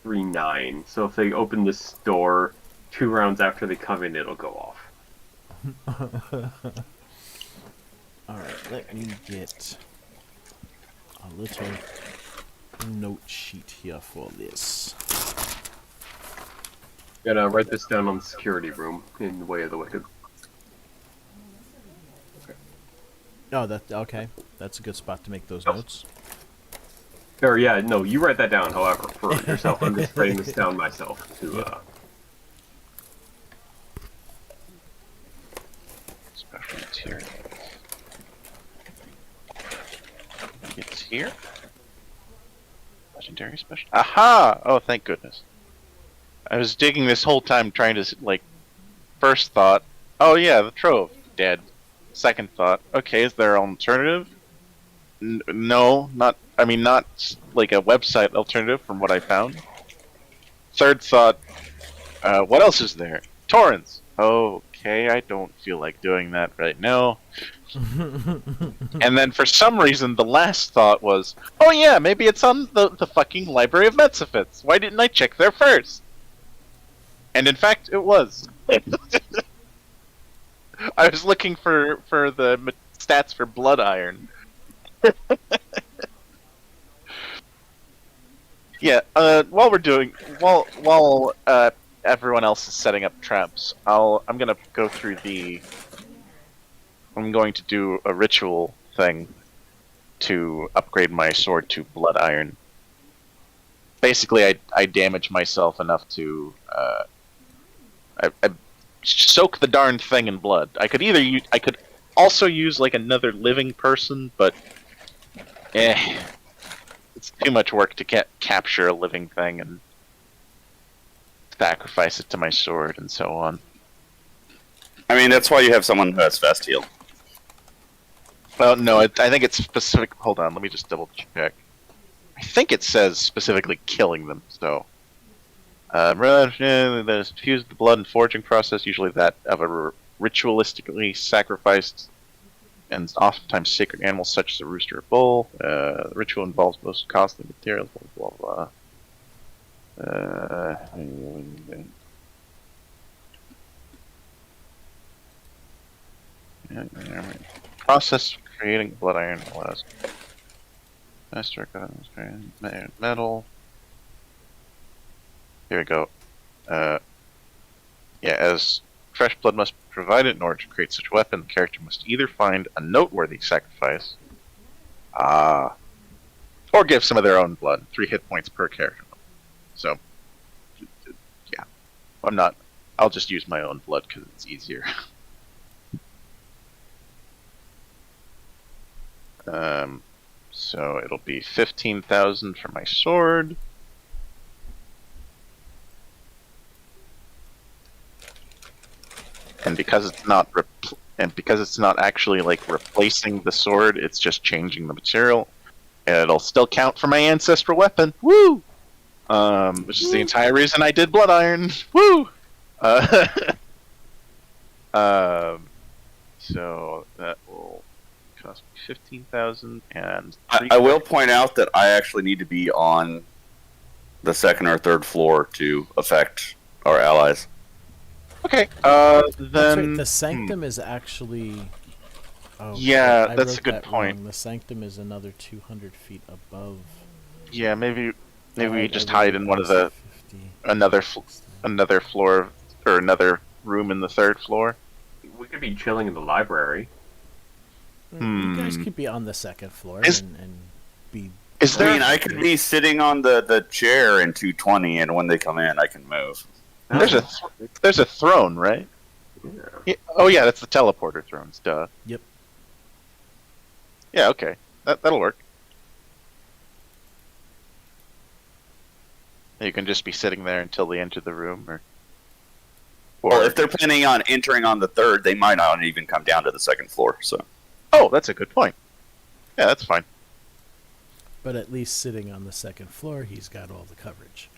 3-9. So if they open this door 2 rounds after they come in, it'll go off. Alright, let me get a little note sheet here for this. Gonna write this down on the security room in the Way of the Wicked. Oh, okay. That's a good spot to make those notes. Or yeah, no, you write that down. However, for yourself, I'm just writing this down myself to. Special material. It's here. Legendary special. Aha! Oh, thank goodness. I was digging this whole time trying to, like, first thought, oh yeah, the trove, dead. Second thought, okay, is there an alternative? No, not like a website alternative from what I found. Third thought, what else is there? Torrents. Okay, I don't feel like doing that right now. And then for some reason, the last thought was, oh yeah, maybe it's on the fucking Library of Metsifits. Why didn't I check there first? And in fact, it was. I was looking for the stats for Blood Iron. Yeah. While everyone else is setting up traps, I'm gonna go through I'm going to do a ritual thing to upgrade my sword to blood iron. Basically, I damage myself enough to I soak the darn thing in blood. I could also use like another living person, but it's too much work to capture a living thing and sacrifice it to my sword and so on. I mean, that's why you have someone who has fast heal. Well, no, I think it's specific. Hold on, let me just double check. I think it says specifically killing them. So, there's fuse the blood and forging process, usually that of a ritualistically sacrificed and oftentimes sacred animals such as a rooster or bull. The ritual involves most costly materials. Blah blah blah. Process for creating blood iron allows master metal. Here we go. As fresh blood must be provided in order to create such a weapon, the character must either find a noteworthy sacrifice, or give some of their own blood. 3 hit points per character. So, yeah, I'll just use my own blood because it's easier. So it'll be 15,000 for my sword. And because it's not actually like replacing the sword, it's just changing the material. And it'll still count for my ancestral weapon. Woo! Which is the entire reason I did blood iron. Woo! So that will cost me 15,000 and I will point out that I actually need to be on the second or third floor to affect our allies. Okay, That's then... right, the sanctum is actually... Oh, yeah, I that's wrote a good that point. wrong. The sanctum is another 200 feet above. Yeah, maybe I we just wrote hide it in one of as the 50. another floor or another room in the third floor. We could be chilling in the library. You guys could be on the second floor and be... Is I there? mean, I could be sitting on the chair in 220, and when they come in, I can move. There's a throne, right? Yeah. Oh yeah, that's the teleporter thrones. Duh. Yep. Yeah. Okay. That'll work. You can just be sitting there until they enter the room, or Well, if they're planning on entering on the third, they might not even come down to the second floor. So. Oh, that's a good point. Yeah, that's fine. But at least sitting on the second floor, he's got all the coverage.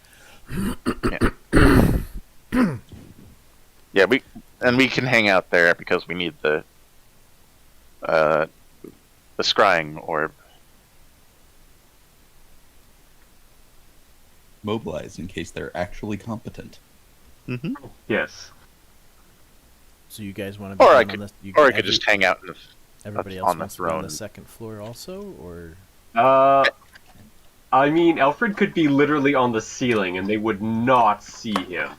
Yeah, we can hang out there because we need the scrying orb. Mobilize in case they're actually competent. Mm-hmm. Yes. So you guys want to be Or down I on could, the... You, or I could just hang out in everybody on else the wants to be on throne. the second floor also, or... I mean, Alfred could be literally on the ceiling, and they would not see him.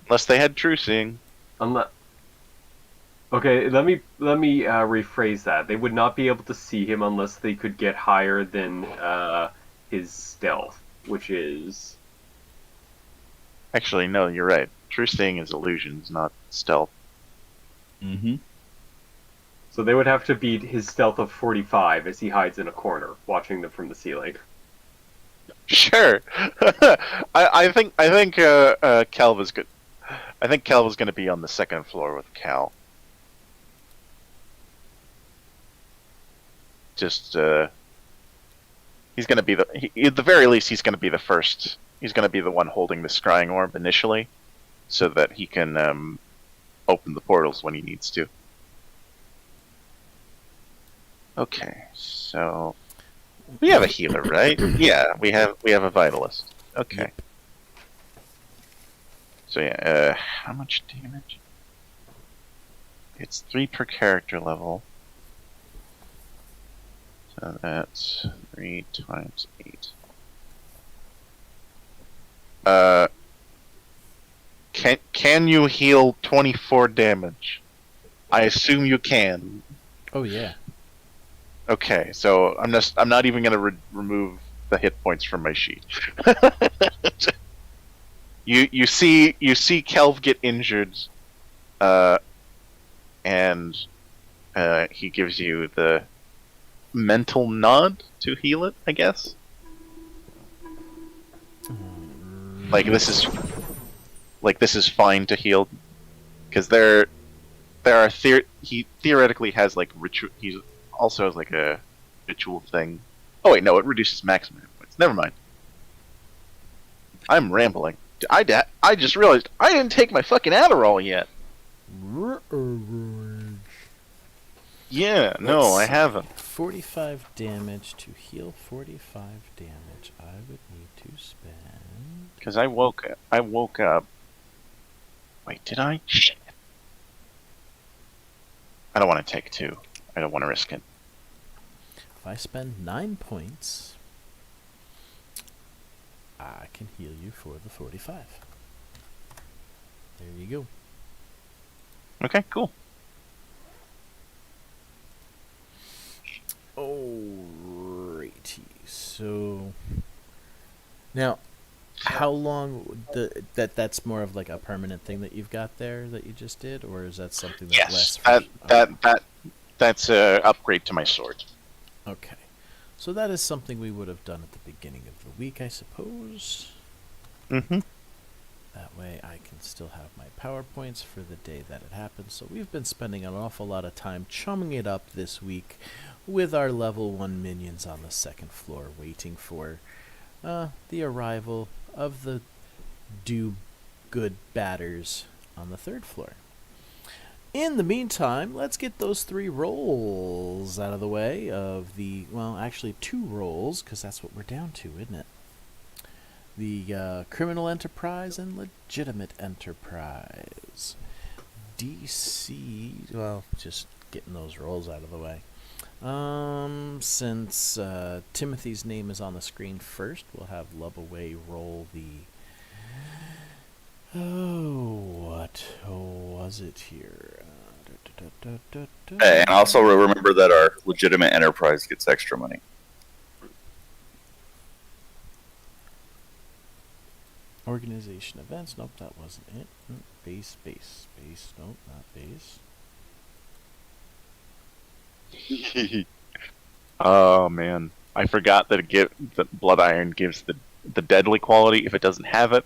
Unless they had true seeing. Unless... Okay, let me rephrase that. They would not be able to see him unless they could get higher than his stealth, which is... Actually, no, you're right. True seeing is illusions, not stealth. Mm-hmm. So they would have to beat his stealth of 45 as he hides in a corner, watching them from the ceiling. Sure. I think Cal was good. I think Cal was going to be on the second floor with Cal. Just he's going to be at the very least he's going to be the first. He's going to be the one holding the scrying orb initially, so that he can open the portals when he needs to. Okay, so we have a healer, right? Yeah, we have a vitalist. Okay. Yep. So yeah, how much damage? It's 3 per character level. So that's 3 times 8. Can you heal 24 damage? I assume you can. Oh, yeah. Okay, so I'm not even gonna remove the hit points from my sheet. you see Kelv get injured, and he gives you the mental nod to heal it, I guess. Like this is fine to heal, because there are he theoretically has like ritual. He also has like a ritual thing. Oh wait, no, it reduces maximum hit points. Never mind. I'm rambling. I just realized I didn't take my fucking Adderall yet. Yeah, no, I haven't. 45 damage to heal 45 damage. I would need to spend. Because I woke up. Wait, did I? Shit. I don't want to take 2. I don't want to risk it. If I spend 9 points, I can heal you for the 45. There you go. Okay, cool. Alrighty. So now, how long that's more of like a permanent thing that you've got there that you just did, or is that something that lasts? That's a upgrade to my sword. Okay, so that is something we would have done at the beginning of the week, I suppose. Mm-hmm. That way I can still have my PowerPoints for the day that it happens. So we've been spending an awful lot of time chumming it up this week with our level 1 minions on the 2nd floor, waiting for the arrival of the do-good batters on the 3rd floor. In the meantime, let's get those 3 rolls out of the way of the, well, actually 2 rolls, because that's what we're down to, isn't it? The criminal enterprise and legitimate enterprise. DC, well, just getting those rolls out of the way. Since Timothy's name is on the screen first, we'll have Lubaway roll the... what was it here? And also remember that our legitimate enterprise gets extra money. Organization events. Nope, that wasn't it. Base. Nope, not base. Oh man, I forgot that that Blood Iron gives the deadly quality if it doesn't have it,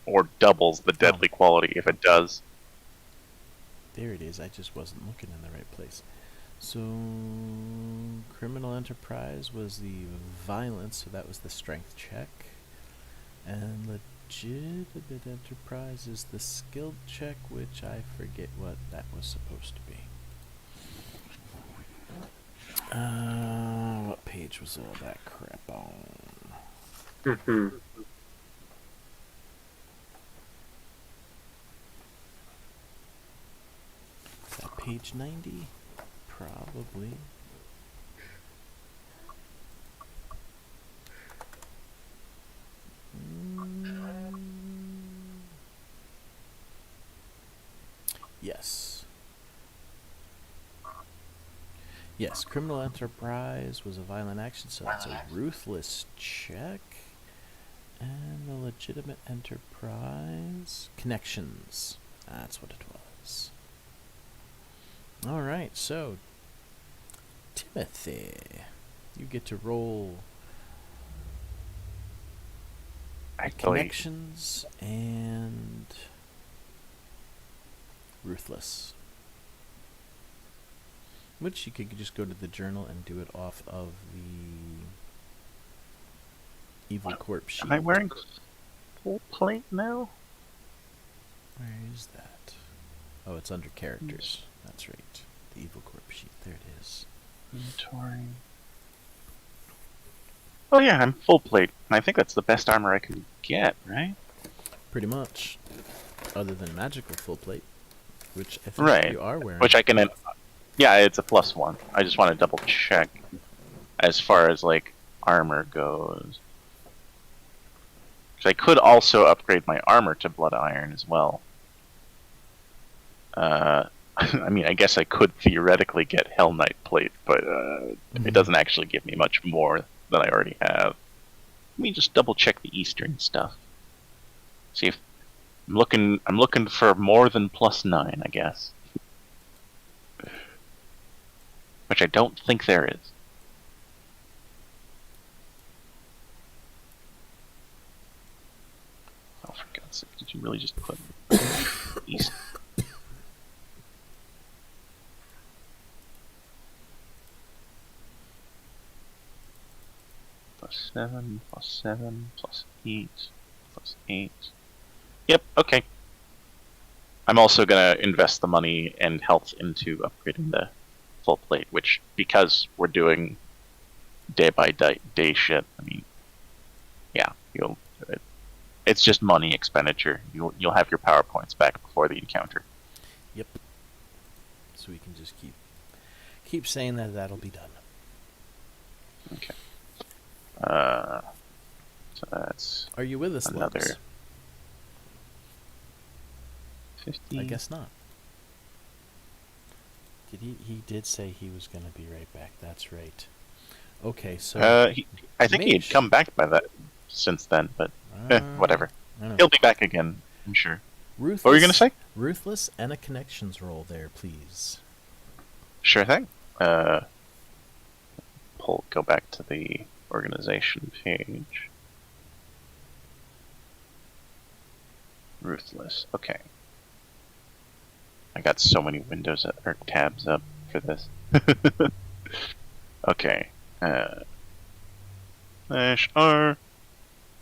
or doubles the deadly quality if it does. There it is. I just wasn't looking in the right place. So, criminal enterprise was the violence, so that was the strength check, and legitimate enterprise is the skill check, which I forget what that was supposed to be. What page was all that crap on? Is that page 90? Probably. Yes. Yes, criminal enterprise was a violent action, so it's a ruthless check. And the legitimate enterprise connections. That's what it was. Alright, so Timothy, you get to roll connections and ruthless. Which you could just go to the journal and do it off of the Evil Corp sheet. Am I wearing full plate now? Where is that? Oh, it's under characters. That's right. The Evil Corp sheet. There it is. Inventory. Oh yeah, I'm full plate. I think that's the best armor I can get, right? Pretty much. Other than magical full plate, which I think you are wearing. Which I can... Yeah, it's a +1. I just want to double check as far as, like, armor goes. Because I could also upgrade my armor to Blood Iron as well. I mean, I guess I could theoretically get Hell Knight plate, but it doesn't actually give me much more than I already have. Let me just double check the Eastern stuff. See if I'm looking for more than +9, I guess. Which I don't think there is. Oh, for God's sake, did you really just put East? +7, +7, +8, +8. Yep, okay. I'm also gonna invest the money and health into upgrading the full plate, which, because we're doing day by day shit, I mean, yeah, it's just money expenditure. You'll have your power points back before the encounter. Yep. So we can just keep saying that that'll be done. Okay. So that's Are you with us, another Lux? 50. I guess not. He did say he was going to be right back. That's right. Okay, so I think he had Mage. come back by that since then, but whatever. I know. He'll be back again, I'm sure. Ruthless, What were you gonna say? Ruthless and a connections roll there, please. Sure thing. Go back to the organization page. Ruthless. Okay. I got so many windows or tabs up for this. Okay. /R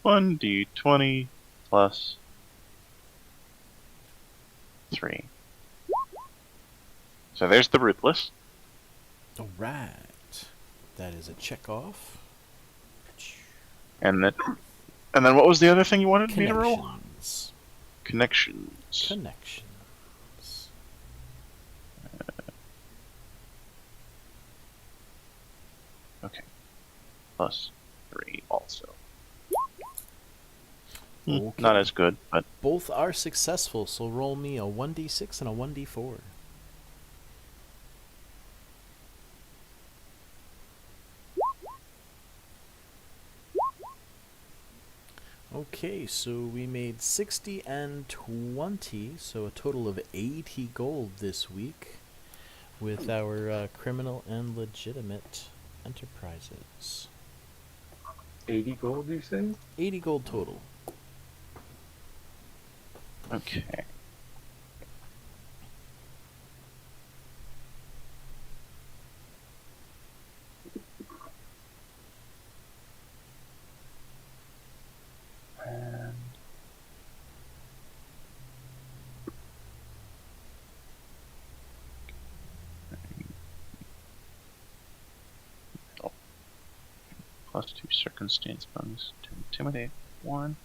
1d20 plus 3. So there's the Ruthless. All right. That is a check off. And then what was the other thing you wanted me to roll? Connections. Connections. Connections. Okay. +3 also. Okay. Not as good, but Both are successful, so roll me a 1d6 and a 1d4. Okay, so we made 60 and 20, so a total of 80 gold this week with our criminal and legitimate enterprises. 80 gold, you say? 80 gold total. okay. And oh. +2 circumstance bonus to intimidate 1.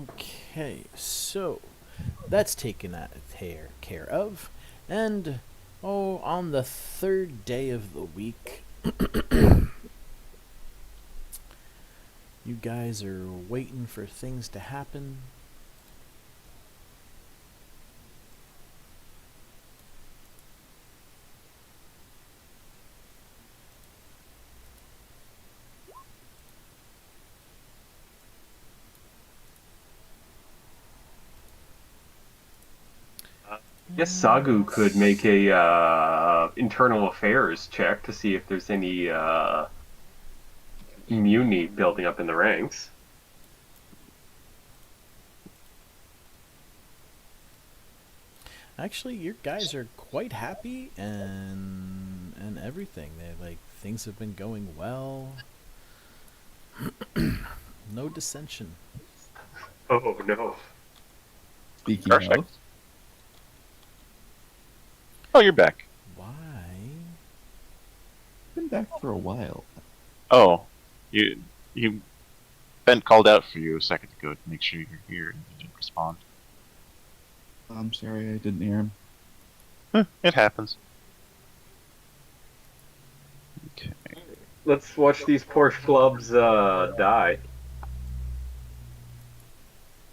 Okay, so that's taken care of. And, on the third day of the week, you guys are waiting for things to happen. I guess Sagu could make a internal affairs check to see if there's any immunity building up in the ranks. Actually, your guys are quite happy and everything. Things have been going well. No dissension. Oh no. Speaking Perfect. of, Oh, you're back. Why? been back for a while. Oh, you Ben called out for you a second ago to make sure you're here, and you didn't respond. I'm sorry I didn't hear him. It happens. Okay. Let's watch these poor schlubs die.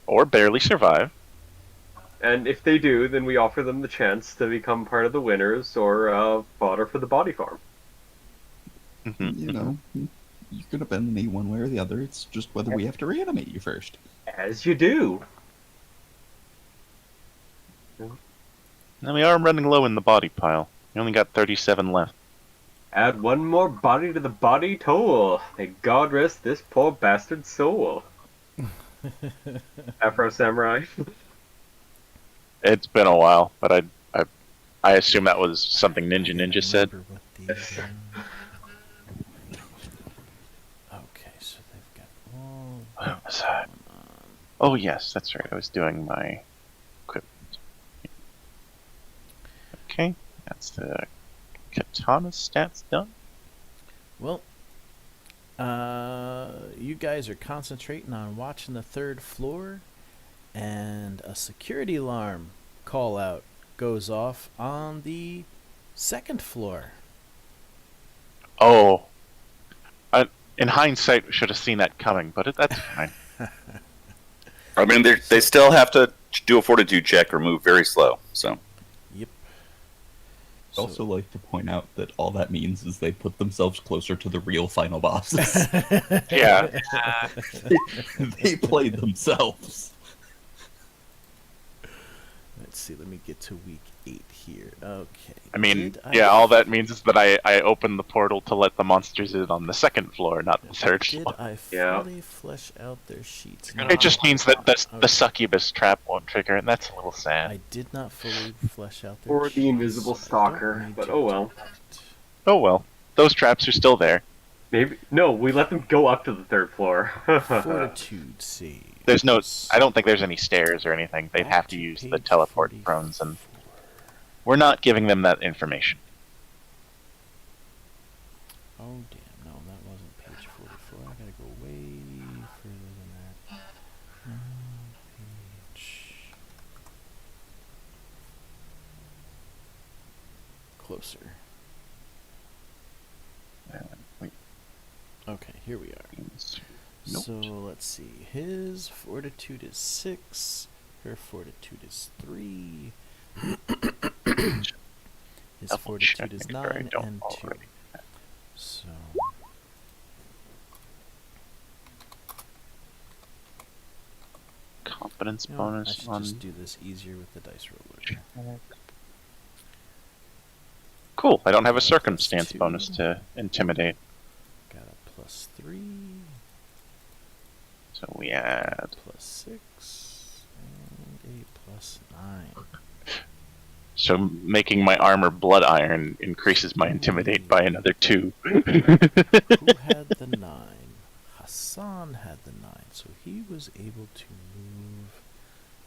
Or barely survive. And if they do, then we offer them the chance to become part of the winners or fodder for the body farm. Mhm. You know, you could have been me one way or the other. It's just whether we have to reanimate you first. As you do. Now we are running low in the body pile. We only got 37 left. Add one more body to the body toll. May God rest this poor bastard's soul. Afro Samurai. It's been a while, but I assume that was something Ninja said. Remember what these are. Okay, so they've got all What was that? Oh yes, that's right. I was doing my equipment. Okay, that's the katana stats done. Well, you guys are concentrating on watching the third floor, and a security alarm call out goes off on the second floor. Oh, in hindsight, we should have seen that coming, but that's fine. I mean, they still have to do a fortitude check or move very slow. So Yep. I'd also like to point out that all that means is they put themselves closer to the real final bosses. Yeah. They played themselves. Let's see. Let me get to week 8 here. Okay. I mean, Did yeah, all that means is that I opened the portal to let the monsters in on the second floor, not the third Did floor. I Yeah. fully flesh out their sheets? It No, It just means that the Okay. succubus trap won't trigger, and that's a little sad. I did not fully flesh out their Or the sheets. invisible I don't stalker, need but to oh do well. that. Oh well, those traps are still there. Maybe no, we let them go up to the third floor. Fortitude save. There's no. I don't think there's any stairs or anything. They'd have to use the teleport thrones, and we're not giving them that information. Oh damn! No, that wasn't page 44. I gotta go way further than that. Page closer. Wait. Okay, here we are. Nope. So let's see. His fortitude is 6. Her fortitude is 3. His Double fortitude is check, make sure I 9 don't and 2. already. So Confidence you know, I bonus should on. just do this easier with the dice roller. Cool. I don't have a circumstance Two. bonus to intimidate, Got a +3, so we add. +6, and a +9. So making my armor blood iron increases my intimidate by another 2. Who had the 9? Hassan had the 9, so he was able to move.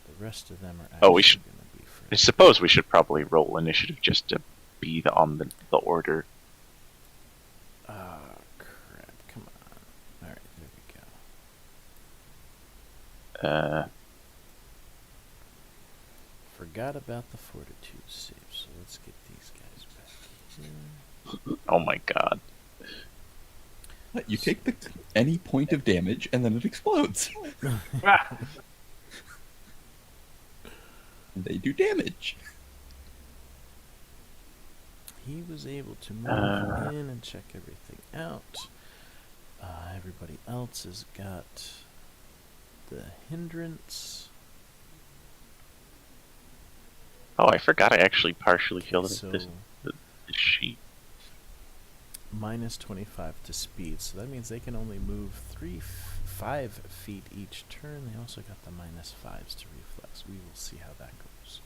The rest of them are actually Oh, we should- going to be I for suppose we should probably roll initiative just to be on the order. Ah, crap. Come on. Alright, there we go. Forgot about the fortitude save, so let's get these guys back here. Oh my god. You take any point of damage and then it explodes. And they do damage. He was able to move in and check everything out. Everybody else has got the hindrance. Oh, I forgot I actually partially filled So this sheet. minus 25 to speed, so that means they can only move 5 feet each turn. They also got the -5s to reflex. We will see how that goes.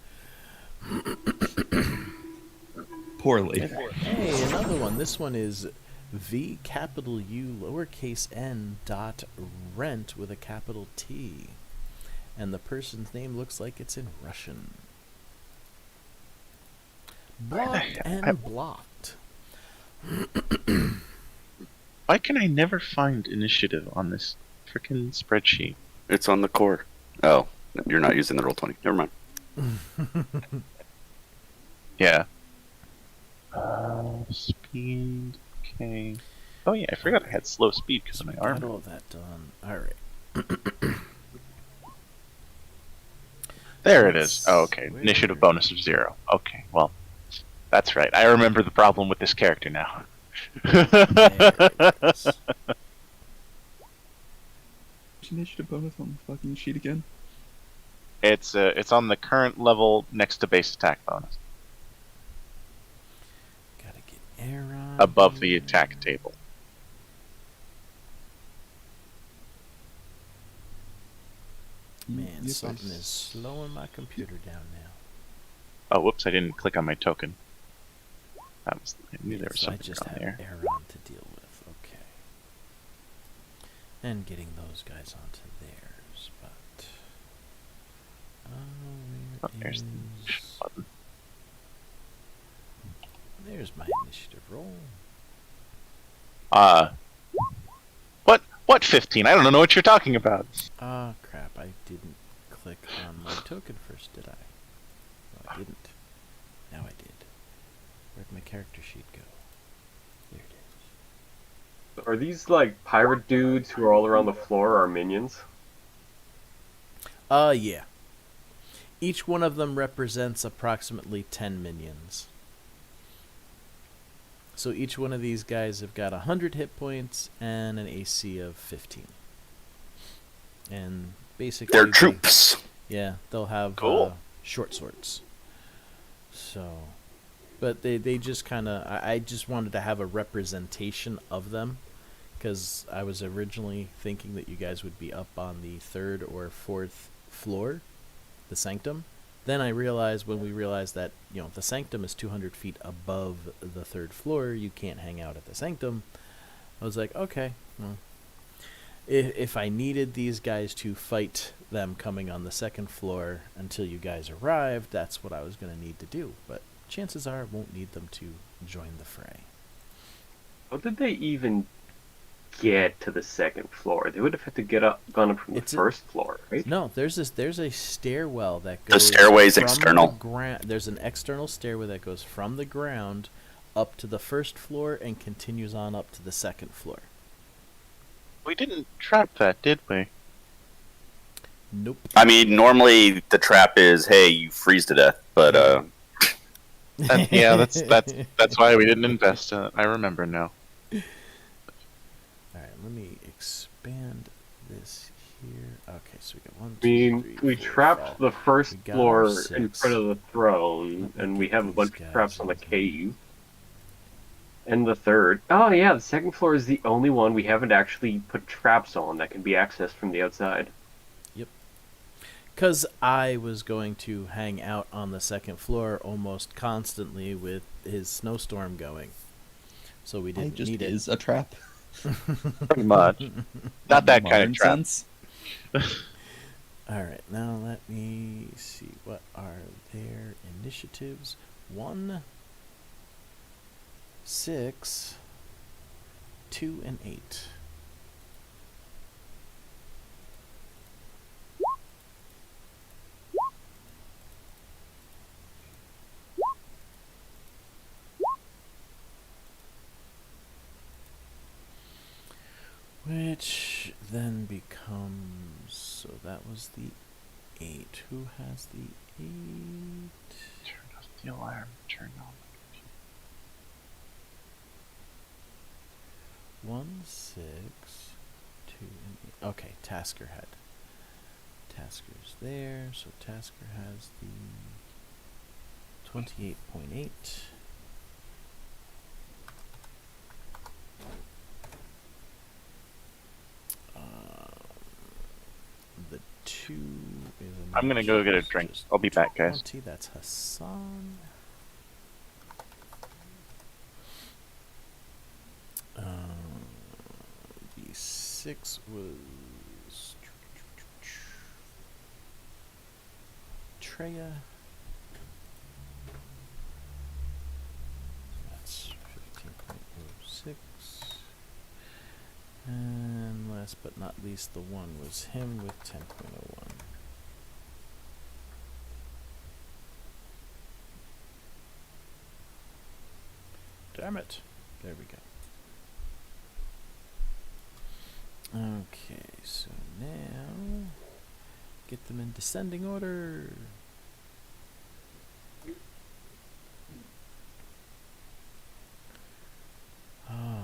Poorly. Hey, another one. This one is V capital U lowercase n dot rent with a capital T. And the person's name looks like it's in Russian. Blocked and blocked. Why can I never find initiative on this frickin' spreadsheet? it's on the core. Oh, you're not using the roll 20. Never mind. Yeah. Speed. Okay. Oh yeah, I forgot I had slow speed because of my Got armor. all that done. All right. There it is. Oh, okay. Where- Initiative bonus of 0. Okay, well, that's right. I remember the problem with this character now. There it is. Initiative bonus on the fucking sheet again. It's on the current level next to base attack bonus, Gotta get air on. above the here. attack table. Man, Yes, something I- is slowing my computer down now. Oh, whoops! I didn't click on my token. That was. I knew there was So I something just around have there. Aaron to deal with. Okay. And getting those guys onto theirs, but Oh, there's the is... button. There's my initiative roll. What 15? I don't know what you're talking about. Ah, crap! I didn't click on my token first, did I? No, I didn't. Now I did. Where'd my character sheet go? There it is. Are these like pirate dudes who are all around the floor our minions? Yeah. Each one of them represents approximately 10 minions. So each one of these guys have got 100 hit points and an AC of 15. And basically... They're troops. Yeah, they'll have Cool. short swords. So... But they just kind of... I just wanted to have a representation of them. Because I was originally thinking that you guys would be up on the 3rd or 4th floor, the sanctum. Then I realized, when we realized that, you know, the sanctum is 200 feet above the 3rd floor, you can't hang out at the sanctum. I was like, okay, well, if I needed these guys to fight them coming on the 2nd floor until you guys arrived, that's what I was going to need to do. But chances are I won't need them to join the fray. How did they even get to the 2nd floor? They would have had to gone up from the It's a- 1st floor, right? No, there's a stairwell that The goes. stairway's from external. There's an external stairway that goes from the ground up to the 1st floor and continues on up to the 2nd floor. We didn't trap that, did we? Nope. I mean, normally the trap is, hey, you freeze to death, but Yeah, that's why we didn't invest in it. I remember now. All right, let me expand this here. Okay, so we got 1, I 2, mean, 3, we 4, trapped 5. the 1st We got floor our in 6. front of the throne, Let me and we get have a these bunch of guys traps on the into- cave. And the 3rd. Oh yeah, the 2nd floor is the only one we haven't actually put traps on that can be accessed from the outside. Because I was going to hang out on the 2nd floor almost constantly with his snowstorm going. So we It didn't just need it. is a trap. Pretty much. Not that kind Modern of trap. sense. Alright, now let me see. What are their initiatives? 1, 6, 2, and 8. Which then becomes... So that was the 8. Who has the 8? Turn off the alarm. Turn on. 1, 6, 2, and 8. Okay, Tasker had. Tasker's there, so Tasker has the 28.8. The 2 is a I'm gonna go get a drink. I'll be back, guys. 20, that's Hassan. The 6 was Treya. That's 15.06. And last but not least, the 1 was him with 10.01. Damn it. There we go. Okay, so now get them in descending order. Alright.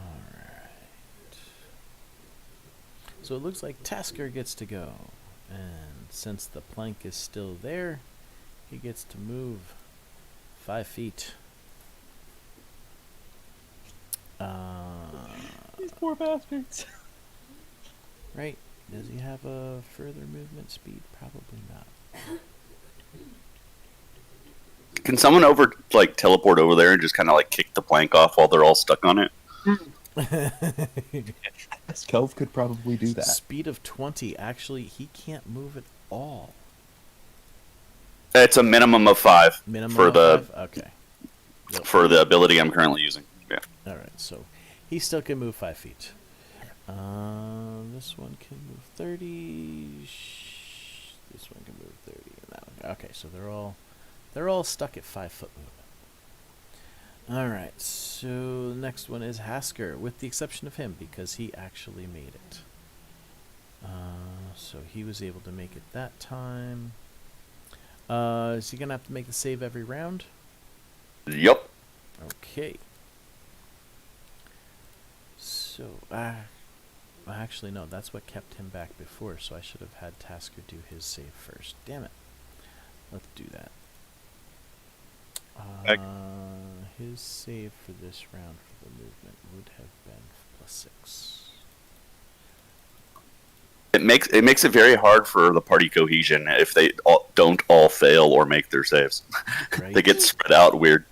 So it looks like Tasker gets to go. And since the plank is still there, he gets to move 5 feet. These poor bastards. Right. Does he have a further movement speed? Probably not. Can someone teleport over there and just kind of like kick the plank off while they're all stuck on it? This Kelv could probably do that. Speed of 20. Actually, he can't move at all. It's a minimum of 5 Minimum for of the 5? Okay. Yep. for the ability I'm currently using. Yeah. Alright, so he still can move 5 feet. This one can move 30. This one can move 30. And that one. Okay, so they're all stuck at 5 foot movement. Alright, so the next one is Hasker, with the exception of him, because he actually made it. So he was able to make it that time. Is he going to have to make the save every round? Yep. Okay. So, actually, no, that's what kept him back before, so I should have had Tasker do his save first. Damn it. Let's do that. His save for this round for the movement would have been +6. It makes it very hard for the party cohesion if they don't all fail or make their saves. Right? They get spread out weird.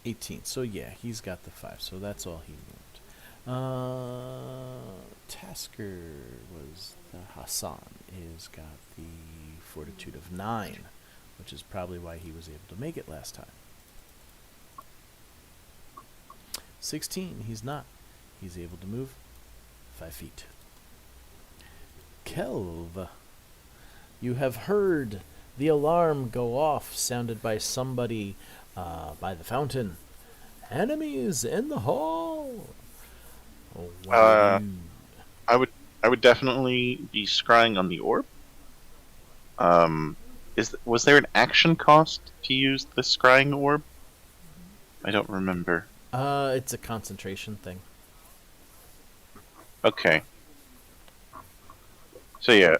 18. So yeah, he's got the 5, so that's all he moved. Tasker was the Hassan. Is got the fortitude of 9, which is probably why he was able to make it last time. 16, he's not. He's able to move 5 feet. Kelv, you have heard the alarm go off, sounded by somebody by the fountain. Enemies in the hall. Oh, wow. I would definitely be scrying on the orb. Was there an action cost to use the scrying orb? I don't remember. It's a concentration thing. Okay. So yeah,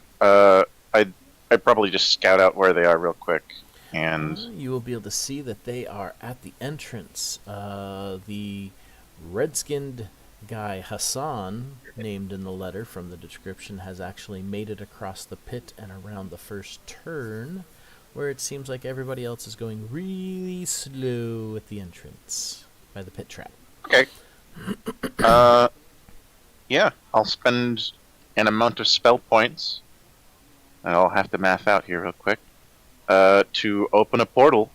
I'd probably just scout out where they are real quick, and You will be able to see that they are at the entrance. The red-skinned guy Hassan, named in the letter from the description, has actually made it across the pit and around the first turn, where it seems like everybody else is going really slow at the entrance by the pit trap. okay. Yeah, I'll spend an amount of spell points. I'll have to math out here real quick. To open a portal,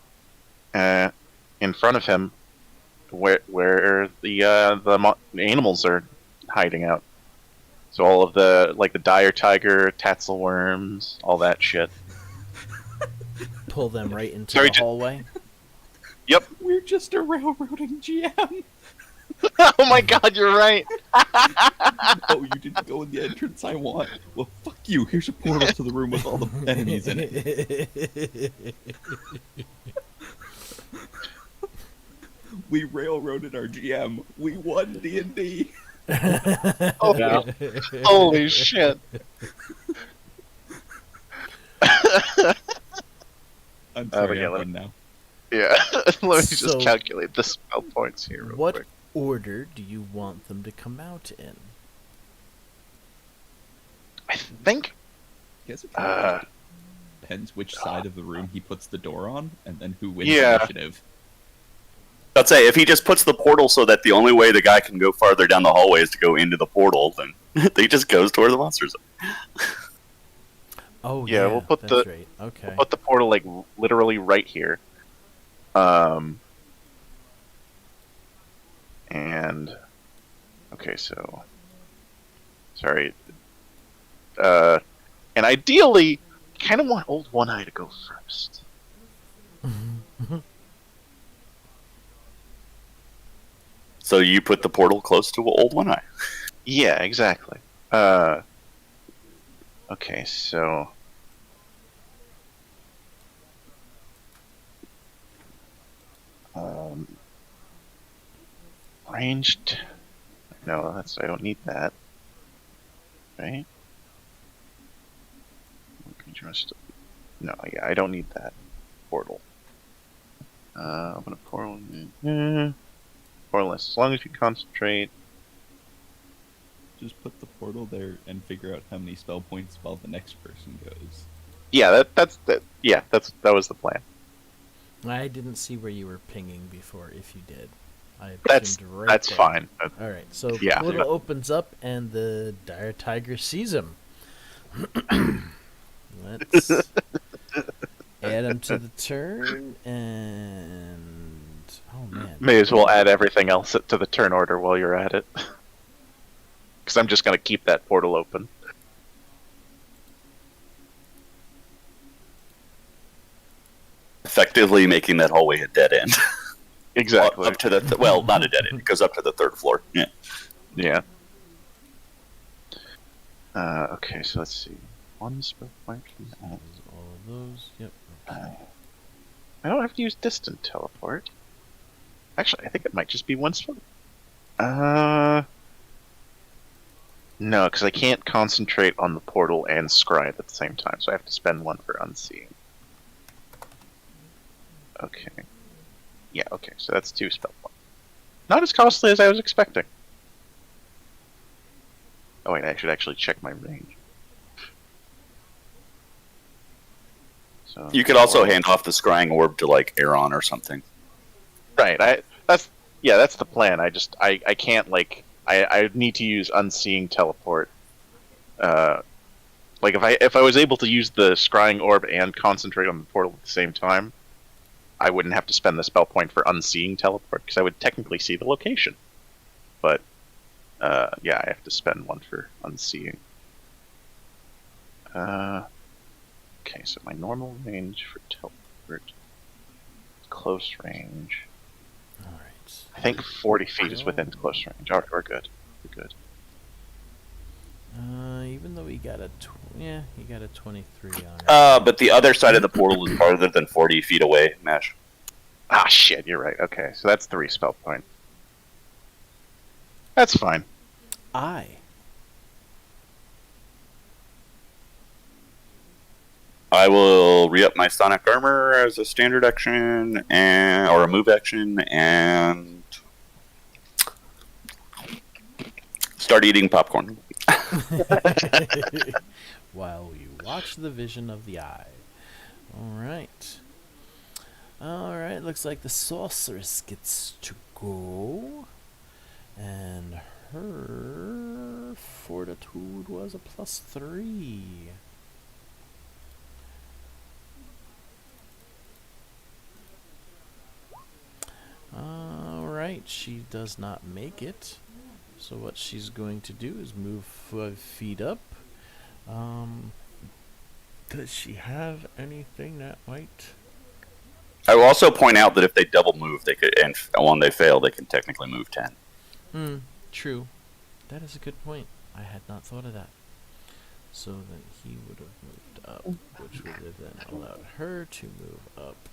in front of him, where the animals are hiding out. So all of the dire tiger, tassel worms, all that shit. Pull them right into Sorry, the hallway. Yep. We're just a railroading GM. Oh my god, you're right. Oh, you didn't go in the entrance I want. Well, fuck you. Here's a portal to the room with all the enemies in it. We railroaded our GM. We won D&D. Oh, Yeah. holy shit. I'm sorry, yeah, I'm let done now. Yeah, let me So, just calculate the spell points here real What quick. order do you want them to come out in? I think I guess it kind of depends which side of the room he puts the door on, and then who wins Yeah. initiative. I'd say if he just puts the portal so that the only way the guy can go farther down the hallway is to go into the portal, then he just goes to where the monsters are. Oh, Yeah, we'll put that's the- right. Okay. put the portal literally right here. And okay, so sorry. And ideally, kind of want Old One Eye to go first. So you put the portal close to Old One Eye. Yeah, exactly. Okay, so ranged. No, I don't need that. Right? No, yeah, I don't need that portal. Open a portal. Portal list. As long as you concentrate. Just put the portal there and figure out how many spell points while the next person goes. Yeah, that was the plan. I didn't see where you were pinging before. If you did, I That's pinged right that's there. fine. All right, so Yeah. portal opens up and the dire tiger sees him. Let's add him to the turn, and oh man, May as well add everything else to the turn order while you're at it. Because I'm just going to keep that portal open. Effectively making that hallway a dead end. Exactly. Up to the well, not a dead end. It goes up to the third floor. Yeah. Yeah. Okay, so let's see. One spell point. all of those. Yep. I don't have to use distant teleport. Actually, I think it might just be one spell. No, because I can't concentrate on the portal and scribe at the same time, so I have to spend one for unseeing. Okay. Yeah, okay, so that's 2 spell points. Not as costly as I was expecting. Oh wait, I should actually check my range. So You could also hand off the scrying orb to like Aaron or something. Right, that's the plan. I can't I need to use unseeing teleport. Like if I was able to use the scrying orb and concentrate on the portal at the same time, I wouldn't have to spend the spell point for unseeing teleport because I would technically see the location. But yeah, I have to spend one for unseeing. Okay, so my normal range for teleport, close range. All right. I think 40 feet is within close range. Alright, we're good. We're good. Even though he got a he got a 23 on it. But the other side of the portal is farther than 40 feet away, Mash. Ah, shit, you're right. Okay, so that's 3 spell point. That's fine. I will re-up my sonic armor as a standard action or a move action and start eating popcorn. While you watch the vision of the eye. Alright. Alright, looks like the sorceress gets to go. And her fortitude was a +3. Alright, she does not make it. So what she's going to do is move 5 feet up. Does she have anything that might... I will also point out that if they double move, they could, and when they fail, they can technically move 10. True. That is a good point. I had not thought of that. So then he would have moved up, which would have then allowed her to move up.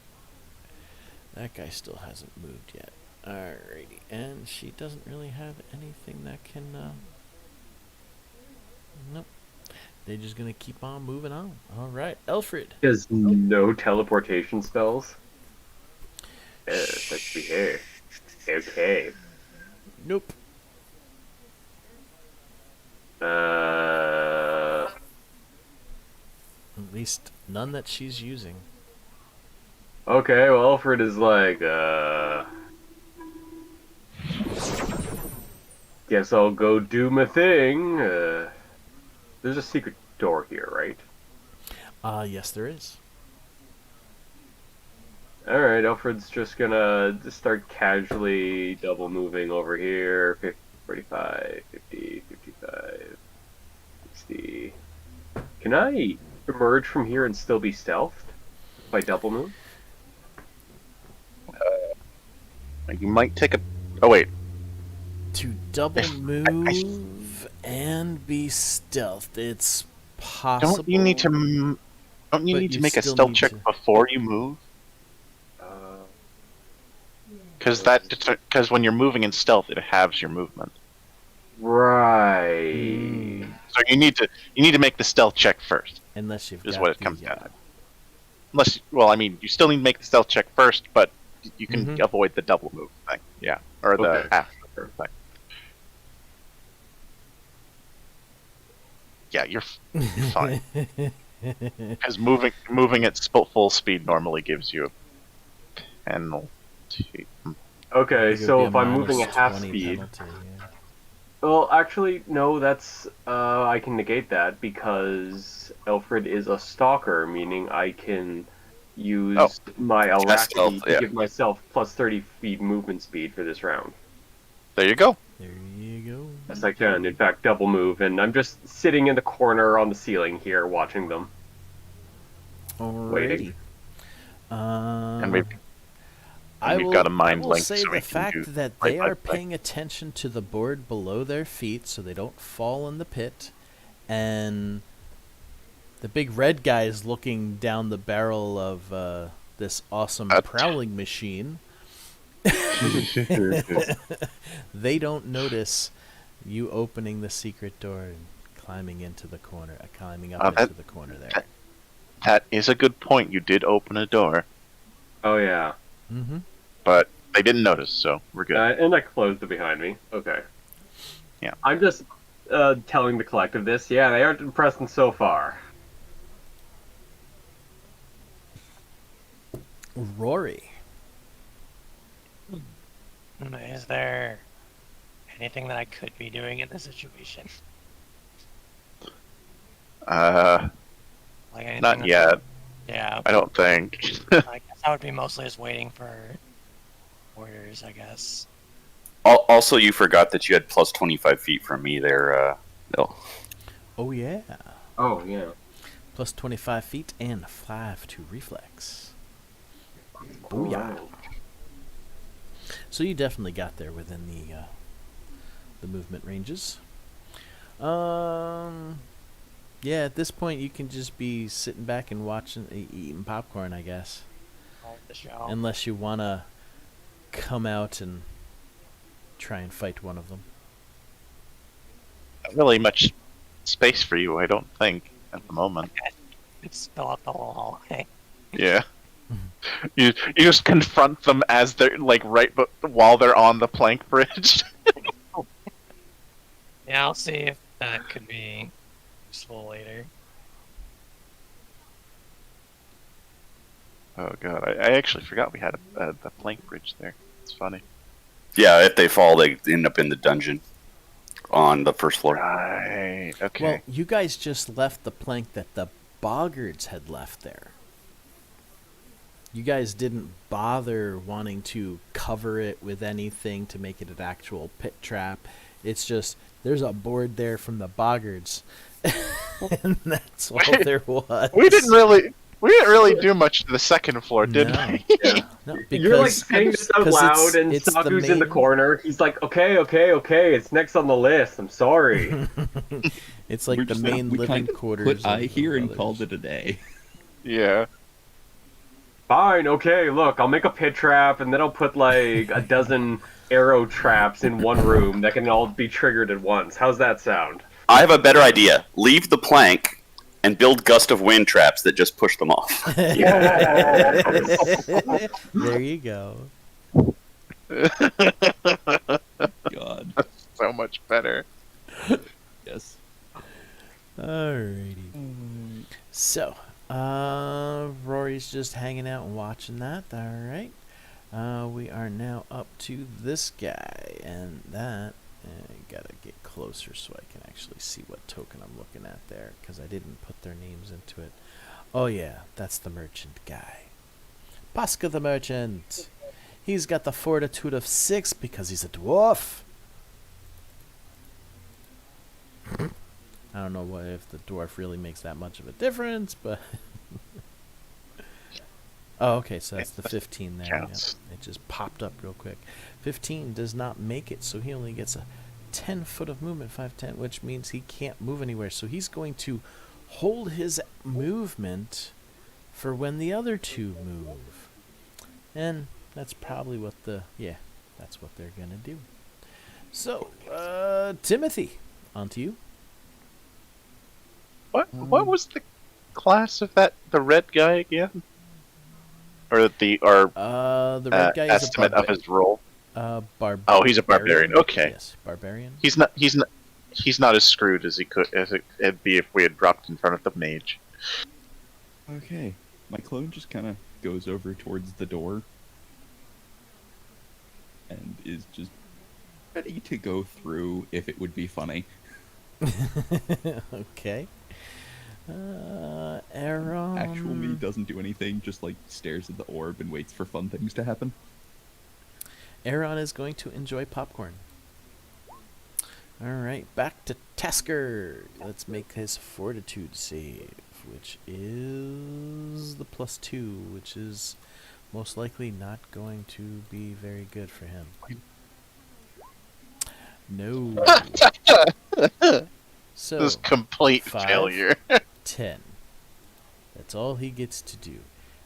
That guy still hasn't moved yet. Alrighty. And she doesn't really have anything that can, nope. They're just gonna keep on moving on. Alright, Alfred. There's no teleportation spells? Let's be here. Okay. Nope. Uh, At least none that she's using. Okay, well, Alfred is like, guess I'll go do my thing. There's a secret door here, right? Yes there is. Alright, Alfred's just gonna start casually double moving over here. 50, 45, 50, 55, 60. Can I emerge from here and still be stealthed if I double move? You might take a... Oh, wait. To double move and be stealthed. It's possible. Don't you need to? Don't you But need to you make a still stealth need check to- before you move? Uh, Because when you're moving in stealth, it halves your movement. right. So you need to make the stealth check first. Unless you've Is got what it the, comes down to. Unless, well, I mean, you still need to make the stealth check first, but you can Mhm. avoid the double move thing. Yeah, or the Okay. half move thing. Yeah, you're fine. Because moving at full speed normally gives you a penalty. Okay, It would so be if I'm moving minus at half 20 speed, penalty, yeah. well, actually, no, that's I can negate that because Alfred is a stalker, meaning I can use Oh. my Cast alacrity stealth, to yeah. give myself plus 30 feet movement speed for this round. There you go. There you go. Yes, I can. In fact, double move, and I'm just sitting in the corner on the ceiling here, watching them. Alrighty. Waiting. And we've got a mind I will link, say so we the can fact do that play they by are play. paying attention to the board below their feet so they don't fall in the pit, and the big red guy is looking down the barrel of this awesome prowling machine. They don't notice you opening the secret door and climbing into the corner, climbing up into the corner there. That is a good point. You did open a door, Oh yeah, Mm-hmm. but they didn't notice, so we're good. and I closed it behind me. Okay. Yeah. I'm just telling the collective this. Yeah, they aren't impressing so far. Rory. Is there anything that I could be doing in this situation? Not Like anything yet. Yeah, I don't think. I guess I would be mostly just waiting for orders, I guess. Also, you forgot that you had plus 25 feet from me there, Bill. Oh, yeah. Oh yeah. Plus 25 feet and 5 to reflex. Booyah. So you definitely got there within the movement ranges. Yeah, at this point you can just be sitting back and watching, eating popcorn, I guess. The show. Unless you want to come out and try and fight one of them. Not really much space for you, I don't think, at the moment. It's fill up the whole hallway. Yeah. You just confront them as they're like while they're on the plank bridge. Yeah, I'll see if that could be useful later. Oh god, I actually forgot we had the plank bridge there. It's funny. Yeah, if they fall, they end up in the dungeon on the first floor. Right. Okay. Well, you guys just left the plank that the boggards had left there. You guys didn't bother wanting to cover it with anything to make it an actual pit trap. It's just, there's a board there from the boggards. And that's all there was. we didn't really do much to the second floor, did No. we? No, You're like because saying this out 'cause loud, and it's the Saku's in the main- corner. He's like, okay, it's next on the list. I'm sorry. It's like We're the just main we living kind of quarters. put I of here and others. called it a day. Yeah. Fine, okay, look, I'll make a pit trap, and then I'll put like a dozen arrow traps in one room that can all be triggered at once. How's that sound? I have a better idea. Leave the plank and build gust of wind traps that just push them off. There you go. God. So much better. Yes. Alrighty. So, Rory's just hanging out and watching that. Alright. We are now up to this guy. And that, gotta get closer so I can actually see what token I'm looking at there. Because I didn't put their names into it. Oh yeah, that's the merchant guy. Pasca the merchant. He's got the fortitude of 6 because he's a dwarf. I don't know if the dwarf really makes that much of a difference, but... Oh, okay, so that's the 15 there. Yep. Counts. It just popped up real quick. 15 does not make it, so he only gets a 10 foot of movement, 5'10", which means he can't move anywhere. So he's going to hold his movement for when the other two move. And that's probably what that's what they're going to do. So, Timothy, on to you. What was the class of the red guy again? Or the red guy is estimate of his role? Barbarian. Oh, he's a barbarian. Okay. Yes, barbarian. He's not as screwed as it'd be if we had dropped in front of the mage. Okay. My clone just kind of goes over towards the door and is just ready to go through if it would be funny. Okay. Aaron. Actual me doesn't do anything, just like stares at the orb and waits for fun things to happen. Aaron is going to enjoy popcorn. Alright, back to Tasker. Let's make his fortitude save, which is the +2, which is most likely not going to be very good for him. No. So, This is complete 5, failure. 10. That's all he gets to do.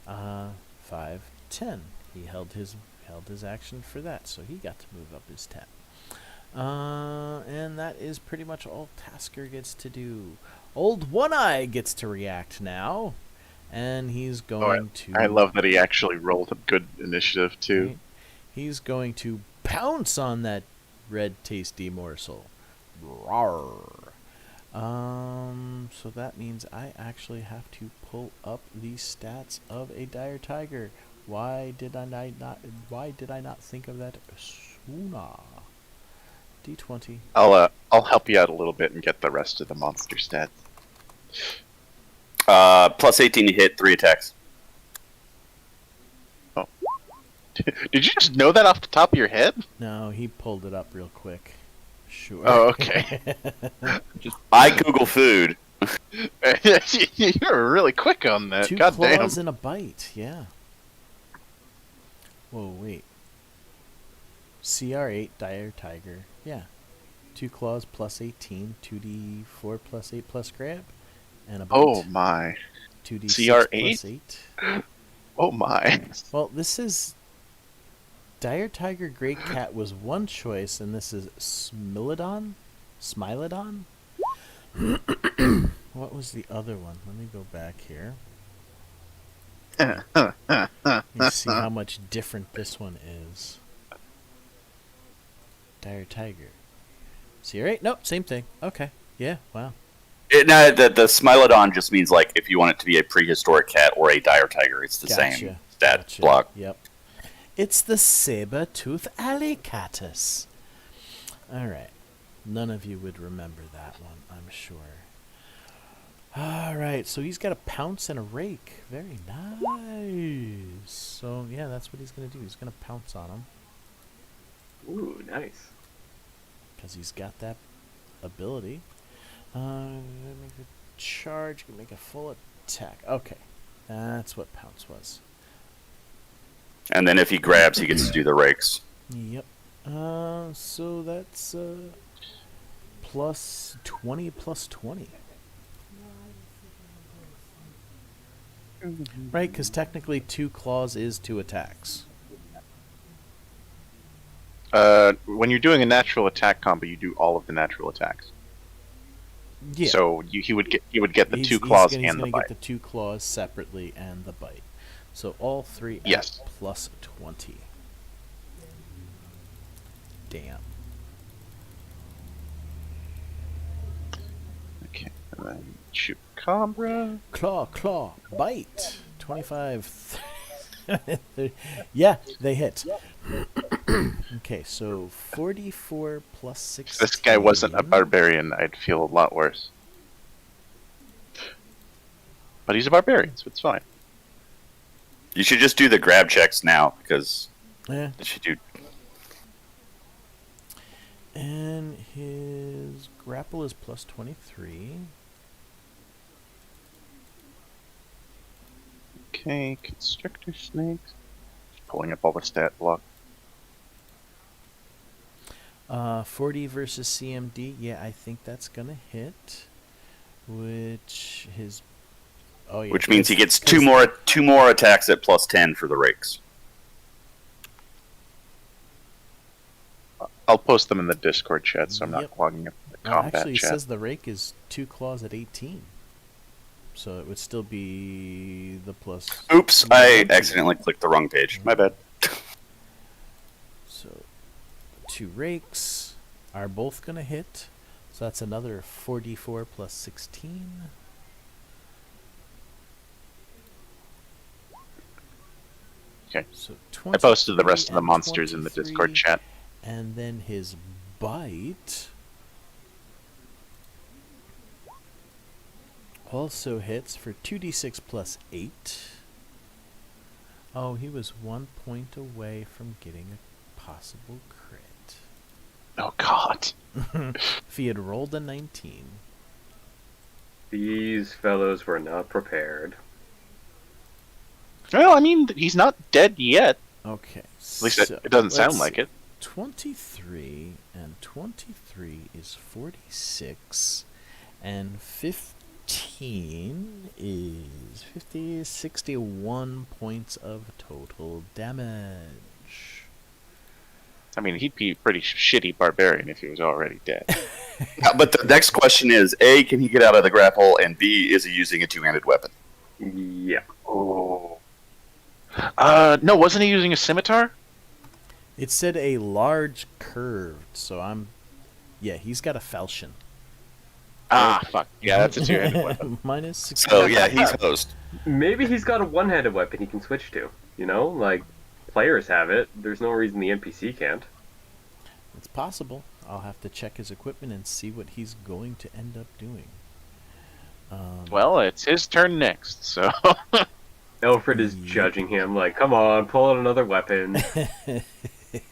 5, 10. He held his action for that, so he got to move up his 10. And that is pretty much all Tasker gets to do. Old One Eye gets to react now, and he's going to... I love that he actually rolled a good initiative, too. Right? He's going to pounce on that red tasty morsel. Rawr. So that means I actually have to pull up the stats of a dire tiger. Why did I not think of that sooner? D20. I'll help you out a little bit and get the rest of the monster stats. +18 to hit, 3 attacks. Oh. Did you just know that off the top of your head? No, he pulled it up real quick. Sure. Oh, okay. I Google food. You were really quick on that. 2 God damn. claws and a bite, yeah. Whoa, wait. CR8, dire tiger, yeah. 2 claws +18, 2d4 +8 plus grab, and a bite. Oh my. 2d6 CR8? +8. Oh my. Well, this is... Dire Tiger Great Cat was one choice, and this is Smilodon? Smilodon? What was the other one? Let me go back here. You see how much different this one is. Dire Tiger. CR8? Nope, same thing. Okay. Yeah, wow. No, the Smilodon just means like if you want it to be a prehistoric cat or a dire tiger, it's the same stat block. Yep. It's the saber-tooth allicatus. Alright. None of you would remember that one, I'm sure. Alright, so he's got a pounce and a rake. Very nice. So, yeah, that's what he's going to do. He's going to pounce on him. Ooh, nice. Because he's got that ability. Make a charge, can make a full attack. Okay. That's what pounce was. And then if he grabs, he gets to do the rakes. Yep. So that's plus 20 plus 20. Right, because technically 2 claws is 2 attacks. When you're doing a natural attack combo, you do all of the natural attacks. Yeah. So he would get the 2 claws and the He's going to bite. get the 2 claws separately and the bite. So all 3 Yes. at plus 20. Damn. Okay. And then shoot Cobra. Claw, bite. 25. Yeah, they hit. Okay, so 44 plus 6. If this guy wasn't a barbarian, I'd feel a lot worse. But he's a barbarian, so it's fine. You should just do the grab checks now because Yeah. it should do. And his grapple is plus 23. Okay, constrictor snakes. Just pulling up all the stat block. 40 versus CMD. Yeah, I think that's gonna hit. Which his. Oh yeah. Which means he gets 'cause- two more attacks at +10 for the rakes. I'll post them in the Discord chat, so I'm not Yep. clogging up the combat Actually, it chat. says the rake is 2 claws at 18. So it would still be the plus. Oops, I accidentally clicked the wrong page. My bad. So 2 rakes are both gonna hit. So that's another 44 plus 16. Okay. So I posted the rest of 23 the and monsters in the 23, Discord chat. And then his bite also hits for 2d6 plus 8. Oh, he was 1 point away from getting a possible crit. Oh God. If he had rolled a 19. These fellows were not prepared. Well, I mean, he's not dead yet. Okay. At least it doesn't sound like it. 23 and 23 is 46, and 15 is 61 points of total damage. I mean, he'd be a pretty shitty barbarian if he was already dead. But the next question is, A, can he get out of the grapple, and B, is he using a two-handed weapon? Yeah. Oh. No, wasn't he using a scimitar? It said a large curved, so yeah, he's got a falchion. Ah, fuck. Yeah, that's a two-handed weapon. Minus 6. So, yeah, he's host. Maybe he's got a one-handed weapon he can switch to. You know, like players have it. There's no reason the NPC can't. It's possible. I'll have to check his equipment and see what he's going to end up doing. Well, it's his turn next, so... Alfred is judging him like, come on, pull out another weapon.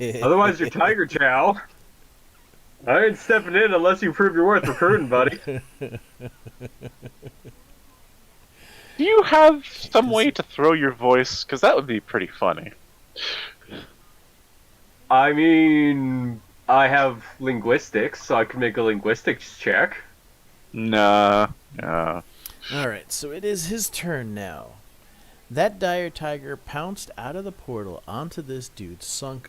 Otherwise, you're Tiger Chow. I ain't stepping in unless you prove you're worth recruiting, buddy. Do you have some way to throw your voice? Because that would be pretty funny. I mean, I have linguistics, so I can make a linguistics check. Nah. Alright, so it is his turn now. That dire tiger pounced out of the portal onto this dude, sunk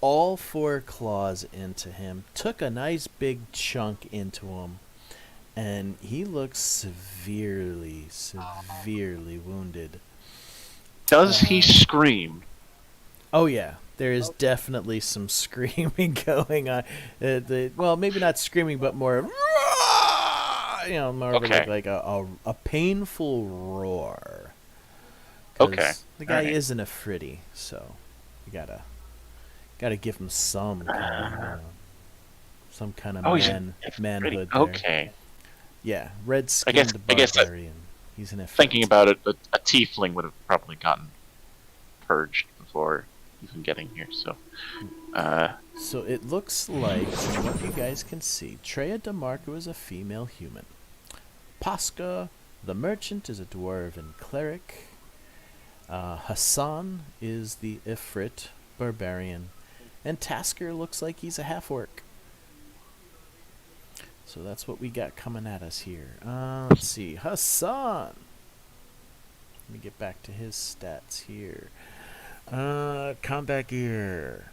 all 4 claws into him, took a nice big chunk into him, and he looks severely wounded. Does he scream? Oh yeah, there is definitely some screaming going on. Well, maybe not screaming, but more, more of Okay. like a painful roar. 'Cause Okay. the guy Alright. isn't a fritty, so you gotta give him some kind of Oh, he's manhood. There. Okay. Yeah, red-skinned I guess barbarian. He's an ifrit. Thinking about it, a tiefling would have probably gotten purged before even getting here, so... So it looks like, from what you guys can see, Treya DeMarco is a female human. Pasca, the merchant, is a dwarven cleric. Hassan is the Ifrit barbarian. And Tasker looks like he's a half-orc. So that's what we got coming at us here. Let's see. Hassan! Let me get back to his stats here. Combat gear.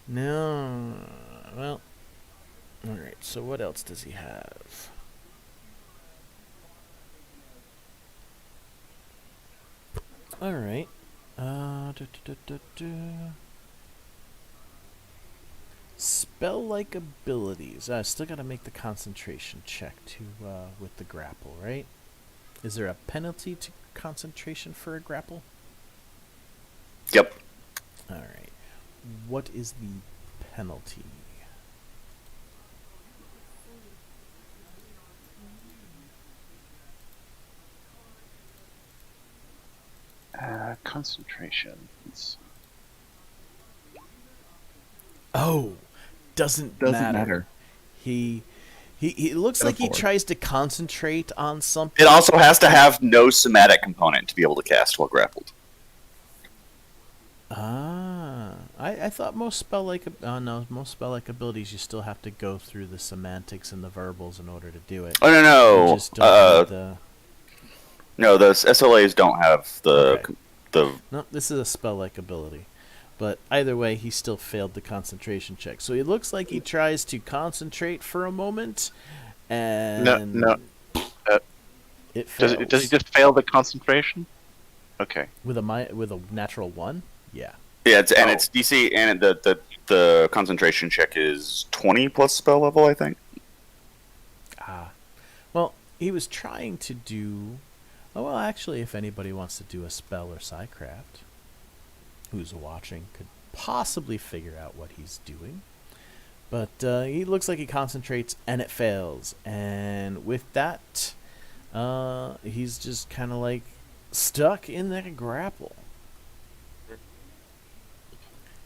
No. Well. Alright, so what else does he have? Alright. Spell-like abilities. I still gotta make the concentration check to with the grapple, right? Is there a penalty to concentration for a grapple? Yep. Alright. What is the penalty? Concentration. Oh, doesn't matter. He looks like he tries to concentrate on something. It also has to have no somatic component to be able to cast while grappled. Ah, I thought most spell-like most spell-like abilities you still have to go through the semantics and the verbals in order to do it. Oh no You no. just don't need the. No, the SLAs don't have the Okay. the. No, this is a spell-like ability. But either way, he still failed the concentration check. So it looks like he tries to concentrate for a moment, and No. it fails. Does he just fail the concentration? Okay. with a natural 1? Yeah. Yeah, it's DC and the concentration check is 20 plus spell level, I think. Well, he was trying to do. Oh, well, actually, if anybody wants to do a spell or psycraft, who's watching could possibly figure out what he's doing. But he looks like he concentrates and it fails. And with that, he's just kind of like stuck in that grapple.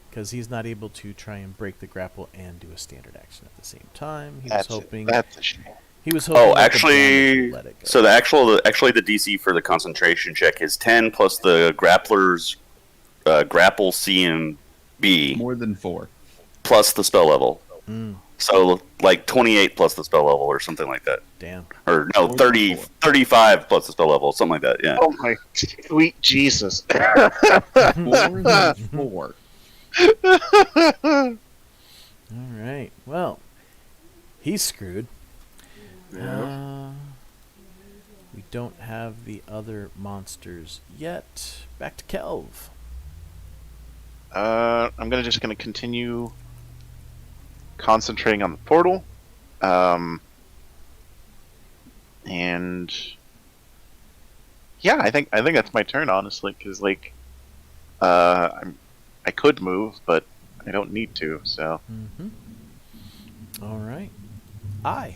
Because he's not able to try and break the grapple and do a standard action at the same time. He was hoping. That's a shame. He was hoping. Oh, that the actually, damage would let it go. so the DC for the concentration check is 10 plus the grappler's grapple CMB More than 4. plus the spell level. Mm, So like 28 plus the spell level or something like that. damn. Or no, More 30, than 4. 35 plus the spell level, something like that. Yeah. Oh my sweet Jesus! More than 4. All right. Well, he's screwed. We don't have the other monsters yet. Back to Kelv. I'm just gonna continue concentrating on the portal, and yeah, I think that's my turn, honestly, because I could move, but I don't need to. So Mm-hmm. All right. I.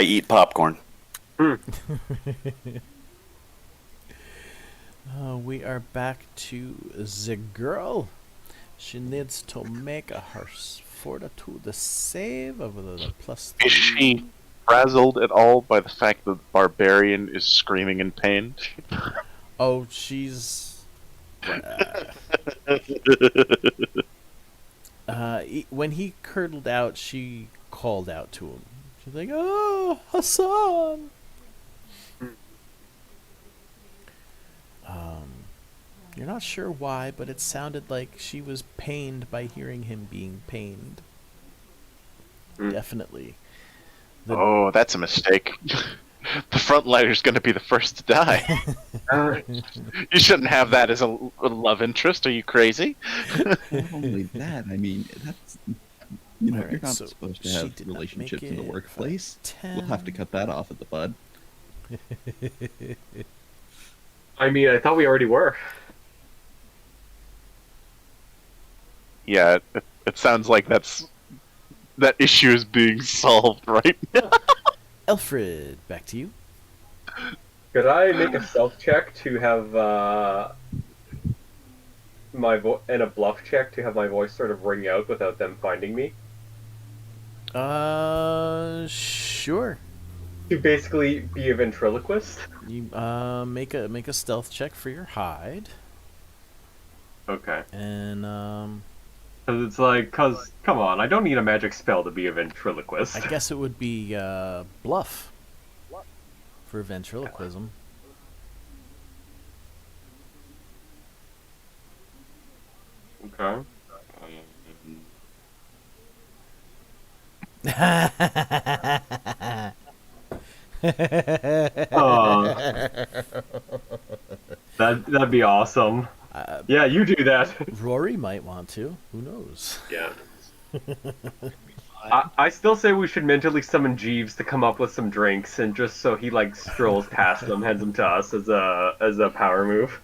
eat popcorn. We are back to the girl. She needs to make a her fortitude save of the plus 3. is she frazzled at all by the fact that the barbarian is screaming in pain? Oh, she's. When he curdled out, she called out to him. She's like, "Oh, Hassan!" You're not sure why, but it sounded like she was pained by hearing him being pained. Definitely. Oh, that's a mistake. The frontliner's going to be the first to die. You shouldn't have that as a love interest. Are you crazy? Not only that, I mean, that's you're Alright, not so supposed to she have did not relationships make in the it. workplace. 10. We'll have to cut that off at the bud. I mean, I thought we already were. Yeah, it sounds like that issue is being solved right now. Alfred, back to you. Could I make a stealth check to have and a bluff check to have my voice sort of ring out without them finding me? Sure. To basically be a ventriloquist? You make a stealth check for your hide, Okay. and Because it's like, come on, I don't need a magic spell to be a ventriloquist. I guess it would be bluff for ventriloquism. Okay. That'd be awesome. Yeah, you do that. Rory might want to. Who knows? Yeah. I still say we should mentally summon Jeeves to come up with some drinks, and just so he like strolls past them, hands them to us as a power move.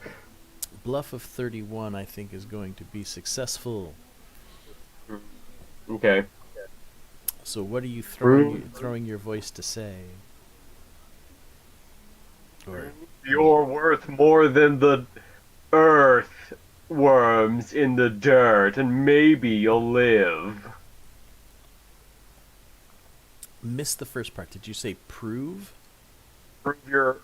Bluff of 31, I think, is going to be successful. Okay. So, what are you throwing your voice to say? Or You're worth more than the earth worms in the dirt, and maybe you'll live. missed the first part. Did you say prove? Prove you're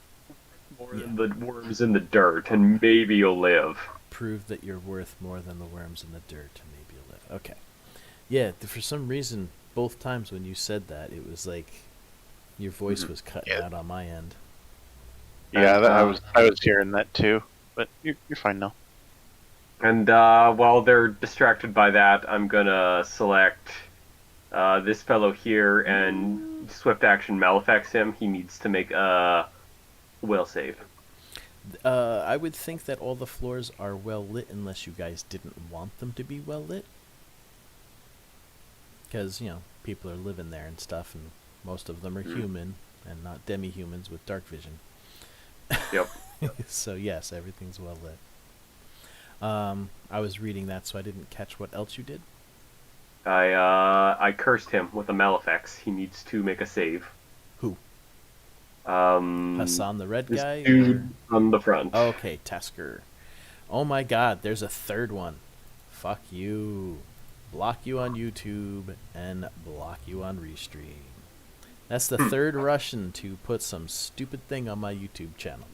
more than the worms in the dirt, and maybe you'll live. prove that you're worth more than the worms in the dirt to maybe live. Okay. Yeah, for some reason, both times when you said that, it was like your voice was cutting Yeah. out on my end. Yeah, And, I was hearing that too, but you're fine now. And while they're distracted by that, I'm gonna select this fellow here and swift action Malefics him. He needs to make a will save. I would think that all the floors are well lit unless you guys didn't want them to be well lit. Because, people are living there and stuff, and most of them are human and not demi-humans with dark vision. Yep. So, yes, everything's well lit. I was reading that, so I didn't catch what else you did. I cursed him with a Malefics. He needs to make a save. Who? Hassan the red This guy? dude on the front. Okay, Tasker. Oh my god, there's a third one. Fuck you. Block you on YouTube and block you on Restream. That's the third Russian to put some stupid thing on my YouTube channel.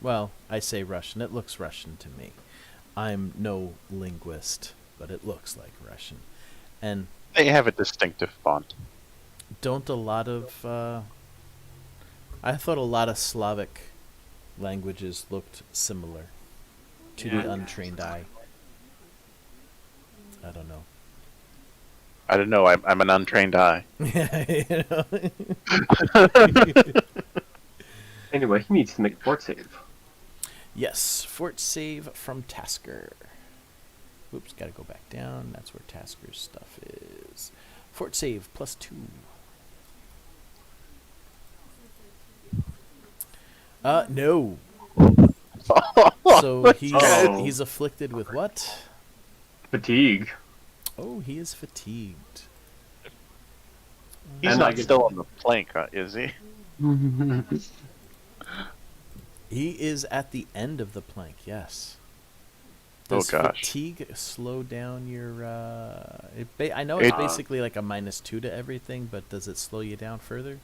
Well, I say Russian. It looks Russian to me. I'm no linguist, but it looks like Russian. And They have a distinctive font. don't a lot of... I thought a lot of Slavic languages looked similar to the untrained eye. I don't know. I don't know. I'm an untrained eye. You know? Anyway, he needs to make a fort save. Yes, fort save from Tasker. Oops, gotta go back down. That's where Tasker's stuff is. Fort save +2. No. So he's afflicted with what? Fatigue. Oh, he is fatigued. He's And not I get- still on the plank, is he? He is at the end of the plank, yes. Oh, Does gosh. fatigue slow down your... I know it's basically like a -2 to everything, but does it slow you down further?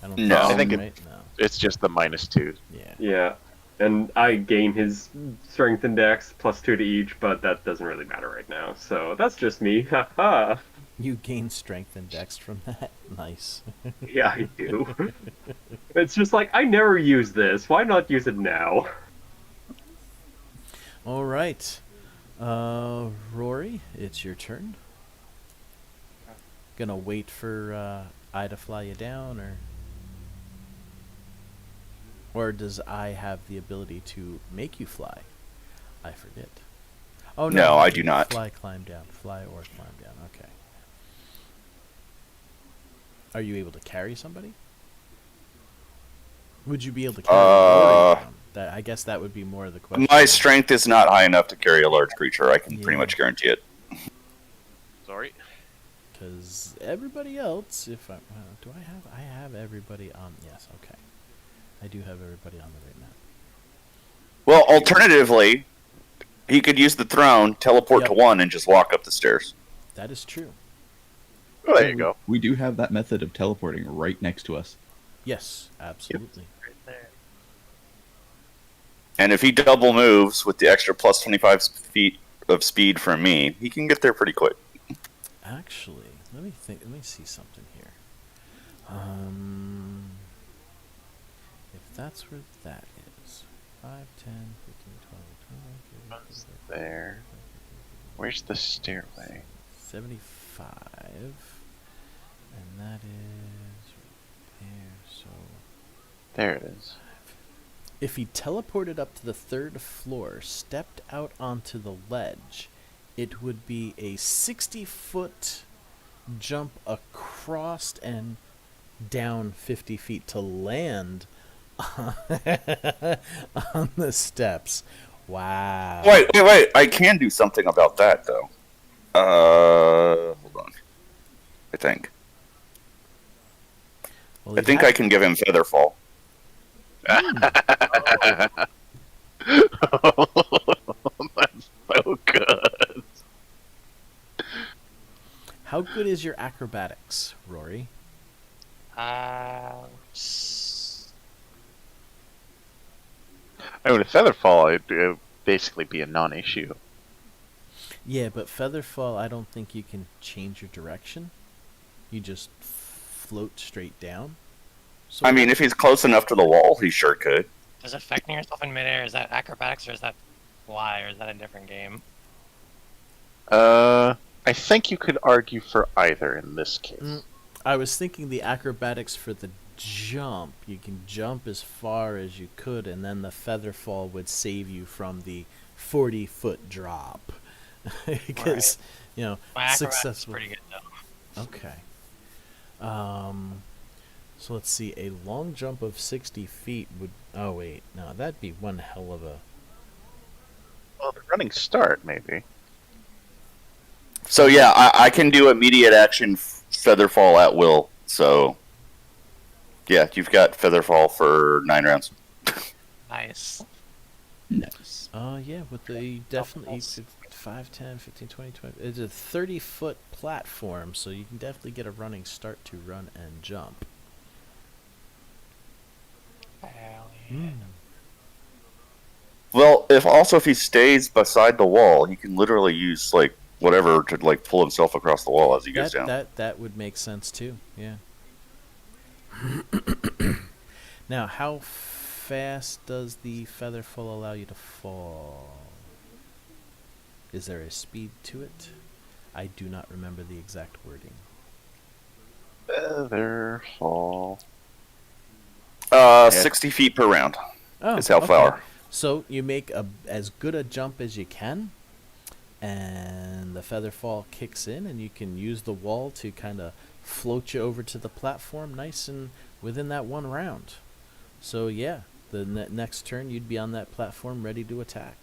I don't No. so, I think right? No. It's just the -2. Yeah. Yeah. And I gain his strength and dex +2 to each, but that doesn't really matter right now. So that's just me. Haha. You gain strength and dex from that? Nice. Yeah, I do. It's just like, I never use this. Why not use it now? All right. Rory, it's your turn. Gonna wait for I to fly you down, or does I have the ability to make you fly? I forget. Oh no, No, you I can do not. Fly, climb down. Fly or climb down. Okay. Are you able to carry somebody? Would you be able to carry Rory down? I guess that would be more of the question. My strength is not high enough to carry a large creature. I can Yeah. pretty much guarantee it. Sorry. Because everybody else, if I do, I have everybody on. Yes, okay. I do have everybody on the right map. Well, alternatively, he could use the throne, teleport Yep. to one, and just walk up the stairs. That is true. Well, there you go. We do have that method of teleporting right next to us. Yes, absolutely. Right there. And if he double moves with the extra plus 25 feet of speed from me, he can get there pretty quick. Actually, let me think. Let me see something here. If that's where that is, 5, 10, 15, 20, 25, 30, There. Where's the stairway? 75, and that is right there. So There it is. if he teleported up to the 3rd floor, stepped out onto the ledge, it would be a 60-foot jump across and down 50 feet to land on the steps. Wow. Wait. I can do something about that, though. Hold on. I think. Well, I think I can give him Featherfall. That's so good. How good is your acrobatics, Rory? I mean, with Featherfall, it would basically be a non-issue. Yeah, but Featherfall, I don't think you can change your direction. You just float straight down. So I mean, if he's close enough to the wall, he sure could. Does affecting yourself in midair, is that acrobatics or is that fly or is that a different game? I think you could argue for either in this case. I was thinking the acrobatics for the jump. You can jump as far as you could, and then the Featherfall would save you from the 40-foot drop. Because, you know, My acrobatics is successful. pretty good though. Okay. So let's see. A long jump of 60 feet would. Oh wait, no, that'd be one hell of a. Well, the running start, maybe. So yeah, I can do immediate action Featherfall at will. So yeah, you've got Featherfall for 9 rounds. Nice. Nice. Yeah, with the definitely 5, 10, 15, 20, 20. It's a 30-foot platform, so you can definitely get a running start to run and jump. Hell yeah. Well, if he stays beside the wall, he can literally use like whatever to like pull himself across the wall as he goes down. That would make sense too. Yeah. Now, how fast does the Featherfall allow you to fall? Is there a speed to it? I do not remember the exact wording. Featherfall. 60 feet per round. Oh, Is how okay. far. So you make as good a jump as you can, and the Featherfall kicks in, and you can use the wall to kind of float you over to the platform nice and within that one round. So yeah, the next turn you'd be on that platform ready to attack.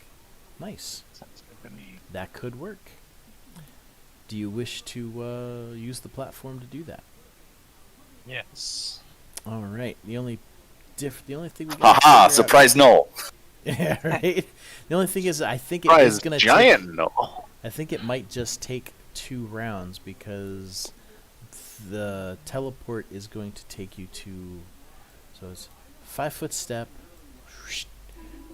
Nice. Sounds good to me. That could work. Do you wish to use the platform to do that? Yes. All right. The only thing we got. Haha! Surprise null. Yeah, right. The only thing is, I think it Surprise is going to giant null. I think it might just take 2 rounds because the teleport is going to take you to. So it's 5-foot step,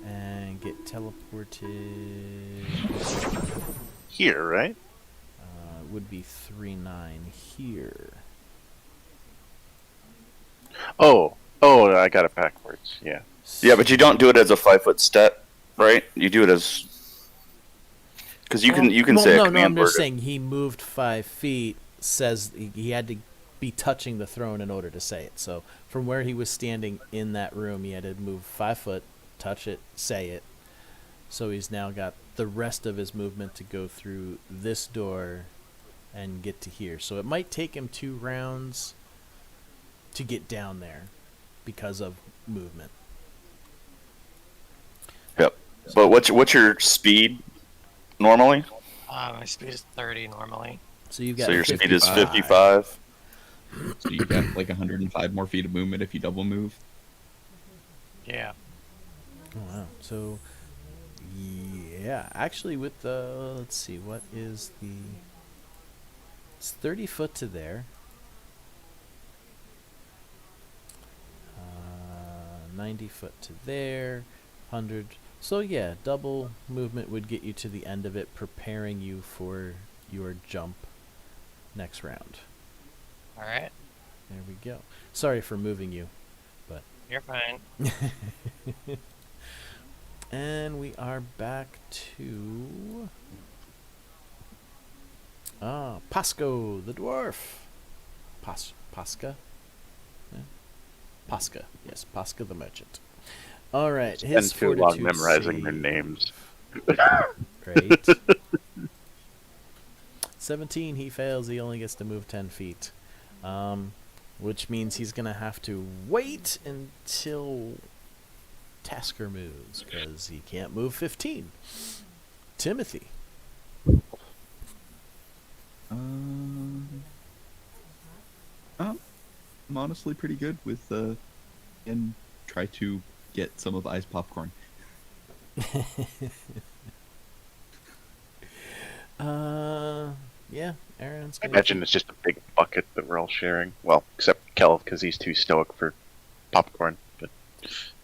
and get teleported. Here, right? Would be 3-9 here. Oh, I got it backwards. Yeah. Yeah, but you don't do it as a 5-foot step, right? You do it as because you can say a no, command I'm word. just saying he moved 5 feet. Says he had to be touching the throne in order to say it. So from where he was standing in that room, he had to move 5 foot, touch it, say it. So he's now got the rest of his movement to go through this door and get to here. So it might take him 2 rounds to get down there because of movement. Yep. But what's your speed normally? My speed is 30 normally. So you've got So your speed is 55. 55. So you got like 105 more feet of movement if you double move. Yeah. Oh, wow. So, yeah. Actually, with the... Let's see. What is the... It's 30 foot to there. 90 foot to there. 100... So, yeah. Double movement would get you to the end of it, preparing you for your jump next round. Alright. There we go. Sorry for moving you. You're fine. And we are back to Pasco the dwarf. Pasca? Yeah. Pasca. Yes, Pasca the merchant. All right. Spend His too long fortitude memorizing their save. names. Right. 17, he fails. He only gets to move 10 feet. Which means he's going to have to wait until Tasker moves, because he can't move 15. Timothy. I'm honestly pretty good with and try to get some of I's popcorn. Yeah, Aaron's I gonna imagine it's just a big bucket that we're all sharing. Well, except Kel, because he's too stoic for popcorn. But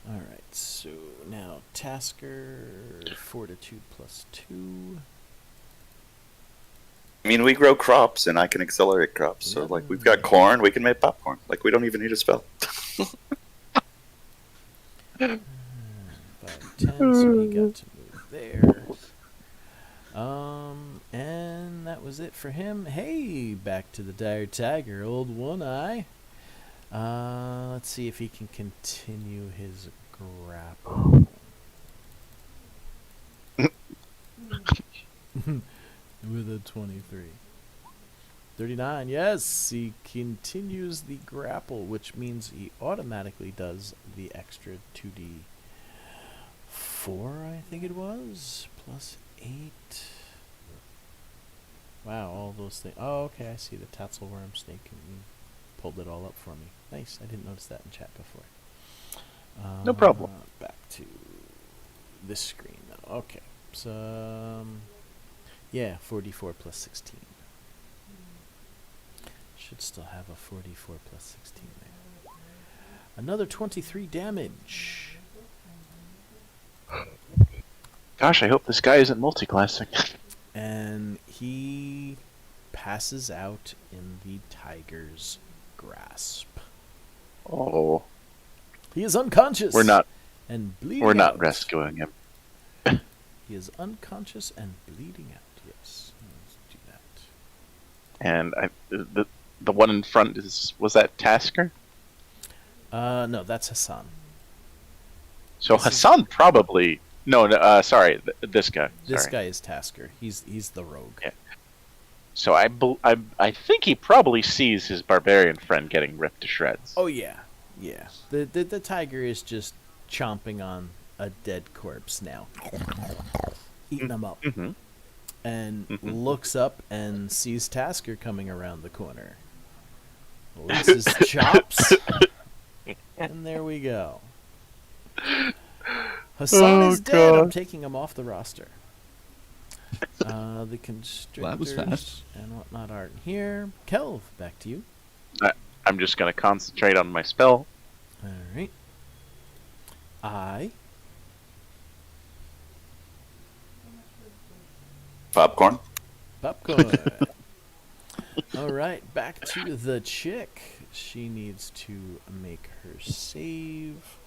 Alright, so now Tasker, Fortitude +2. I mean, we grow crops, and I can accelerate crops. So, like, we've got corn, we can make popcorn. Like, we don't even need a spell. 5, 10, so he got to move there. And that was it for him. Hey, back to the Dire Tiger, old One Eye. Let's see if he can continue his grapple. With a 23. 39, yes, he continues the grapple, which means he automatically does the extra 2d4, I think it was, +8. Wow, all those things. Oh, okay, I see the Tatzelworm snake, and you pulled it all up for me. Nice, I didn't notice that in chat before. No problem. Back to this screen now. Okay, so yeah, 44 +16. Should still have a 44 +16 there. Another 23 damage. Gosh, I hope this guy isn't multi-classing. And he passes out in the tiger's grasp. Oh, He is unconscious. we're not and bleeding. we're not out. rescuing him. He is unconscious and bleeding out. Yes, let's do that. And the one in front was that Tasker? No, that's Hassan. So Hassan probably sorry, this guy. This Sorry. guy is Tasker. He's the rogue. Yeah. So I think he probably sees his barbarian friend getting ripped to shreds. Oh yeah, yeah. The tiger is just chomping on a dead corpse now, eating him up, Mm-hmm. and looks up and sees Tasker coming around the corner. Licks his chops, and there we go. Hassan is dead. I'm taking him off the roster. The constrictors was fast. and whatnot aren't here. Kelv, back to you. I'm just gonna concentrate on my spell. All right. I. Popcorn. Popcorn. All right, back to the chick. She needs to make her save.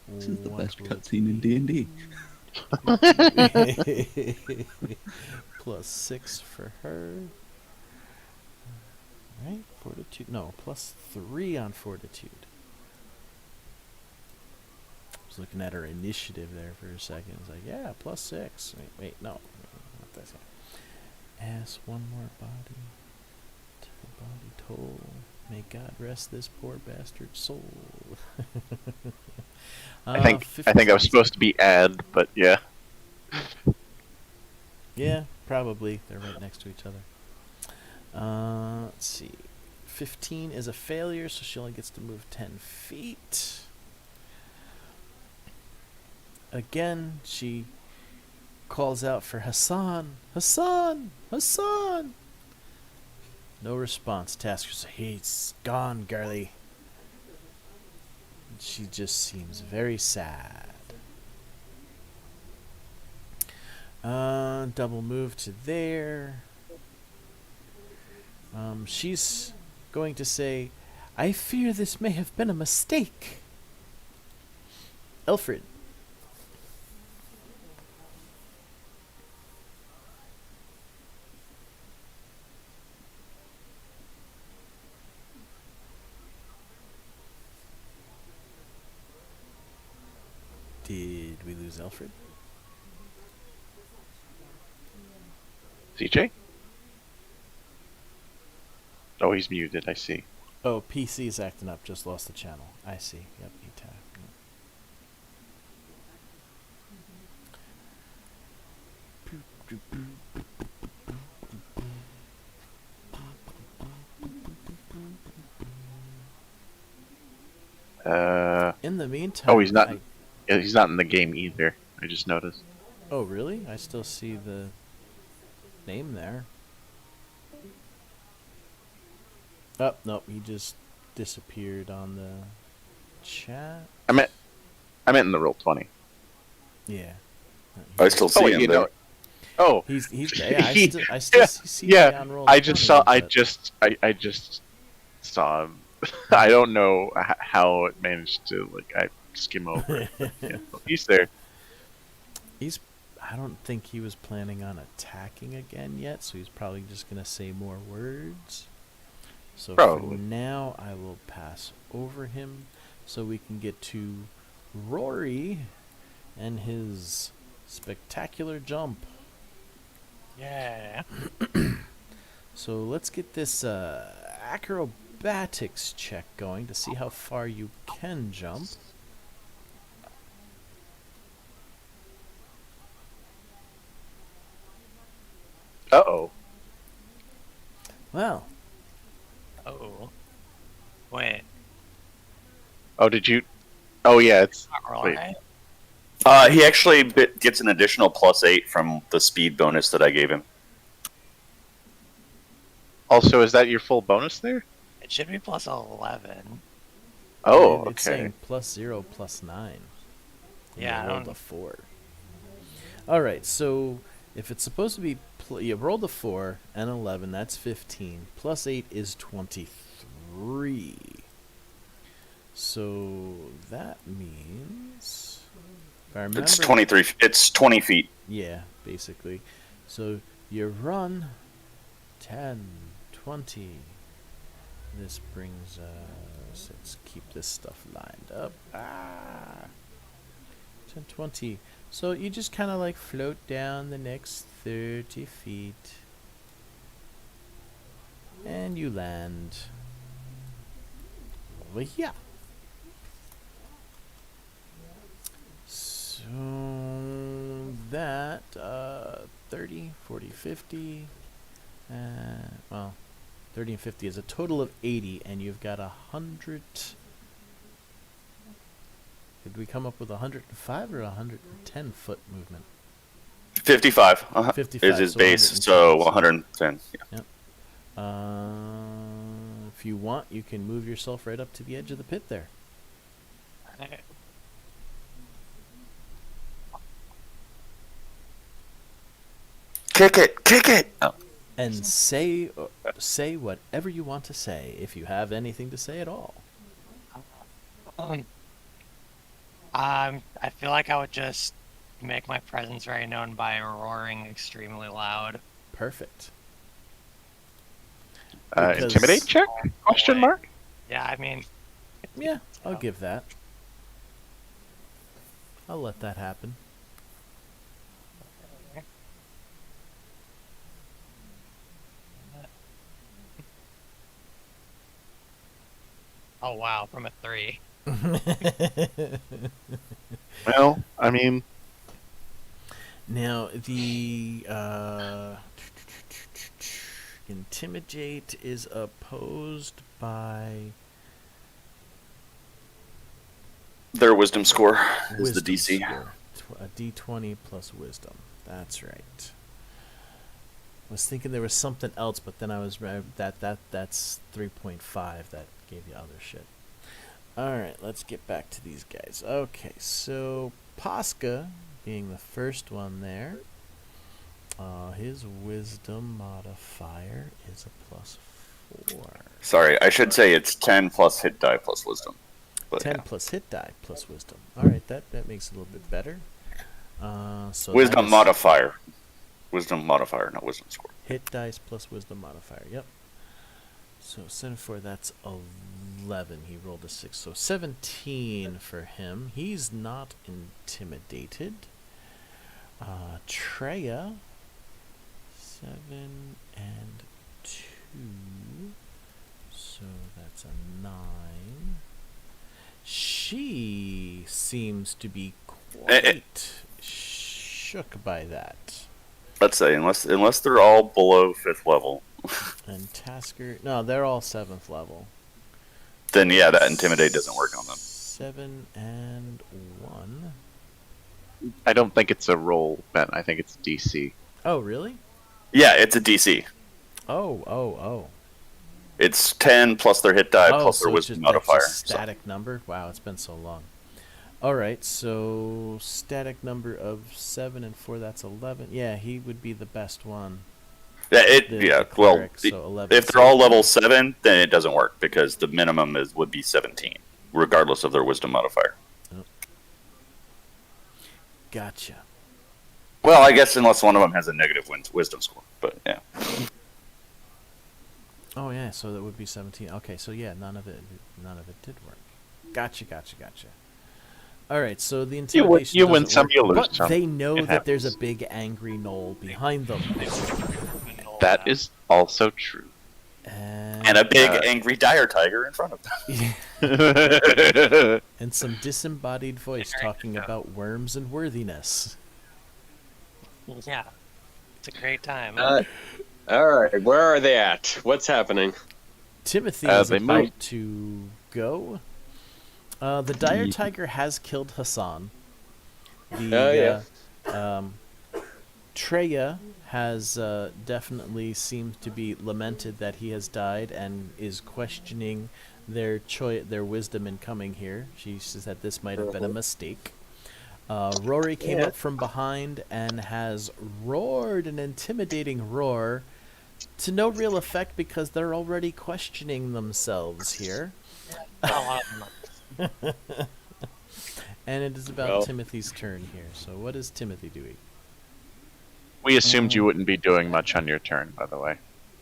This is the What best will cutscene in be? D&D. +6 for her. Right? Fortitude. No, +3 on fortitude. I was looking at her initiative there for a second. I was like, yeah, +6. Wait, no. Not this guy. Ass one more body. To the body toll. May God rest this poor bastard's soul. I think I was supposed to be add, but yeah. Yeah, probably. They're right next to each other. Let's see. 15 is a failure, so she only gets to move 10 feet. Again, she calls out for Hassan. Hassan! Hassan! No response. Tasker says, he's gone, girly. She just seems very sad. Double move to there. She's going to say, I fear this may have been a mistake. Alfred. Did we lose Alfred? CJ? Oh, he's muted, I see. Oh, PC's acting up. Just lost the channel. I see. Yep, he tapped. In the meantime... Oh, he's not in the game either. I just noticed. Oh, really? I still see the name there. Oh, nope, he just disappeared on the chat. I I meant in the roll 20. Yeah. I still see him there. Yeah. I still see wait, him you there. know. Oh, He's yeah. I still yeah, see yeah. him on roll. I just 20, saw. I but- just saw him. I don't know how it managed to I skim over it. But yeah, he's there. I don't think he was planning on attacking again yet, so he's probably just gonna say more words. So Probably. for now, I will pass over him, so we can get to Rory and his spectacular jump. Yeah. So let's get this acrobatics check going to see how far you can jump. Uh-oh. Well, Oh. Wait. Oh, did you? Oh, yeah. It's Not Wait. right. He actually gets an additional +8 from the speed bonus that I gave him. also. Is that your full bonus there? It should be plus 11. Oh, it's okay. saying +0, +9. And Yeah, I you rolled don't- a 4. All right, so if it's supposed to be, you rolled a 4 and 11, that's 15. +8 is 23. So that means, if I remember, It's 23. It's 20 feet. yeah, basically. So you run 10, 20. This brings us, let's keep this stuff lined up. 10, 20. So you just kind of float down the next 30 feet. And you land over here. So that 30, 40, 50. Well, 30 and 50 is a total of 80, and you've got 100. Did we come up with 105 or 110 foot movement? 55. 55, Is his so base, 110. so 110. Yeah. If you want, you can move yourself right up to the edge of the pit there. Kick it! Kick it! Oh. And say whatever you want to say, if you have anything to say at all. I feel like I would just make my presence very known by roaring extremely loud. Perfect. Because- Intimidate check? Question mark? Yeah, I mean, Yeah, I'll give that. I'll let that happen. oh wow, from a 3. Well, I mean, Now, the intimidate is opposed by Their wisdom score is the wisdom DC. score. A D20 plus wisdom. That's right. I was thinking there was something else, but then I was that's 3.5. That gave you other shit. All right, let's get back to these guys. Okay, so Posca being the first one there, his wisdom modifier is a +4. Sorry, I should say it's 10 plus hit die plus wisdom. But 10 yeah. plus hit die plus wisdom. All right, that makes it a little bit better. So Wisdom that is modifier. Wisdom modifier, not wisdom score. hit dice plus wisdom modifier. Yep. So 7 4, that's 11. He rolled a 6, so 17 for him. He's not intimidated. Treya, 7 and 2, so that's a 9. She seems to be quite shook by that. Let's say, unless they're all below 5th level, And Tasker, no, they're all 7th level. then yeah, that intimidate doesn't work on them. 7 and 1. I don't think it's a roll, Ben. I think it's DC. Oh, really? Yeah, it's a DC. Oh. It's 10 plus their hit die Oh, plus so their it's wisdom just, that's modifier. a static number? Wow, it's been so long. All right, so static number of 7 and 4, that's 11. Yeah, he would be the best one. Yeah, The cleric, so 11. if they're all level 7, then it doesn't work because the minimum would be 17, regardless of their wisdom modifier. Oh. Gotcha. Well, I guess unless one of them has a negative wisdom score, but yeah. Oh yeah, so that would be 17. Okay, so yeah, none of it did work. Gotcha. All right, so the intimidation You win doesn't some, work, you lose but some. they know It that there's a happens. big angry knoll behind them. That is also true. And a big angry dire tiger in front of them. And some disembodied voice talking about worms and worthiness. Yeah, it's a great time. All right, where are they at? What's happening? Timothy They is about moved. to go. The dire tiger has killed Hassan. Treya has definitely seemed to be lamented that he has died and is questioning their wisdom in coming here. She says that this might have been a mistake. Rory came up from behind and has roared an intimidating roar to no real effect because they're already questioning themselves here. And it is about Timothy's turn here. So what is Timothy doing? We assumed you wouldn't be doing much on your turn, by the way.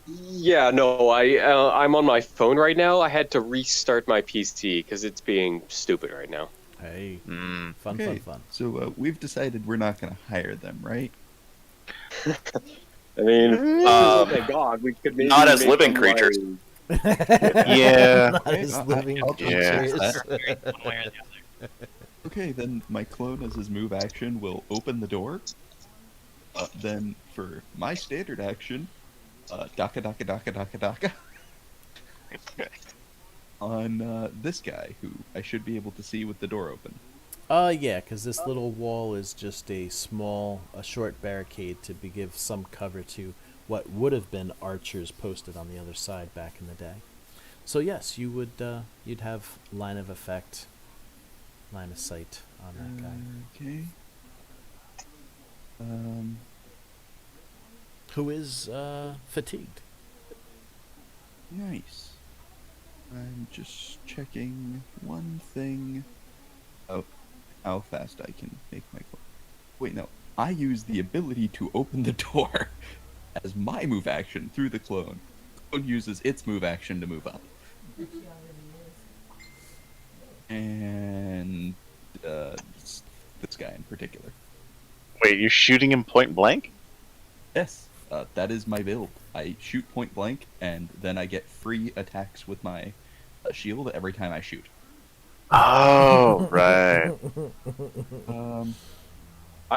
Yeah, no, I'm on my phone right now. I had to restart my PC because it's being stupid right now. Hey, Mm. fun. So we've decided we're not going to hire them, right? I mean, oh my God, we could maybe not as make living them creatures. Yeah. Not as living I'll creatures. just- One way or the other. Okay, then my clone as his move action will open the door. Then for my standard action, daka daka daka daka daka on this guy who I should be able to see with the door open. Yeah, because this little wall is just a short barricade to give some cover to what would have been archers posted on the other side back in the day. So yes, you'd have line of sight on that guy. Okay. Who is fatigued. Nice. I'm just checking one thing. Oh, how fast I can make my clone. Wait, no. I use the ability to open the door as my move action through the clone. Clone uses its move action to move up. And this guy in particular. Wait, you're shooting him point blank? Yes, that is my build. I shoot point blank, and then I get free attacks with my shield every time I shoot. Oh, right.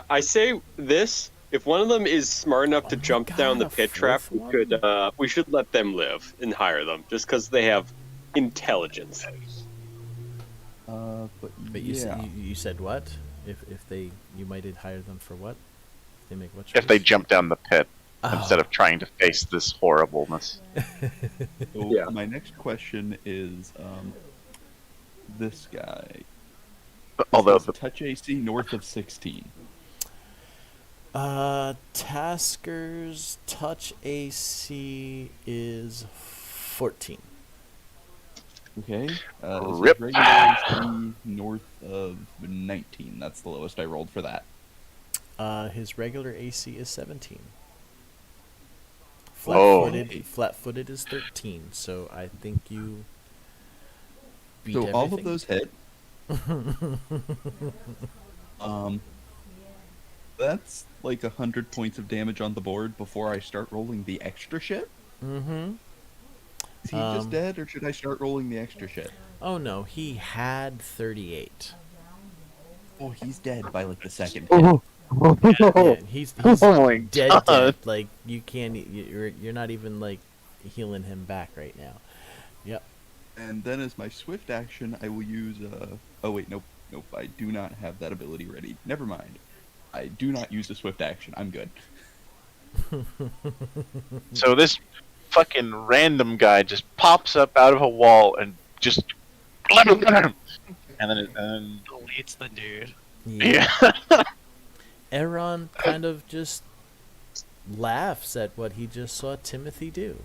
I say this: if one of them is smart enough to Oh my jump God, down the a pit trap, fourth we should let them live and hire them just because they have intelligence. But you you said what? If you might hire them for what? If they make what choice? If they jump down the pit Oh. instead of trying to face this horribleness. So Yeah. my next question is this guy. Although This is touch AC north of 16. Tasker's touch AC is 14. Okay. This is Rip. regular AC north of 19. That's the lowest I rolled for that. His regular AC is 17. Oh. Flat-footed is 13. So I think you beat So all of everything. those hit. That's like 100 points of damage on the board before I start rolling the extra shit. Mm-hmm. Is he just dead, or should I start rolling the extra shit? Oh no, he had 38. Oh, he's dead by like the second hit. Yeah, he's Oh my dead, God. dead. Like you can't. You're not even like healing him back right now. Yep. And then as my swift action, I will use oh wait, nope. I do not have that ability ready. Never mind. I do not use the swift action. I'm good. So this fucking random guy just pops up out of a wall and just and then Deletes the dude. yeah. Aaron kind of just laughs at what he just saw Timothy do.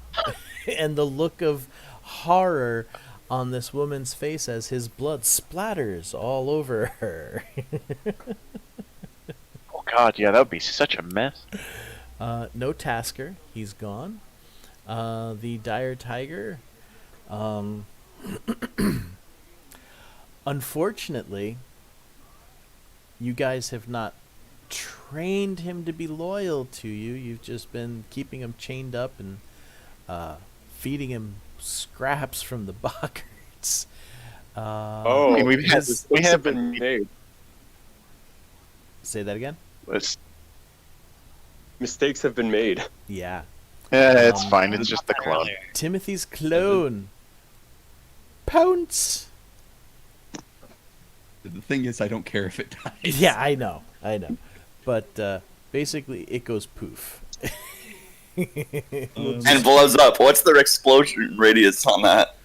And the look of horror on this woman's face as his blood splatters all over her. Oh God, yeah, that would be such a mess. No Tasker, he's gone. The dire tiger, unfortunately, you guys have not trained him to be loyal to you. You've just been keeping him chained up and feeding him scraps from the boggarts. Oh, I mean, we have been made. Say that again? Mistakes have been made. Yeah. It's fine. It's just the clone. Earlier. Timothy's clone. Pounce. The thing is, I don't care if it dies. Yeah, I know. But basically, it goes poof. And blows up. What's their explosion radius on that?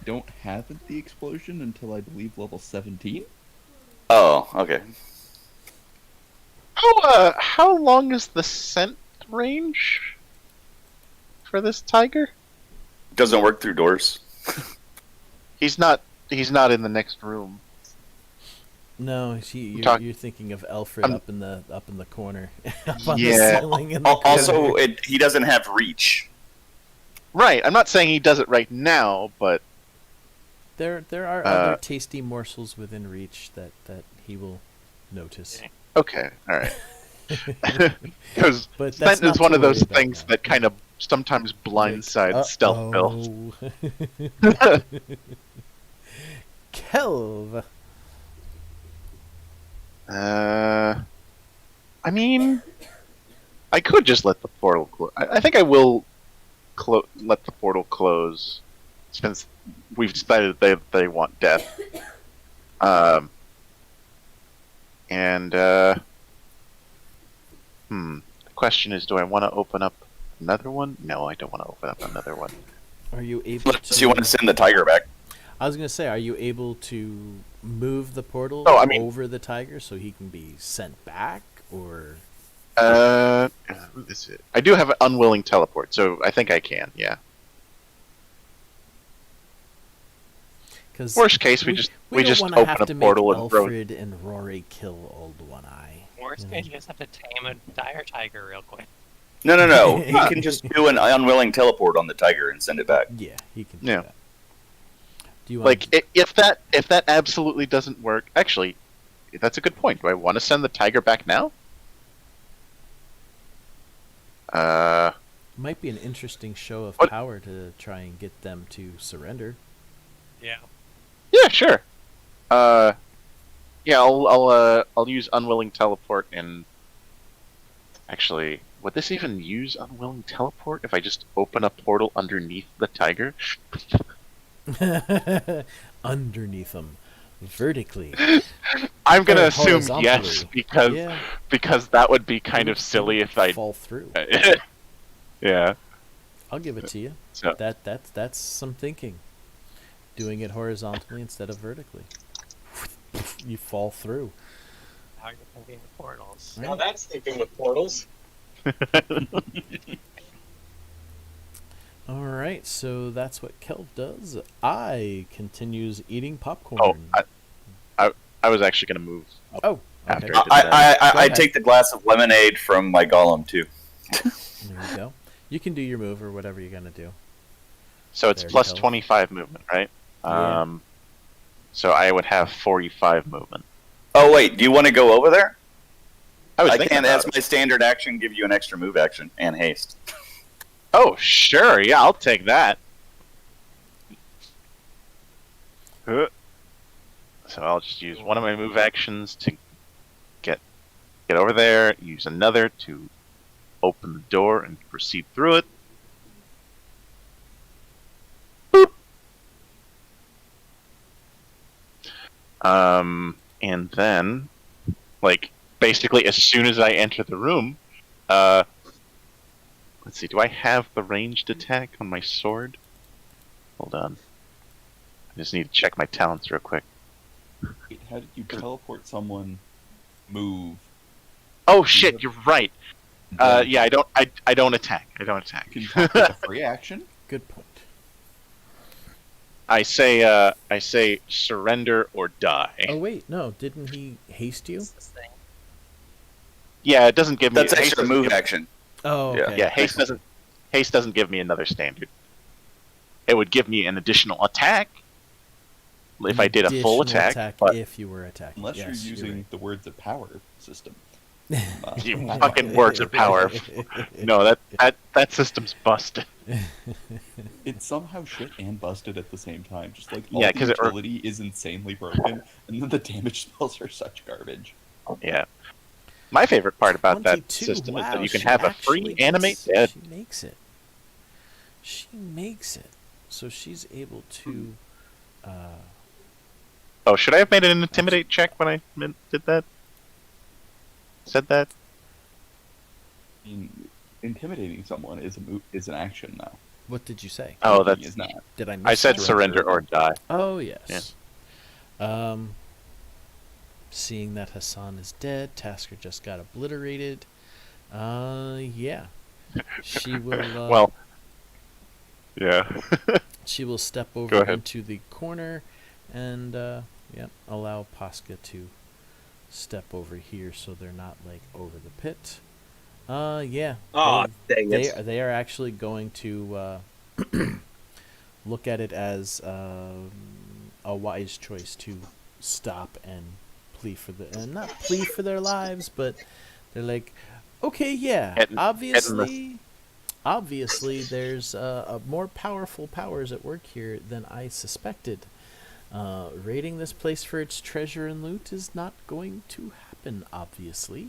Don't have the explosion until I believe level 17. Oh, okay. How long is the scent range for this tiger? Doesn't work through doors. He's not in the next room. No, you're thinking of Alfred up in the corner, up on the ceiling. In the Also, he doesn't have reach. Right. I'm not saying he does it right now, but there are other tasty morsels within reach that he will notice. okay, all right. Because But that's scent not is one to of those worry about things now. that kind of sometimes blindsides stealth builds. Uh-oh. Kelv. I mean, I could just let the portal close. I think I will let the portal close, since we've decided that they want death. The question is, do I want to open up another one? No, I don't want to open up another one. Are you able Unless to... you want to send the tiger back. I was going to say, are you able to move the portal over the tiger so he can be sent back, or... Is it? I do have an unwilling teleport, so I think I can, yeah. Worst case, we just don't wanna open have a to portal make and throw. Alfred and Rory kill Old One Eye. Worst case, you just have to tame a dire tiger real quick. No. He can just do an unwilling teleport on the tiger and send it back. Yeah, he can do Yeah. that. Do you want If that absolutely doesn't work, actually, that's a good point. Do I want to send the tiger back now? might be an interesting show of power to try and get them to surrender. Yeah. Yeah, sure. Yeah, I'll use unwilling teleport and actually, would this even use unwilling teleport if I just open a portal underneath the tiger? Underneath them, vertically. I'm gonna Or assume horizontally. yes because that would be kind of silly if I fall through. Yeah. I'll give it to you. So- That's some thinking. Doing it horizontally instead of vertically. You fall through. Now you're thinking of portals. Now that's thinking with portals. All right, so that's what Kelv does. I continues eating popcorn. I was actually gonna move. Oh, After okay. I did that. Go I ahead. take the glass of lemonade from my golem too. There you go. You can do your move or whatever you're gonna do. So it's There you plus go. 25 movement, right? Yeah. So I would have 45 movement. Oh wait, do you want to go over there? I I can, as my standard action, give you an extra move action and haste. Oh, sure. Yeah, I'll take that. So I'll just use one of my move actions to get over there, use another to open the door and proceed through it. Boop. And then, like, basically as soon as I enter the room, let's see, do I have the ranged attack on my sword? Hold on. I just need to check my talents real quick. Wait, how did you teleport someone, move? Oh shit, you're right. then Yeah, I don't attack. I don't attack. You can take a free action. Good point. I say surrender or die. Oh wait, no, didn't he haste you? It's this thing. Yeah, it doesn't give me. That's haste extra doesn't move give- action. Oh, Yeah. okay. Yeah, haste doesn't give me another standard. It would give me an additional attack if I did a full Additional attack. But if you were attacking. Unless Yes, you're using right. the words of power system. you fucking words of power. No, that system's busted. It's somehow shit and busted at the same time. Just like Yeah, all 'cause the it- utility is insanely broken, and then the damage spells are such garbage. Yeah. My favorite part about that 22, system is wow, that you can she have a actually free gets- animate dead. She makes it. She makes it. So she's able to. Oh, should I have made an intimidate check when I did that? Said that? I mean, intimidating someone is is an action now. What did you say? Oh, Taking that's. is not. Did I miss I said that? surrender or die. Oh yes. Seeing that Hassan is dead, Tasker just got obliterated. Yeah. She will. Well. Yeah. She will step over Go ahead. into the corner, and allow Pasca to step over here so they're not like over the pit. Yeah. Oh, dang they it. they are actually going to look at it as a wise choice to stop and plea for not plea for their lives, but they're like, okay, yeah, obviously there's a more powerful powers at work here than I suspected. Raiding this place for its treasure and loot is not going to happen, obviously.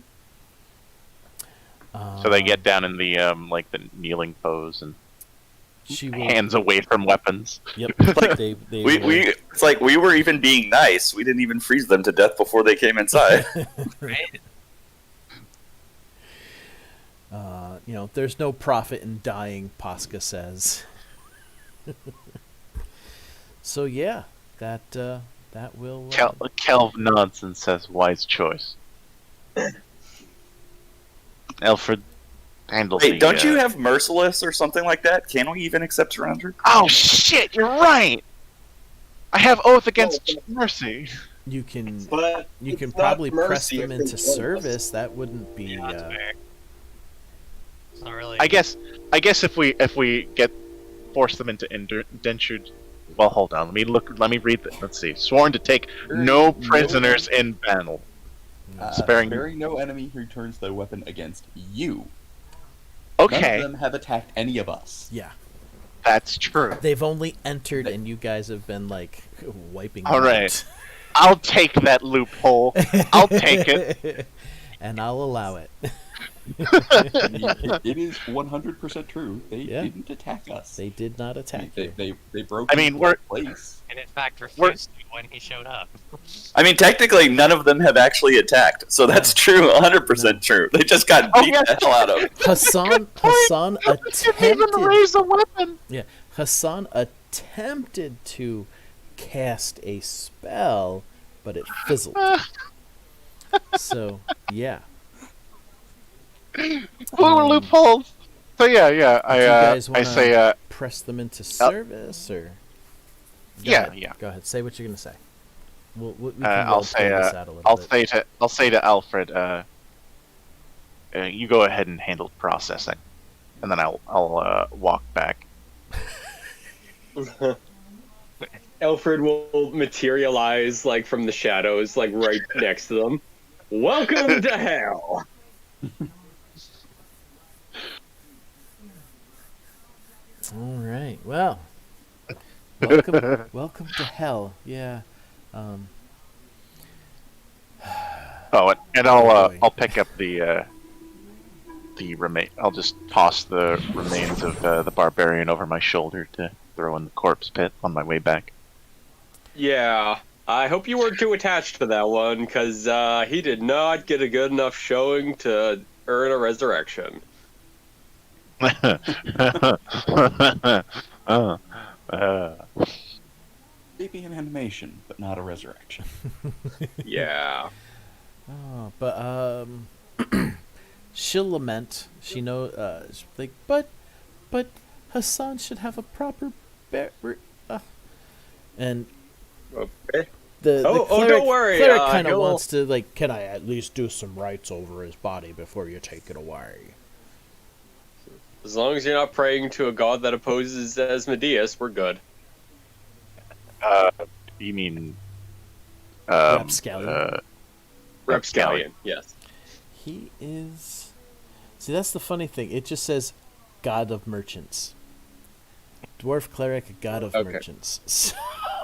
So they get down in the like the kneeling pose and She will, hands away from weapons. Yep. Like, they It's like we were even being nice. We didn't even freeze them to death before they came inside. Right? There's no profit in dying, Pasca says. So yeah, that will. Kelv nods and says, "Wise choice." Alfred handles Wait, the, don't you have merciless or something like that? Can we even accept surrender? Oh shit! You're right. I have oath against mercy. you can But you can it's not probably press mercy them if into it's one of us. service. That wouldn't be. Yeah, that's fair. It's not really. I guess if we force them into indentured. Well, hold on. Let me read this. Let's see. Sworn to take no prisoners in battle. Sparing- no enemy who turns their weapon against you. None Okay, of them have attacked any of us. Yeah, that's true. they've only entered, and you guys have been like wiping. All them right. I'll take that loophole. I'll take it. it, and I'll allow it. It is 100% true. They Yeah. didn't attack us. They did not attack you. They broke I mean, into we're- our place. And in fact, refused to when he showed up. I mean, technically, none of them have actually attacked, so that's true, 100% true. They just got beat yeah. the hell out of. Hassan Didn't even attempted. raise a weapon. Yeah, Hassan attempted to cast a spell, but it fizzled. So yeah, Loopholes. So yeah. do you guys I wanna say press them into service, or Go yeah, ahead. yeah. Go ahead. Say what you're gonna say. We can I'll role-play say this out a little I'll bit. say to Alfred, you go ahead and handle processing, and then I'll walk back. Alfred will materialize like from the shadows, like right next to them. Welcome to hell. All right. Well, welcome to hell. Yeah. Oh, and Oh, boy. I'll pick up the remain. I'll just toss the remains of the barbarian over my shoulder to throw in the corpse pit on my way back. Yeah, I hope you weren't too attached to that one, because he did not get a good enough showing to earn a resurrection. Maybe an animation, but not a resurrection. Yeah. Oh, but she'll lament. She know like, but Hassan should have a proper and Okay. the Oh, cleric, don't worry, cleric kind of he'll- wants to like, can I at least do some rites over his body before you take it away? As long as you're not praying to a god that opposes Asmodeus, we're good. You mean Rapscallion. Rapscallion, yes. He is. See, that's the funny thing. It just says God of Merchants. Dwarf cleric, God of Okay. Merchants.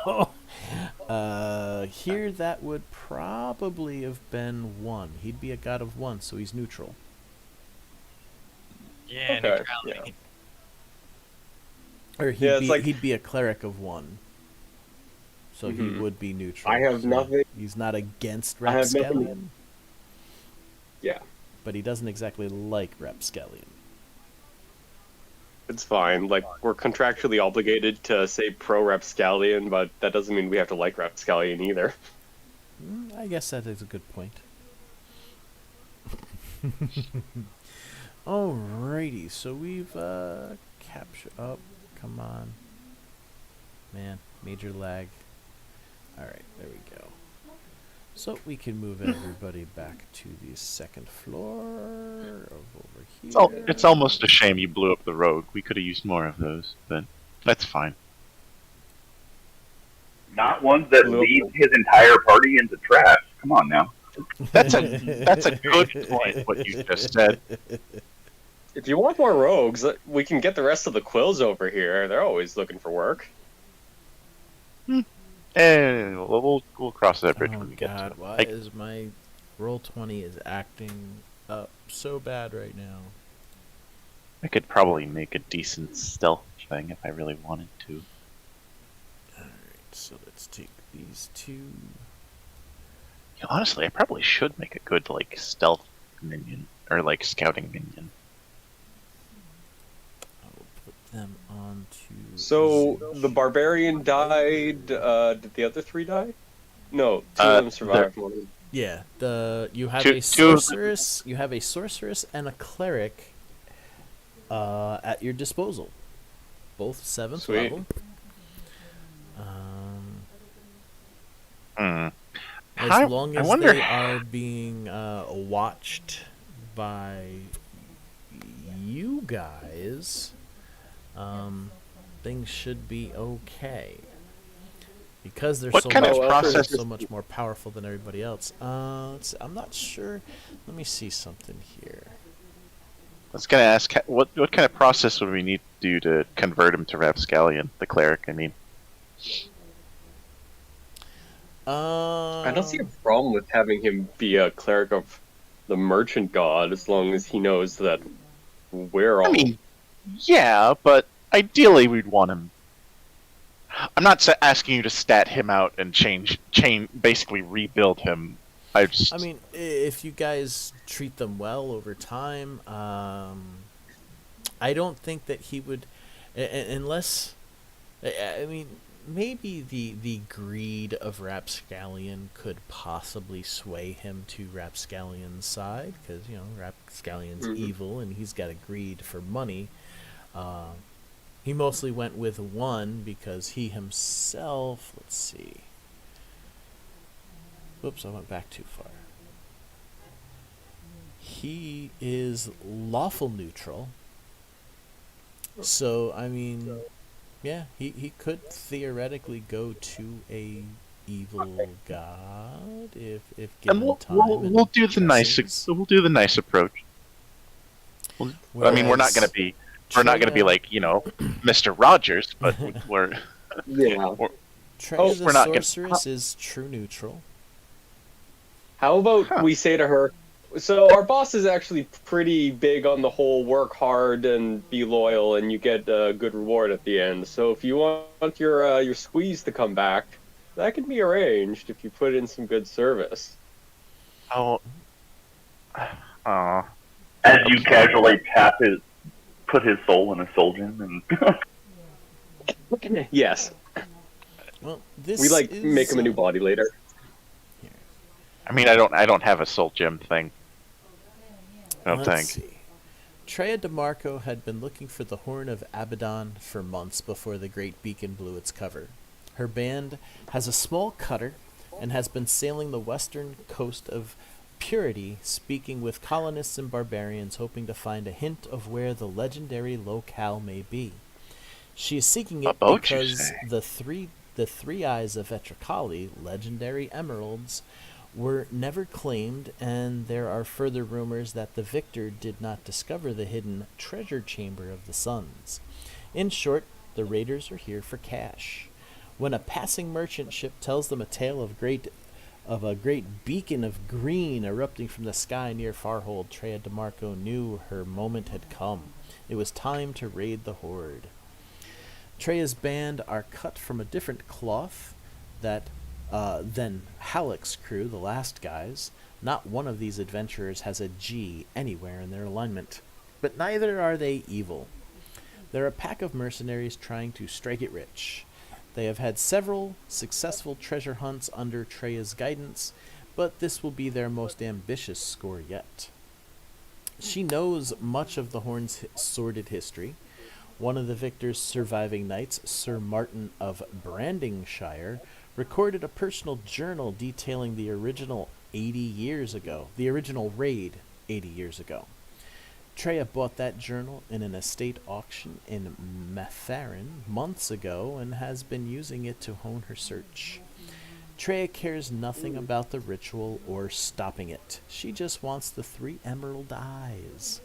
So, here that would probably have been 1. He'd be a god of 1, so he's neutral. Yeah, Okay, neutrality. Or he'd, Yeah, it's be, like- he'd be a cleric of 1. So he Mhm. would be neutral. I have so nothing- He's not against I have nothing- Rapscallion, Yeah, but he doesn't exactly like Rapscallion. it's fine. Like, we're contractually obligated to say pro Rapscallion, but that doesn't mean we have to like Rapscallion either. I guess that is a good point. Alrighty, so we've captured. Oh, come on, man! Major lag. All right, there we go. So we can move everybody back to the second floor of over here. It's almost a shame you blew up the rogue. We could have used more of those, but that's fine. Not ones that lead his entire party into trash. Come on now. That's a good point. What you just said. If you want more rogues, we can get the rest of the quills over here. They're always looking for work. And we'll cross that bridge Oh when we get to God, it. why Like, is my roll 20 is acting up so bad right now? I could probably make a decent stealth thing if I really wanted to. Alright, so let's take these two. Yeah, honestly, I probably should make a good like stealth minion or like scouting minion. I'll put them onto. So, Zinch. the barbarian died. Did the other 3 die? No, 2 of them survived. One. Yeah, you have Two- a two of sorceress. You have a sorceress and a cleric at your disposal, both 7th Sweet. level. Hmm. As long I as wonder. they are being watched by you guys, things should be okay. Because they're What so kind much, of process- so much more powerful than everybody else. I'm not sure. Let me see something here. I was gonna ask what kind of process would we need to do to convert him to Rapscallion, the cleric? I mean, I don't see a problem with having him be a cleric of the merchant god as long as he knows that we're all. I mean, yeah, but ideally we'd want him. I'm not asking you to stat him out and basically rebuild him. I mean, if you guys treat them well over time, I don't think that he would, unless, I mean, maybe the greed of Rapscallion could possibly sway him to Rapscallion's side, because, Rapscallion's evil and he's got a greed for money. He mostly went with 1 because he himself, let's see. Whoops, I went back too far. He is lawful neutral. So, I mean, yeah, he could theoretically go to a evil god if given and time. we'll do the nice blessings. we'll do the nice approach. I mean, we're not gonna be like Mr. Rogers, but we're Yeah. Treasure the we're not gonna- sorceress is true neutral. How about we say to her, so our boss is actually pretty big on the whole work hard and be loyal and you get a good reward at the end. So if you want your squeeze to come back, that can be arranged if you put in some good service. oh, As you casually put his soul in a soul gem, and Yes. Well, this We like is, make him a new body later. here. I mean, I don't have a soul gem thing. I don't Let's think. see. Treya DeMarco had been looking for the Horn of Abaddon for months before the Great Beacon blew its cover. Her band has a small cutter and has been sailing the western coast of Purity, speaking with colonists and barbarians, hoping to find a hint of where the legendary locale may be. She is seeking A it boat, you because say? the three eyes of Etricali, legendary emeralds, were never claimed, and there are further rumors that the victor did not discover the hidden treasure chamber of the suns. In short, the raiders are here for cash. When a passing merchant ship tells them a tale of a great beacon of green erupting from the sky near Farhold, Treya DeMarco knew her moment had come. It was time to raid the horde. Treya's band are cut from a different cloth than Halleck's crew, the last guys. Not one of these adventurers has a G anywhere in their alignment. But neither are they evil. They're a pack of mercenaries trying to strike it rich. They have had several successful treasure hunts under Treya's guidance, but this will be their most ambitious score yet. She knows much of the Horn's sordid history. One of the victor's surviving knights, Sir Martin of Brandingshire, recorded a personal journal detailing the original raid 80 years ago. Treya bought that journal in an estate auction in Matharin months ago and has been using it to hone her search. Treya cares nothing about the ritual or stopping it. She just wants the 3 emerald eyes.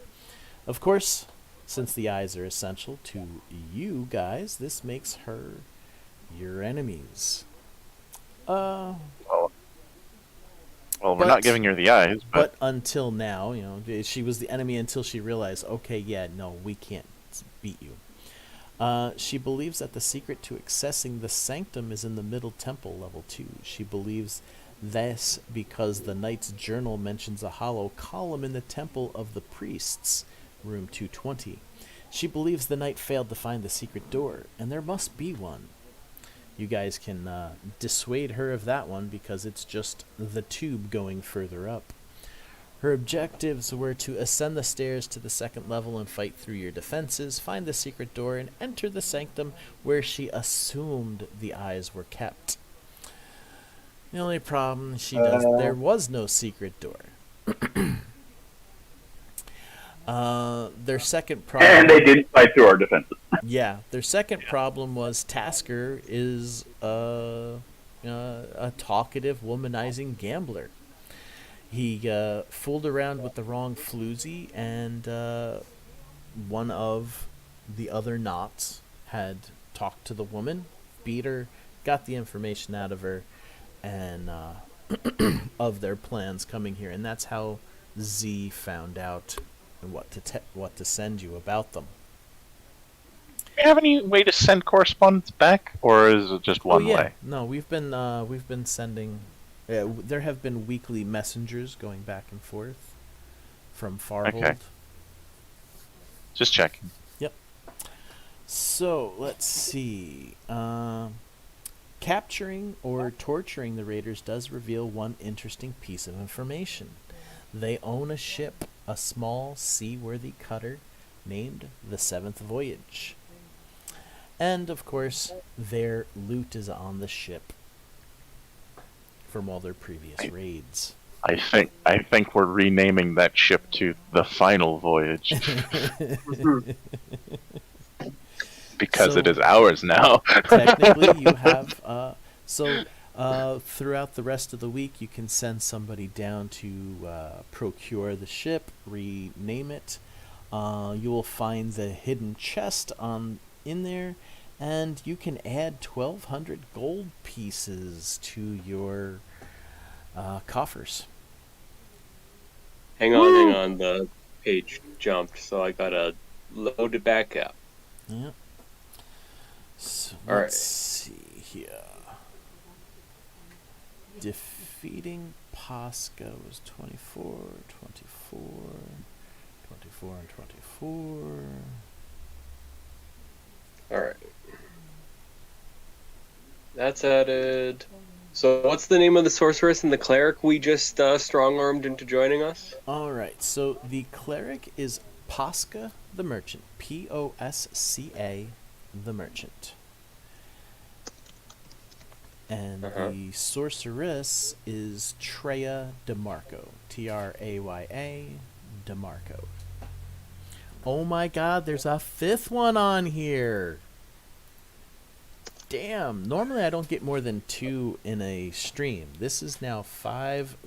Of course, since the eyes are essential to you guys, this makes her your enemies. Well, we're not giving her the eyes, but until now, she was the enemy until she realized, okay, yeah, no, we can't beat you. She believes that the secret to accessing the sanctum is in the middle temple, level 2. She believes this because the knight's journal mentions a hollow column in the temple of the priests, room 220. She believes the knight failed to find the secret door, and there must be one. You guys can dissuade her of that one because it's just the tube going further up. Her objectives were to ascend the stairs to the 2nd level and fight through your defenses, find the secret door, and enter the sanctum where she assumed the eyes were kept. The only problem there was no secret door. Their second problem... And they didn't fight through our defenses. Yeah, their second problem was Tasker is a talkative, womanizing gambler. He fooled around with the wrong floozy, and one of the other knots had talked to the woman, beat her, got the information out of her, and of their plans coming here. And that's how Z found out what to send you about them. Do you have any way to send correspondence back, or is it just one way? No, we've been sending. There have been weekly messengers going back and forth from Farhold. Okay. Just checking. Yep. So let's see. Capturing or torturing the raiders does reveal one interesting piece of information. They own a ship, a small seaworthy cutter named the 7th Voyage. And, of course, their loot is on the ship from all their previous raids. I think we're renaming that ship to the Final Voyage. Because it is ours now. Technically, you have... throughout the rest of the week, you can send somebody down to procure the ship, rename it. You will find the hidden chest in there, and you can add 1,200 gold pieces to your coffers. Hang on, the page jumped, so I gotta load it back up. Yeah. So All let's right. see here. Defeating Pasca was 24, 24, 24, and 24. All right. That's added. So what's the name of the sorceress and the cleric we just strong-armed into joining us? All right, so the cleric is Posca the Merchant. Posca the Merchant. And the sorceress is Treya DeMarco. Traya DeMarco. Oh my god, there's a fifth one on here. Damn, normally I don't get more than 2 in a stream. This is now 5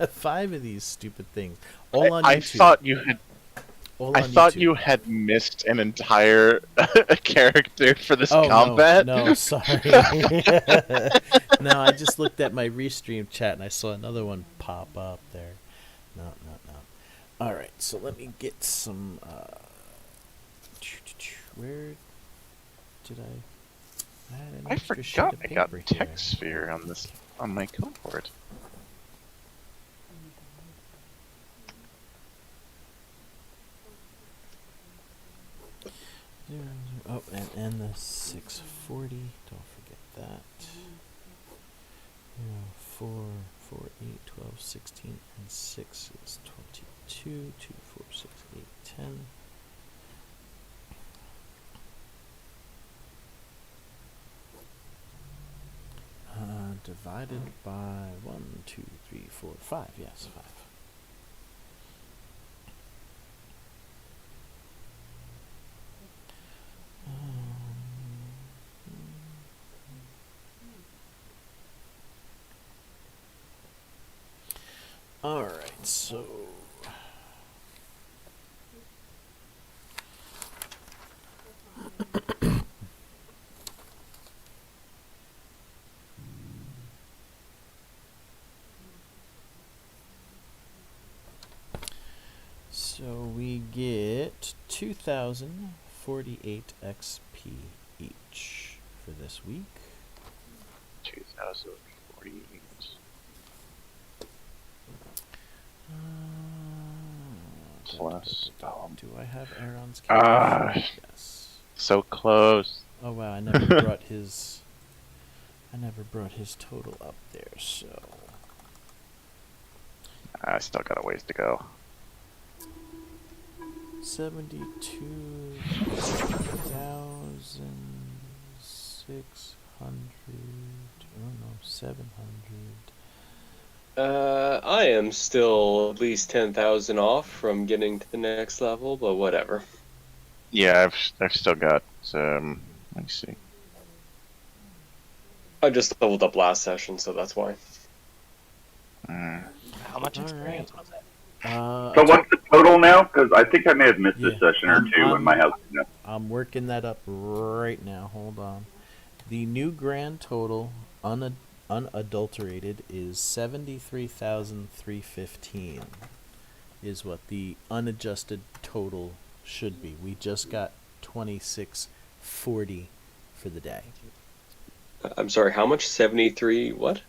5 of these stupid things. All on I YouTube. thought you had. All I on thought YouTube. you had missed an entire character for this Oh, combat. no, sorry. No, I just looked at my restream chat and I saw another one pop up there. No. All right, so let me get some. Where did I had an I extra sheet forgot of I got paper Tech here. Sphere on my cohort. Oh, and the 640. Don't forget that. 4, 4, 8, 12, 16, and 6 is 22. 2, 4, 6, 8, 10. Divided by 1, 2, 3, 4, 5. Yes, 5. All right, so we get 2,048 XP each for this week. 2048. Plus. Do I have Aaron's Ah. calculation? Yes. So close. Oh wow, I never brought his total up there, so I still got a ways to go. 72,600. Oh no, 700. I am still at least 10,000 off from getting to the next level, but whatever. Yeah, I've still got let me see. I just leveled up last session, so that's why. How much experience was it? So what's the total now? Because I think I may have missed a session or two in my house. I'm working that up right now. Hold on. The new grand total, unadulterated, is 73,315. Is what the unadjusted total should be. We just got 2640 for the day. I'm sorry, how much? 73 what?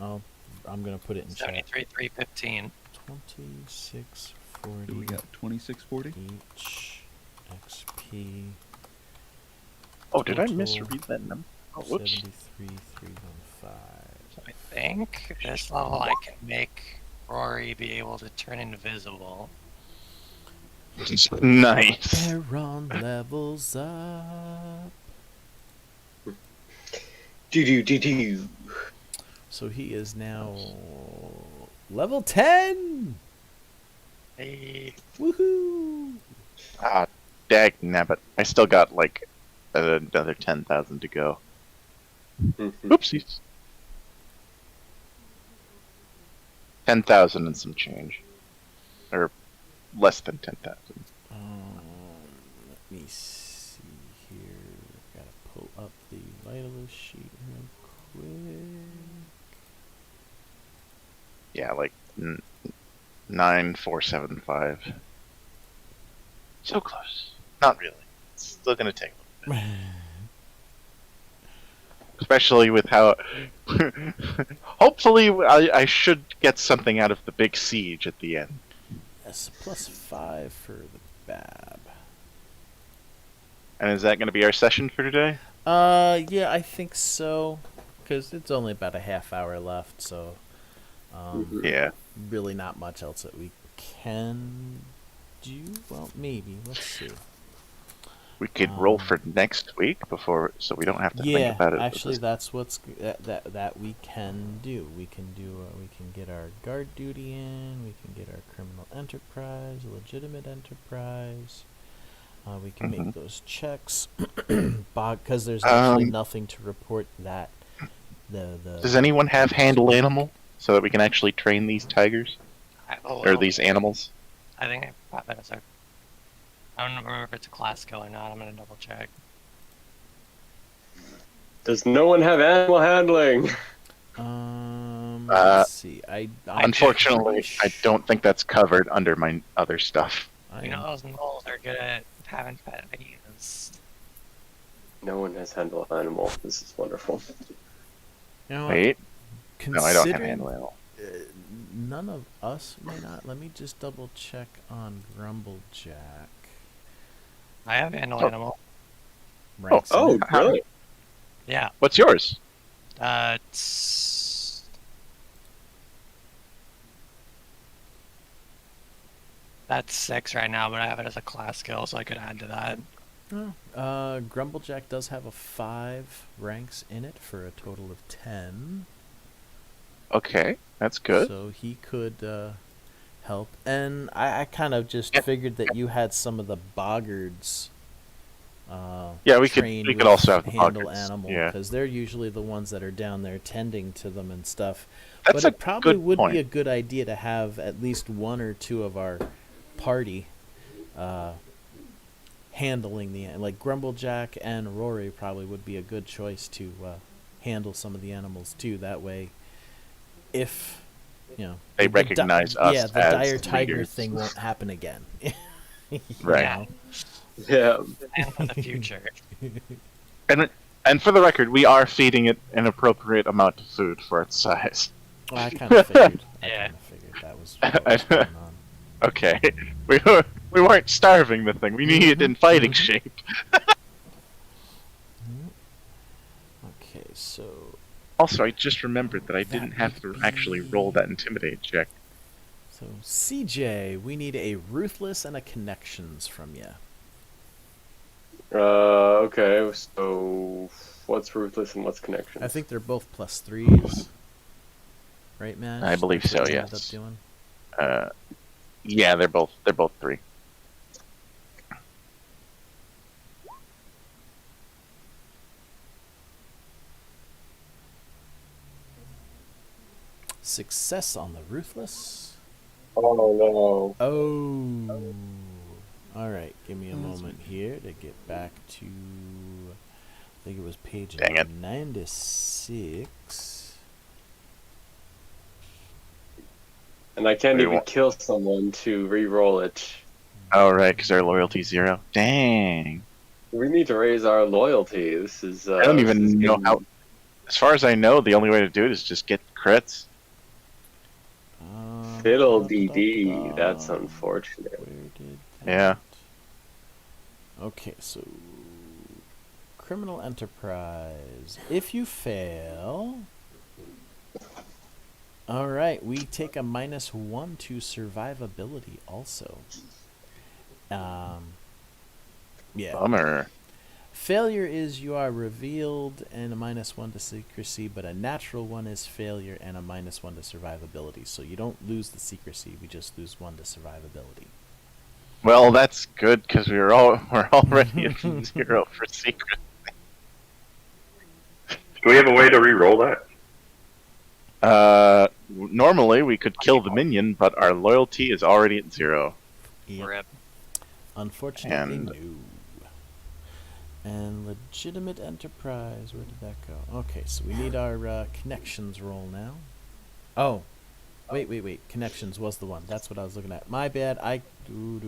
Oh, I'm gonna put it in chat. 73,315. 2640. Do we got 2640? Each XP. Oh, did I Total misread that number? Oh, whoops. 73,315. I think this level I can make Rory be able to turn invisible. Nice. Aaron levels up. Do. So he is now level 10. Hey, Woohoo! Ah, dag nabbit. I still got like another 10,000 to go. Oopsies. 10,000 and some change. Or less than 10,000. Let me see here. Gotta pull up the vitalist sheet real quick. Yeah, like 9,475. So close. Not really. It's still gonna take a little bit. Especially with how... Hopefully I should get something out of the big siege at the end. Yes, +5 for the Bab. And is that going to be our session for today? Yeah, I think so. Because it's only about a half hour left, so Yeah. really not much else that we can do. Well, maybe. Let's see. We could roll for next week so we don't have to think Yeah, about it. actually, that's that we can do. We can do. We can get our guard duty in. We can get our criminal enterprise, legitimate enterprise. We can make those checks. Because there's actually nothing to report that the. Does anyone have handle animal so that we can actually train these tigers or these animals? I think I thought that was our. I don't remember if it's a class skill or not. I'm gonna double check. Does no one have animal handling? Let's see. Unfortunately, I don't think that's covered under my other stuff. You know, those gnolls are good at having pet ideas. No one has handle animal. This is wonderful. You know, Wait. No, I don't have considering, handle animal. None of us may not. Let me just double check on Grumblejack. I have handle animal. Ranks in Oh, it. really? Yeah. What's yours? That's 6 right now, but I have it as a class skill, so I could add to that. Grumblejack does have a 5 ranks in it for a total of 10. Okay, that's good. So he could help. And I kind of just figured that you had some of the boggards. Yeah, we trained could with also have the handle boggards, animal, yeah. because they're usually the ones that are down there tending to them and stuff. That's But a it probably good would point. be a good idea to have at least 1 or 2 of our party handling like Grumblejack and Rory probably would be a good choice to handle some of the animals too. That way, if They the recognize us yeah, the as dire tiger leaders. thing won't happen again. You Right. know? Yeah. And for the future. And for the record, we are feeding it an appropriate amount of food for its size. Well, I kind of figured. Yeah. That was what was going on. Okay, we weren't starving the thing. We need it in fighting shape. Okay, so Also, I just remembered that I didn't have to actually roll that intimidate check. CJ, we need a ruthless and a connections from you. Okay, so what's ruthless and what's connection? I think they're both +3s. Right, man? I believe That's what so, you ended yes. up doing? Yeah, they're both 3. Success on the ruthless. Oh Oh. Alright, give me a moment here to get back to... I think it was page Dang it. 96. And I can't We even won't- kill someone to re-roll it. Oh, right, because our loyalty 0. Dang. We need to raise our loyalty. This is. I don't this even is know getting- how. As far as I know, the only way to do it is just get crits. Fiddle DD. That's unfortunate. Where did Yeah. Okay, so criminal enterprise. If you fail, all right, we take a -1 to survivability. Also, yeah. Bummer. Failure is you are revealed and a -1 to secrecy, but a natural 1 is failure and a -1 to survivability. So you don't lose the secrecy; we just lose 1 to survivability. Well, that's good because we're already at 0 for secret. Do we have a way to re-roll that? Normally we could kill the minion, but our loyalty is already at 0. Yep. Rip. Unfortunately, And- no. And legitimate enterprise, where did that go? Okay, so we need our connections roll now. Oh, wait. Connections was the one. That's what I was looking at. My bad. Do.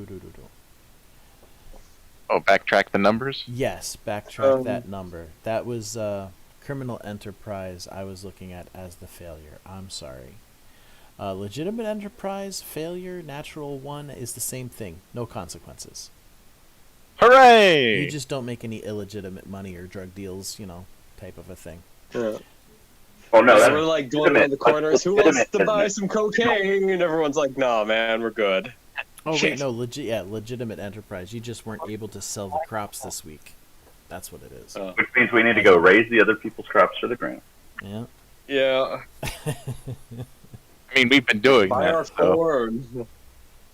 Oh, backtrack the numbers? Yes, backtrack that number. That was criminal enterprise I was looking at as the failure. I'm sorry. Legitimate enterprise, failure, natural 1 is the same thing. No consequences. Hooray! You just don't make any illegitimate money or drug deals, type of a thing. Yeah. Oh no, So that's we're like going around the corners. Who wants legitimate to buy business. some cocaine? And everyone's like, "Nah, man, we're good." Oh wait, no, legitimate enterprise. You just weren't able to sell the crops this week. That's what it is. Which means we need to go raise the other people's crops for the grant. Yeah. Yeah. I mean, we've been doing Buy our that. So. corn.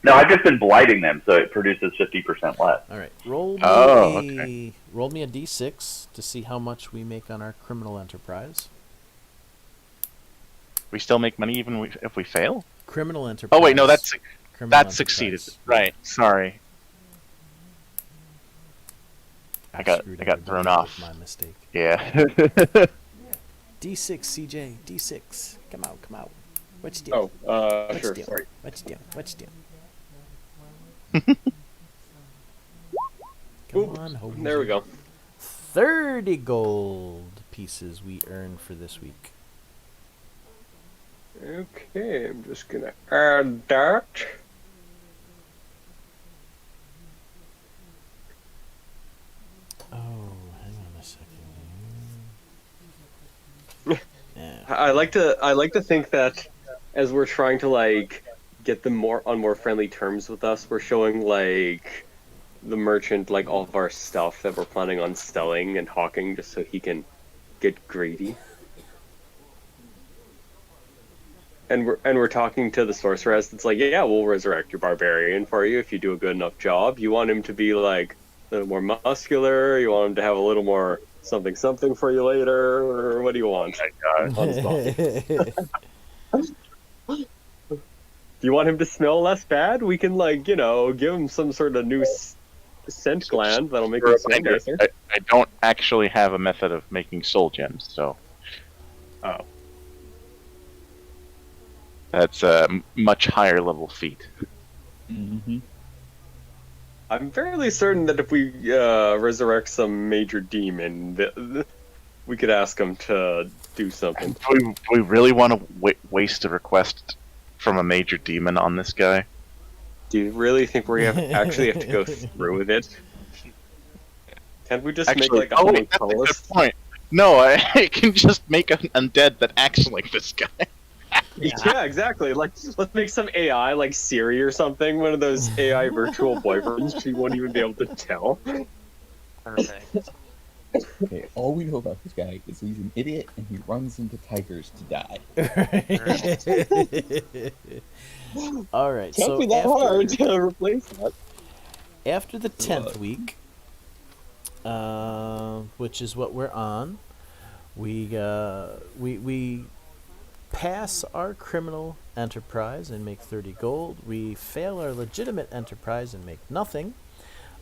No, I've just been blighting them, so it produces 50% less. All right. Roll me okay. roll me a d6 to see how much we make on our criminal enterprise. We still make money even if we fail? Criminal enterprise. Oh wait, no, that's Criminal succeeded. enterprise. Right. Sorry. I got screwed thrown everybody off. with my mistake. Yeah. D6, CJ. D6. Come out. What you doing? Oh, What sure. you doing? Sorry. What you doing? Oop, Come on, Jose. There we go. 30 gold pieces we earned for this week. Okay, I'm just gonna add that. Oh, hang on a second here. Yeah. I like to think that as we're trying to like get them on more friendly terms with us, we're showing like the merchant like all of our stuff that we're planning on selling and hawking just so he can get greedy. And we're talking to the sorceress. It's like, yeah, we'll resurrect your barbarian for you if you do a good enough job. You want him to be like a little more muscular. You want him to have a little more something for you later, or what do you want? On his body? Do you want him to smell less bad? We can give him some sort of new scent gland that'll make him smell nicer. I don't actually have a method of making soul gems, so. Oh. That's a much higher level feat. Mm-hmm. I'm fairly certain that if we resurrect some major demon, we could ask him to do something. Do we really want to waste a request from a major demon on this guy? Do you really think we actually have to go through with it? Can't we just make like a that's a good homunculus? point. No, I can just make an undead that acts like this guy. Yeah, exactly. Like, let's make some AI, like Siri or something, one of those AI virtual boyfriends. She won't even be able to tell. Perfect. Okay, all we know about this guy is he's an idiot and he runs into tigers to die. All right. Can't So be that hard to replace that. after the 10th week, which is what we're on, we pass our criminal enterprise and make 30 gold. We fail our legitimate enterprise and make nothing.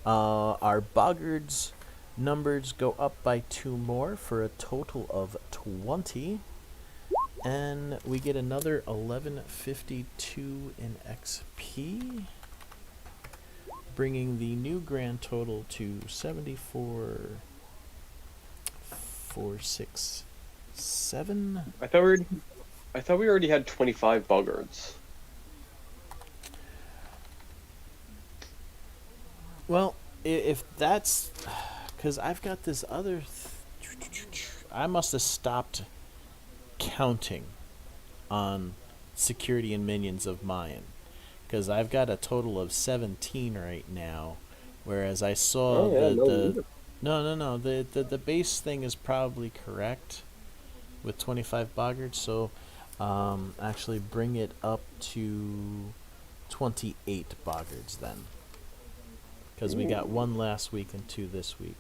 Our boggards numbers go up by 2 more for a total of 20. And we get another 1152 in XP, bringing the new grand total to 74,467. I thought we already had 25 boggards. Well, if that's because I've got this other, I must have stopped counting on security and minions of mine, because I've got a total of 17 right now, whereas I saw the base thing is probably correct with 25 boggards, so actually bring it up to 28 boggards then, because we got 1 last week and 2 this week.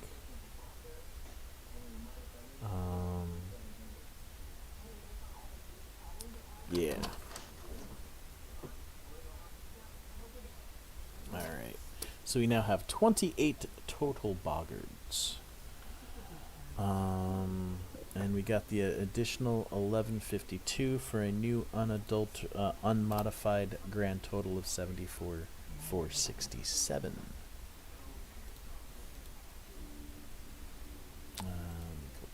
Yeah. Alright. So we now have 28 total boggards. And we got the additional 1152 for a new unmodified grand total of 74,467. Go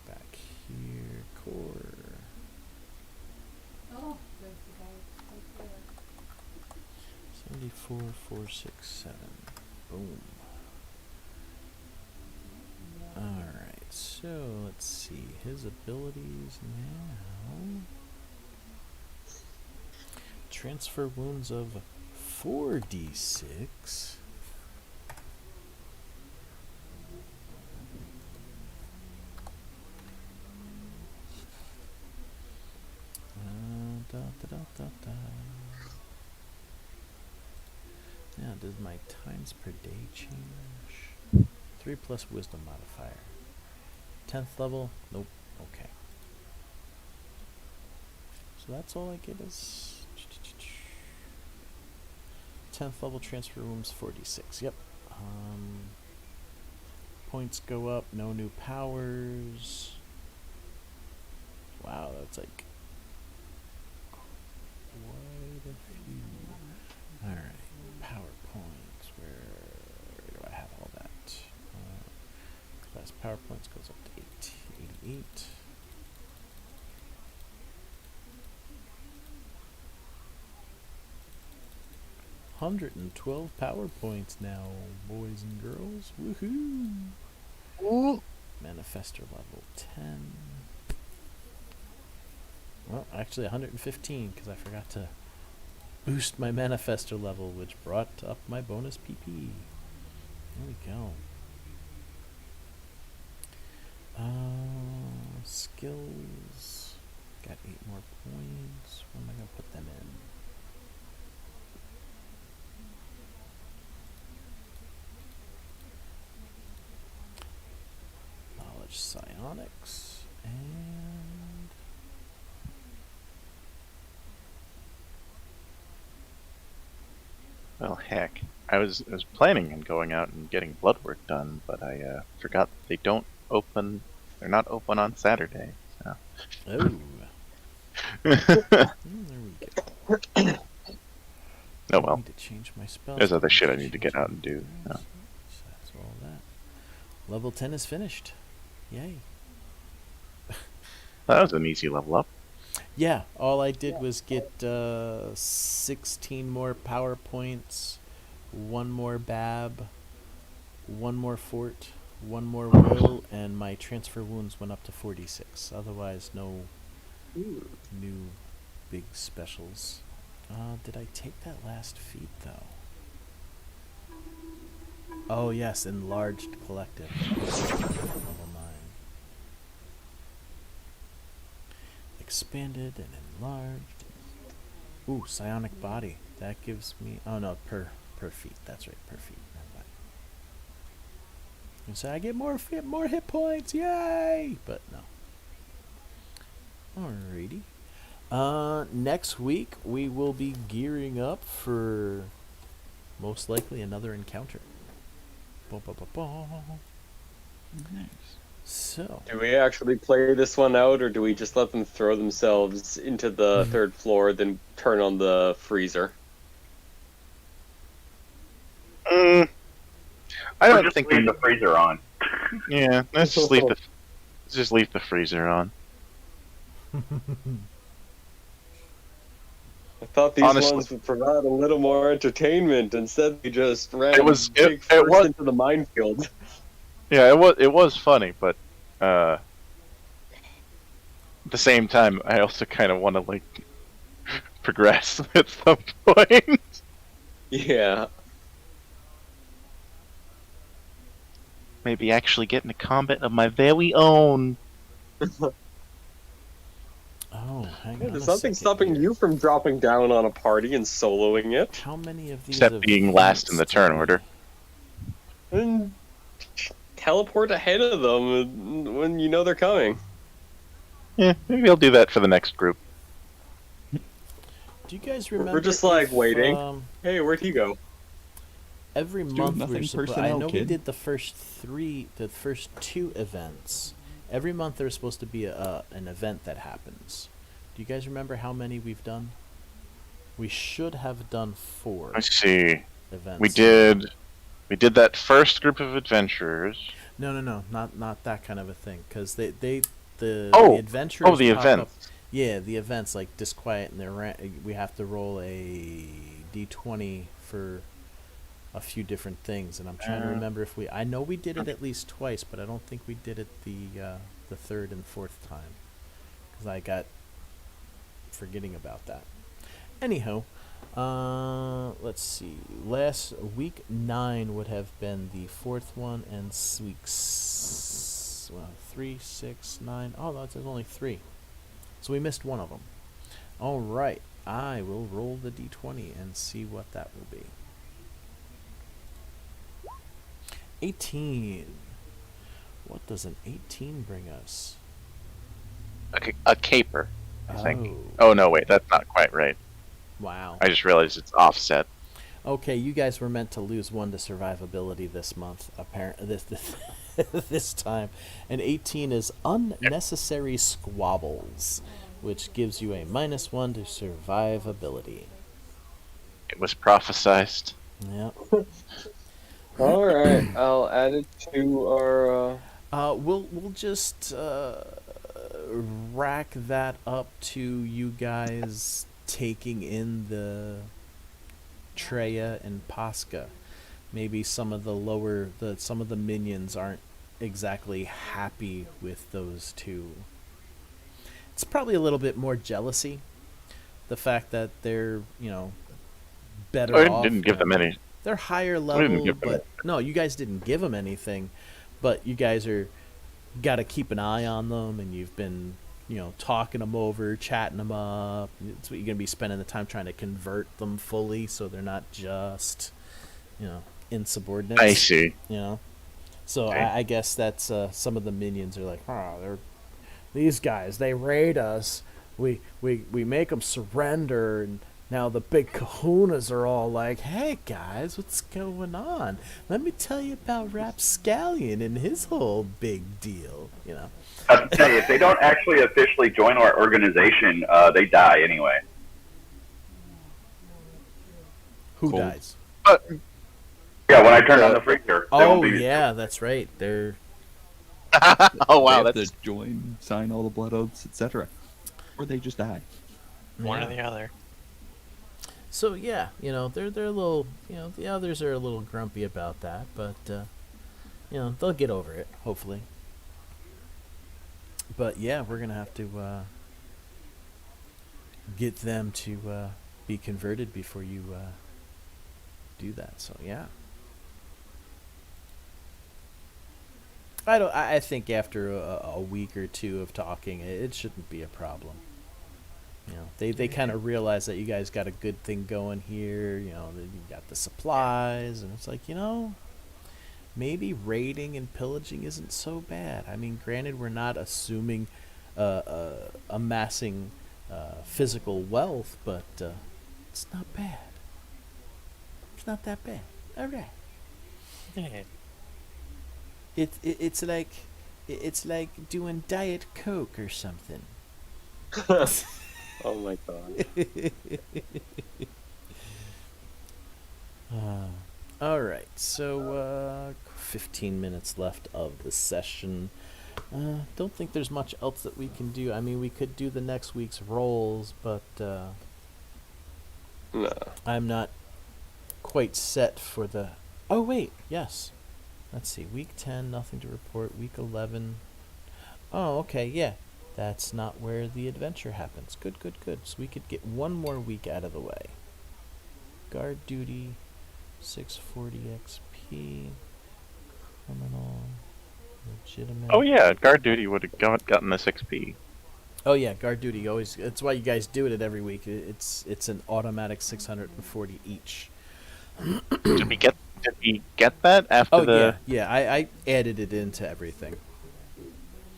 back here, core. 74,467. Boom. Alright, so let's see. His abilities now. Transfer wounds of 4d6. Da, da, da, da, da. Now, does my times per day change? 3 plus wisdom modifier. 10th level? Nope. Okay. So that's all I get is 10th level transfer rooms 46. Yep. Points go up. No new powers. Wow, that's like quite a few. All right, PowerPoints. Where do I have all that? Class PowerPoints goes up to 88. 112 PowerPoints now, boys and girls. Woohoo! Ooh. Manifestor level 10. Well, actually 115 because I forgot to boost my Manifestor level, which brought up my bonus PP. There we go. Skills. Got 8 more points. Where am I going to put them in? Knowledge Psionics and Well, heck, I was planning on going out and getting blood work done, but I forgot that they don't open. They're not open on Saturday. So. oh, there we go. Oh I well. need to change my spells. There's other shit I need to get out and do. So that's all that. Level 10 is finished. Yay. That was an easy level up. Yeah, all I did was get 16 more power points, 1 more bab, 1 more fort, 1 more will, and my transfer wounds went up to 46. Otherwise, no new big specials. Did I take that last feat, though? Oh, yes, enlarged collective. Level 9. Expanded and enlarged. Ooh, psionic body. That gives me... Oh, no, per feet. That's right, per feet. And so I get more hit points. Yay! But no. Alrighty. Next week, we will be gearing up for most likely another encounter. Nice. So, Do we actually play this one out, or do we just let them throw themselves into the third floor, then turn on the freezer? I Or don't just think leave we. the freezer on. Yeah, let's just leave the freezer on. I thought these Honestly- ones would provide a little more entertainment. Instead, they just ran It was- big it first was- into the minefield. Yeah, it was funny, but at the same time, I also kind of want to like progress at some point. Yeah. Maybe actually get into combat of my very own. oh, hang Yeah, on. there's a nothing second stopping here. you from dropping down on a party and soloing it. How many of these Except being last in the events turn do we- order. And teleport ahead of them when you know they're coming. Yeah, maybe I'll do that for the next group. Do you guys remember? We're just like if, waiting. Hey, where'd he go? Every Doing month nothing we're supposed. I personnel, know we kid. did the first 2 events. Every month there's supposed to be an event that happens. Do you guys remember how many we've done? We should have done 4 Let's see. events. We did that first group of adventurers. No, not that kind of a thing. Because the Oh! adventurers. Oh, the pop events. up- yeah, the events like Disquiet and we have to roll a d20 for a few different things, and I'm trying to remember if I know we did it at least twice, but I don't think we did it the third and fourth time, because I got forgetting about that. Anyhow, let's see. Last week 9 would have been the fourth one, and week 3, 6, 9. Oh, no, there's only 3, so we missed one of them. All right, I will roll the d20 and see what that will be. 18. What does an 18 bring us? A caper, I think. Oh. Oh, no, wait, that's not quite right. Wow. I just realized it's offset. Okay, you guys were meant to lose 1 to survivability this month. Apparently, this time, and 18 is unnecessary squabbles, which gives you a -1 to survivability. It was prophesized. Yep. All right, I'll add it to our. We'll just rack that up to you guys taking in the Treya and Pasca. Maybe some of the minions aren't exactly happy with those two. It's probably a little bit more jealousy, the fact that they're better I off. didn't give them any. They're higher didn't level, give them but no, you guys didn't give them anything, but you guys got to keep an eye on them, and you've been talking them over, chatting them up. It's what you're gonna be spending the time trying to convert them fully, so they're not just insubordinates. I see. So Okay. I guess that's some of the minions are like, these guys, they raid us, we make them surrender, and now the big kahunas are all like, hey guys, what's going on? Let me tell you about Rapscallion and his whole big deal. I have to tell you, if they don't actually officially join our organization, they die anyway. Who Cold. dies? Yeah, when I turn on the freezer, they Oh won't be. yeah, that's right. They're Oh, wow, They have that's to join, sign all the blood oaths, etc. Or they just die. One yeah. or the other. So yeah, they're a little, the others are a little grumpy about that, but they'll get over it, hopefully. But yeah, we're gonna have to get them to be converted before you do that. So yeah, I think after a week or two of talking, it shouldn't be a problem. They kind of realize that you guys got a good thing going here. That you got the supplies, and it's like, maybe raiding and pillaging isn't so bad. I mean, granted, we're not assuming amassing physical wealth, but it's not bad. It's not that bad. All right. Yeah. It's like doing Diet Coke or something. Oh my god. All right, so 15 minutes left of the session. Don't think there's much else that we can do. I mean, we could do the next week's rolls, but Nah. I'm not quite set for the... Oh, wait, yes. Let's see, week 10, nothing to report. Week 11... Oh, okay, yeah. That's not where the adventure happens. Good. So we could get one more week out of the way. Guard duty, 640 XP, criminal, legitimate. Oh yeah, guard duty would have gotten this XP. Oh yeah, guard duty always. That's why you guys do it every week. It's an automatic 640 each. Did we get that after Oh the? yeah. I added it into everything.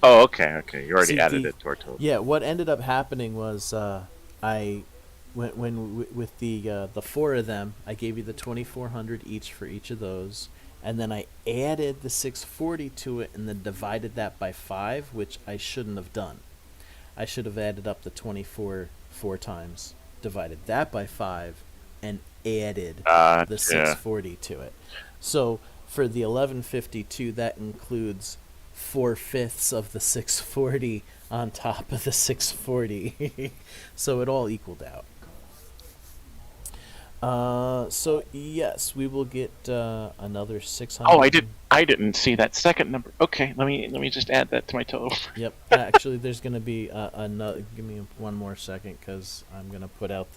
Oh okay. You already See, added it to our total. Yeah, what ended up happening was I when with the 4 of them, I gave you the 2,400 each for each of those, and then I added the 640 to it, and then divided that by 5, which I shouldn't have done. I should have added up the 24 4 times, divided that by 5, and added the 640 to it. So for the 1152, that includes 4/5 of the 640 on top of the 640. So it all equaled out. So yes, we will get another 600. Oh, I didn't see that second number. Okay, let me just add that to my total. Yep. Actually, there's gonna be another. Give me one more second, because I'm gonna put out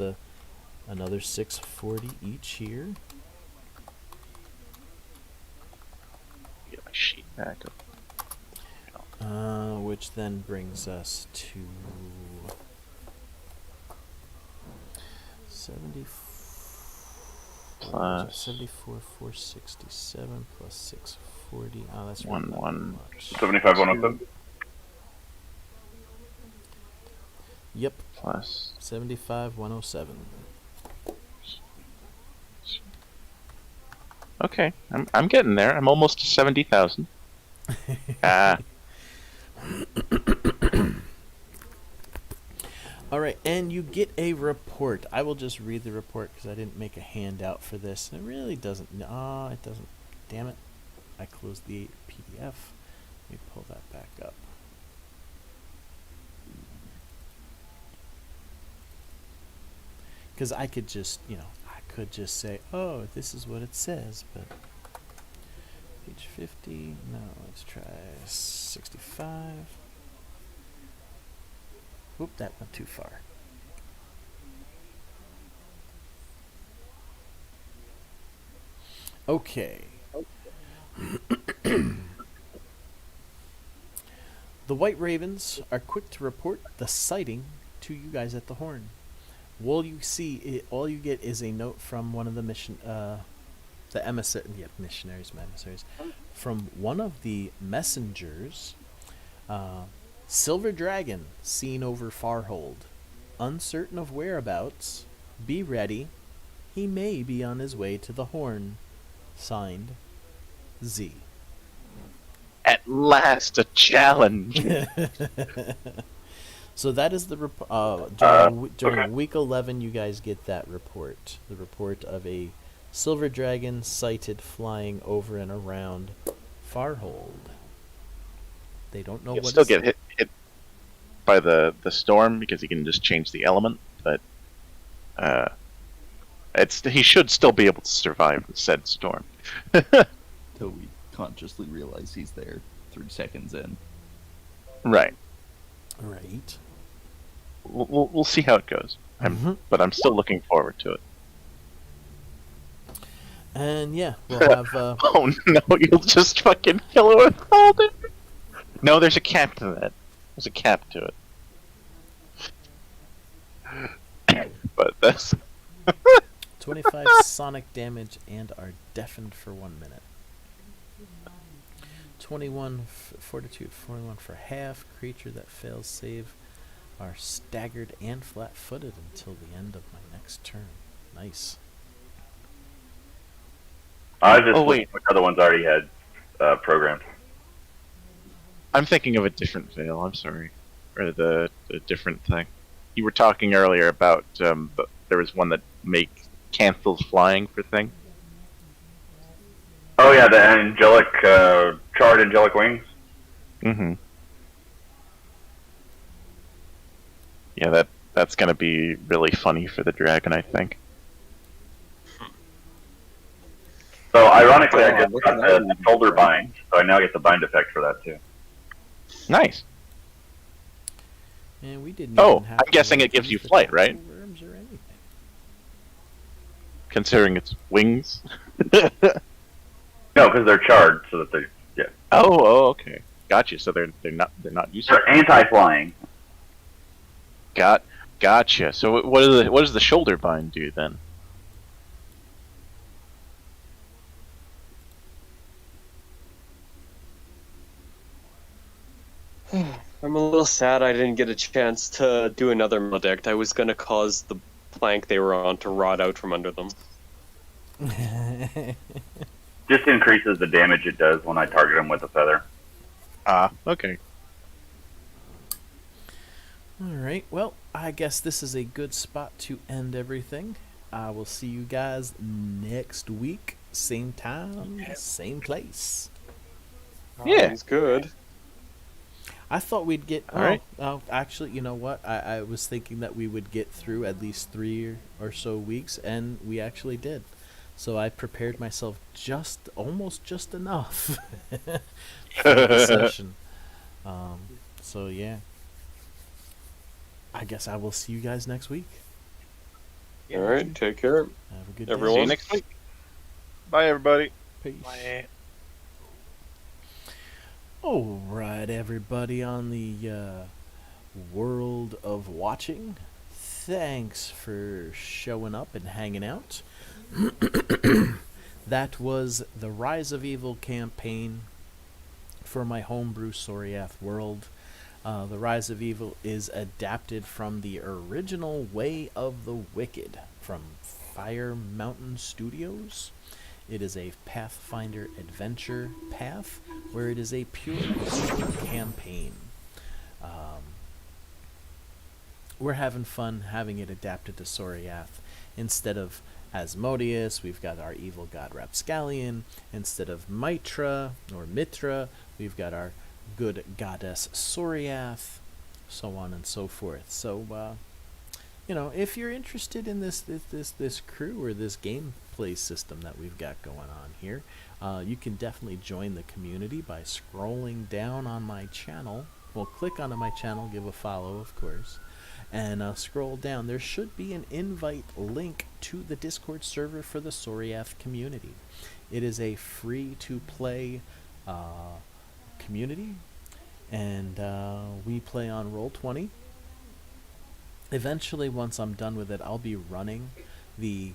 another 640 each here. Get my sheet back up. Which then brings us to 70 Plus 74 467 plus 640. Oh, that's one really not one. much. 75 107. Yep. Plus 75 107. okay, I'm getting there. I'm almost to 70,000. All right, and you get a report. I will just read the report because I didn't make a handout for this. It really doesn't. It doesn't. Damn it! I closed the PDF. Let me pull that back up. Because I could just, I could just say, oh, this is what it says, but page 50. No, let's try 65. Whoop, that went too far. Okay. The White Ravens are quick to report the sighting to you guys at the Horn. All you get is a note from one of the emissaries, from one of the messengers. Silver Dragon seen over Farhold, uncertain of whereabouts. Be ready. He may be on his way to the Horn. Signed, Z. At last, a challenge. So that is the during week 11. You guys get that report. The report of a silver dragon sighted flying over and around Farhold. They don't know He'll what. still get hit by the storm because he can just change the element, but he should still be able to survive the said storm. Till we consciously realize he's there 3 seconds in. Right. Right. We'll see how it goes. But I'm still looking forward to it. And yeah, we'll have. Oh no! You'll just fucking kill it with all the. No, there's a cap to that. There's a cap to it. But that's 25 sonic damage and are deafened for 1 minute. 21 fortitude, 41 for half. Creature that fails save are staggered and flat-footed until the end of my next turn. Nice. I just wait. which other ones already had programmed. I'm thinking of a different veil. I'm sorry, or the different thing. You were talking earlier about there was one that cancels flying for thing. Oh yeah, the angelic charred angelic wings. Mm-hmm. Yeah, that's gonna be really funny for the dragon, I think. So ironically, I just got the shoulder bind, so I now get the bind effect for that too. Nice. And we didn't. Oh, even have I'm to guessing roll it gives for you the flight, right? worms or anything. Considering it's wings. No, because they're charred, so that they Oh, okay. Gotcha. So they're not useful. they're anti-flying. Gotcha. So what does the shoulder bind do then? I'm a little sad I didn't get a chance to do another maledict. I was gonna cause the plank they were on to rot out from under them. Just increases the damage it does when I target them with a feather. Ah, okay. Alright, well, I guess this is a good spot to end everything. I will see you guys next week. Same time, same place. Yeah. Sounds good. I thought we'd get. All right. Actually, you know what? I was thinking that we would get through at least 3 or so weeks, and we actually did. So I prepared myself almost just enough for the session. So yeah, I guess I will see you guys next week. All right, take care. Have a good Everyone. See day. you next week. Bye, everybody. Peace. Like, All right, everybody on the world of watching. Thanks for showing up and hanging out. That was the Rise of Evil campaign for my homebrew Soriath world. The Rise of Evil is adapted from the original Way of the Wicked from Fire Mountain Studios. It is a Pathfinder adventure path where it is a pure campaign. We're having fun having it adapted to Soriath. Instead of Asmodeus, we've got our evil god Rapscallion. Instead of Mitra, we've got our good goddess Soriath, so on and so forth. So, if you're interested in this crew or this gameplay system that we've got going on here, you can definitely join the community by scrolling down on my channel. Well, click onto my channel, give a follow, of course, and scroll down. There should be an invite link to the Discord server for the Soriath community. It is a free-to-play community, and we play on Roll20. Eventually, once I'm done with it, I'll be running the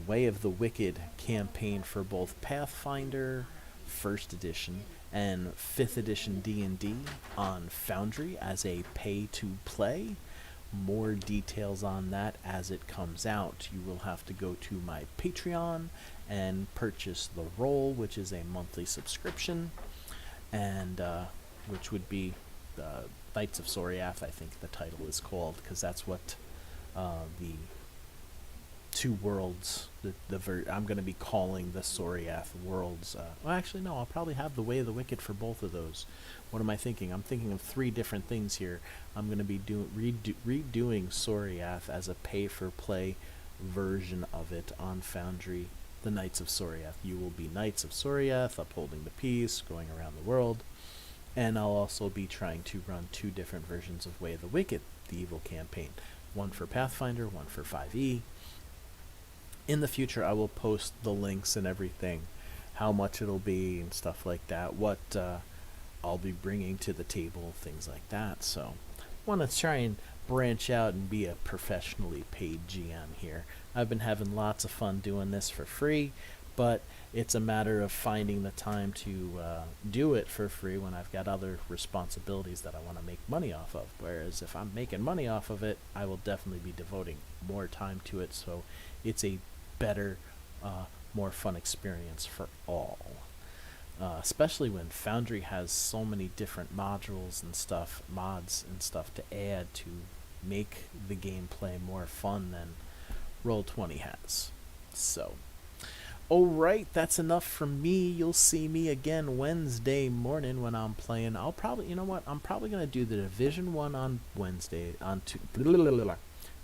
Way of the Wicked campaign for both Pathfinder 1st edition and 5th edition D&D on Foundry as a pay-to-play. More details on that as it comes out. You will have to go to my Patreon and purchase the Roll, which is a monthly subscription, and which would be Knights of Soriath, I think the title is called, because that's what the two worlds, I'm going to be calling the Soriath worlds. Well, actually, no, I'll probably have the Way of the Wicked for both of those. What am I thinking? I'm thinking of 3 different things here. I'm going to be redoing Soriath as a pay-for-play version of it on Foundry, the Knights of Soriath. You will be Knights of Soriath, upholding the peace, going around the world. And I'll also be trying to run 2 different versions of Way of the Wicked, the evil campaign. One for Pathfinder, one for 5e. In the future, I will post the links and everything, how much it'll be and stuff like that, what I'll be bringing to the table, things like that. So, want to try and branch out and be a professionally paid GM here. I've been having lots of fun doing this for free, but it's a matter of finding the time to do it for free when I've got other responsibilities that I want to make money off of. Whereas if I'm making money off of it, I will definitely be devoting more time to it, so it's a better, more fun experience for all. Especially when Foundry has so many different mods and stuff to add to make the gameplay more fun than Roll20 has. So, alright, that's enough from me. You'll see me again Wednesday morning when I'm playing. I'm probably going to do the Division 1 on Wednesday,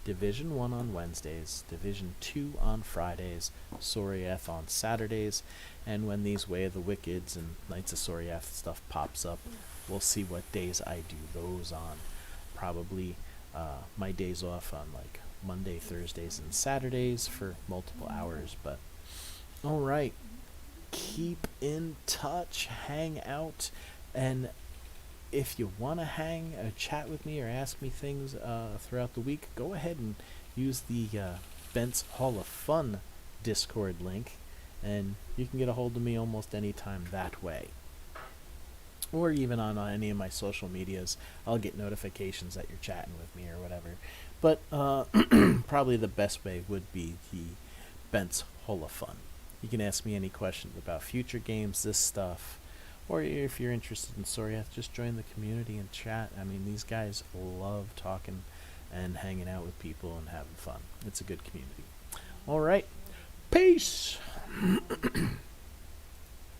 Division 1 on Wednesdays, Division 2 on Fridays, Soriath on Saturdays, and when these Way of the Wickeds and Knights of Soriath stuff pops up, we'll see what days I do those on. Probably my days off on like Monday, Thursdays, and Saturdays for multiple hours, but alright, keep in touch, hang out, and if you want to hang or chat with me or ask me things throughout the week, go ahead and use the Bent's Hall of Fun Discord link, and you can get a hold of me almost any time that way. Or even on any of my social medias, I'll get notifications that you're chatting with me or whatever. But probably the best way would be the Bent's Hall of Fun. You can ask me any questions about future games, this stuff, or if you're interested in Soriath, just join the community and chat. I mean, these guys love talking and hanging out with people and having fun. It's a good community. All right. Peace.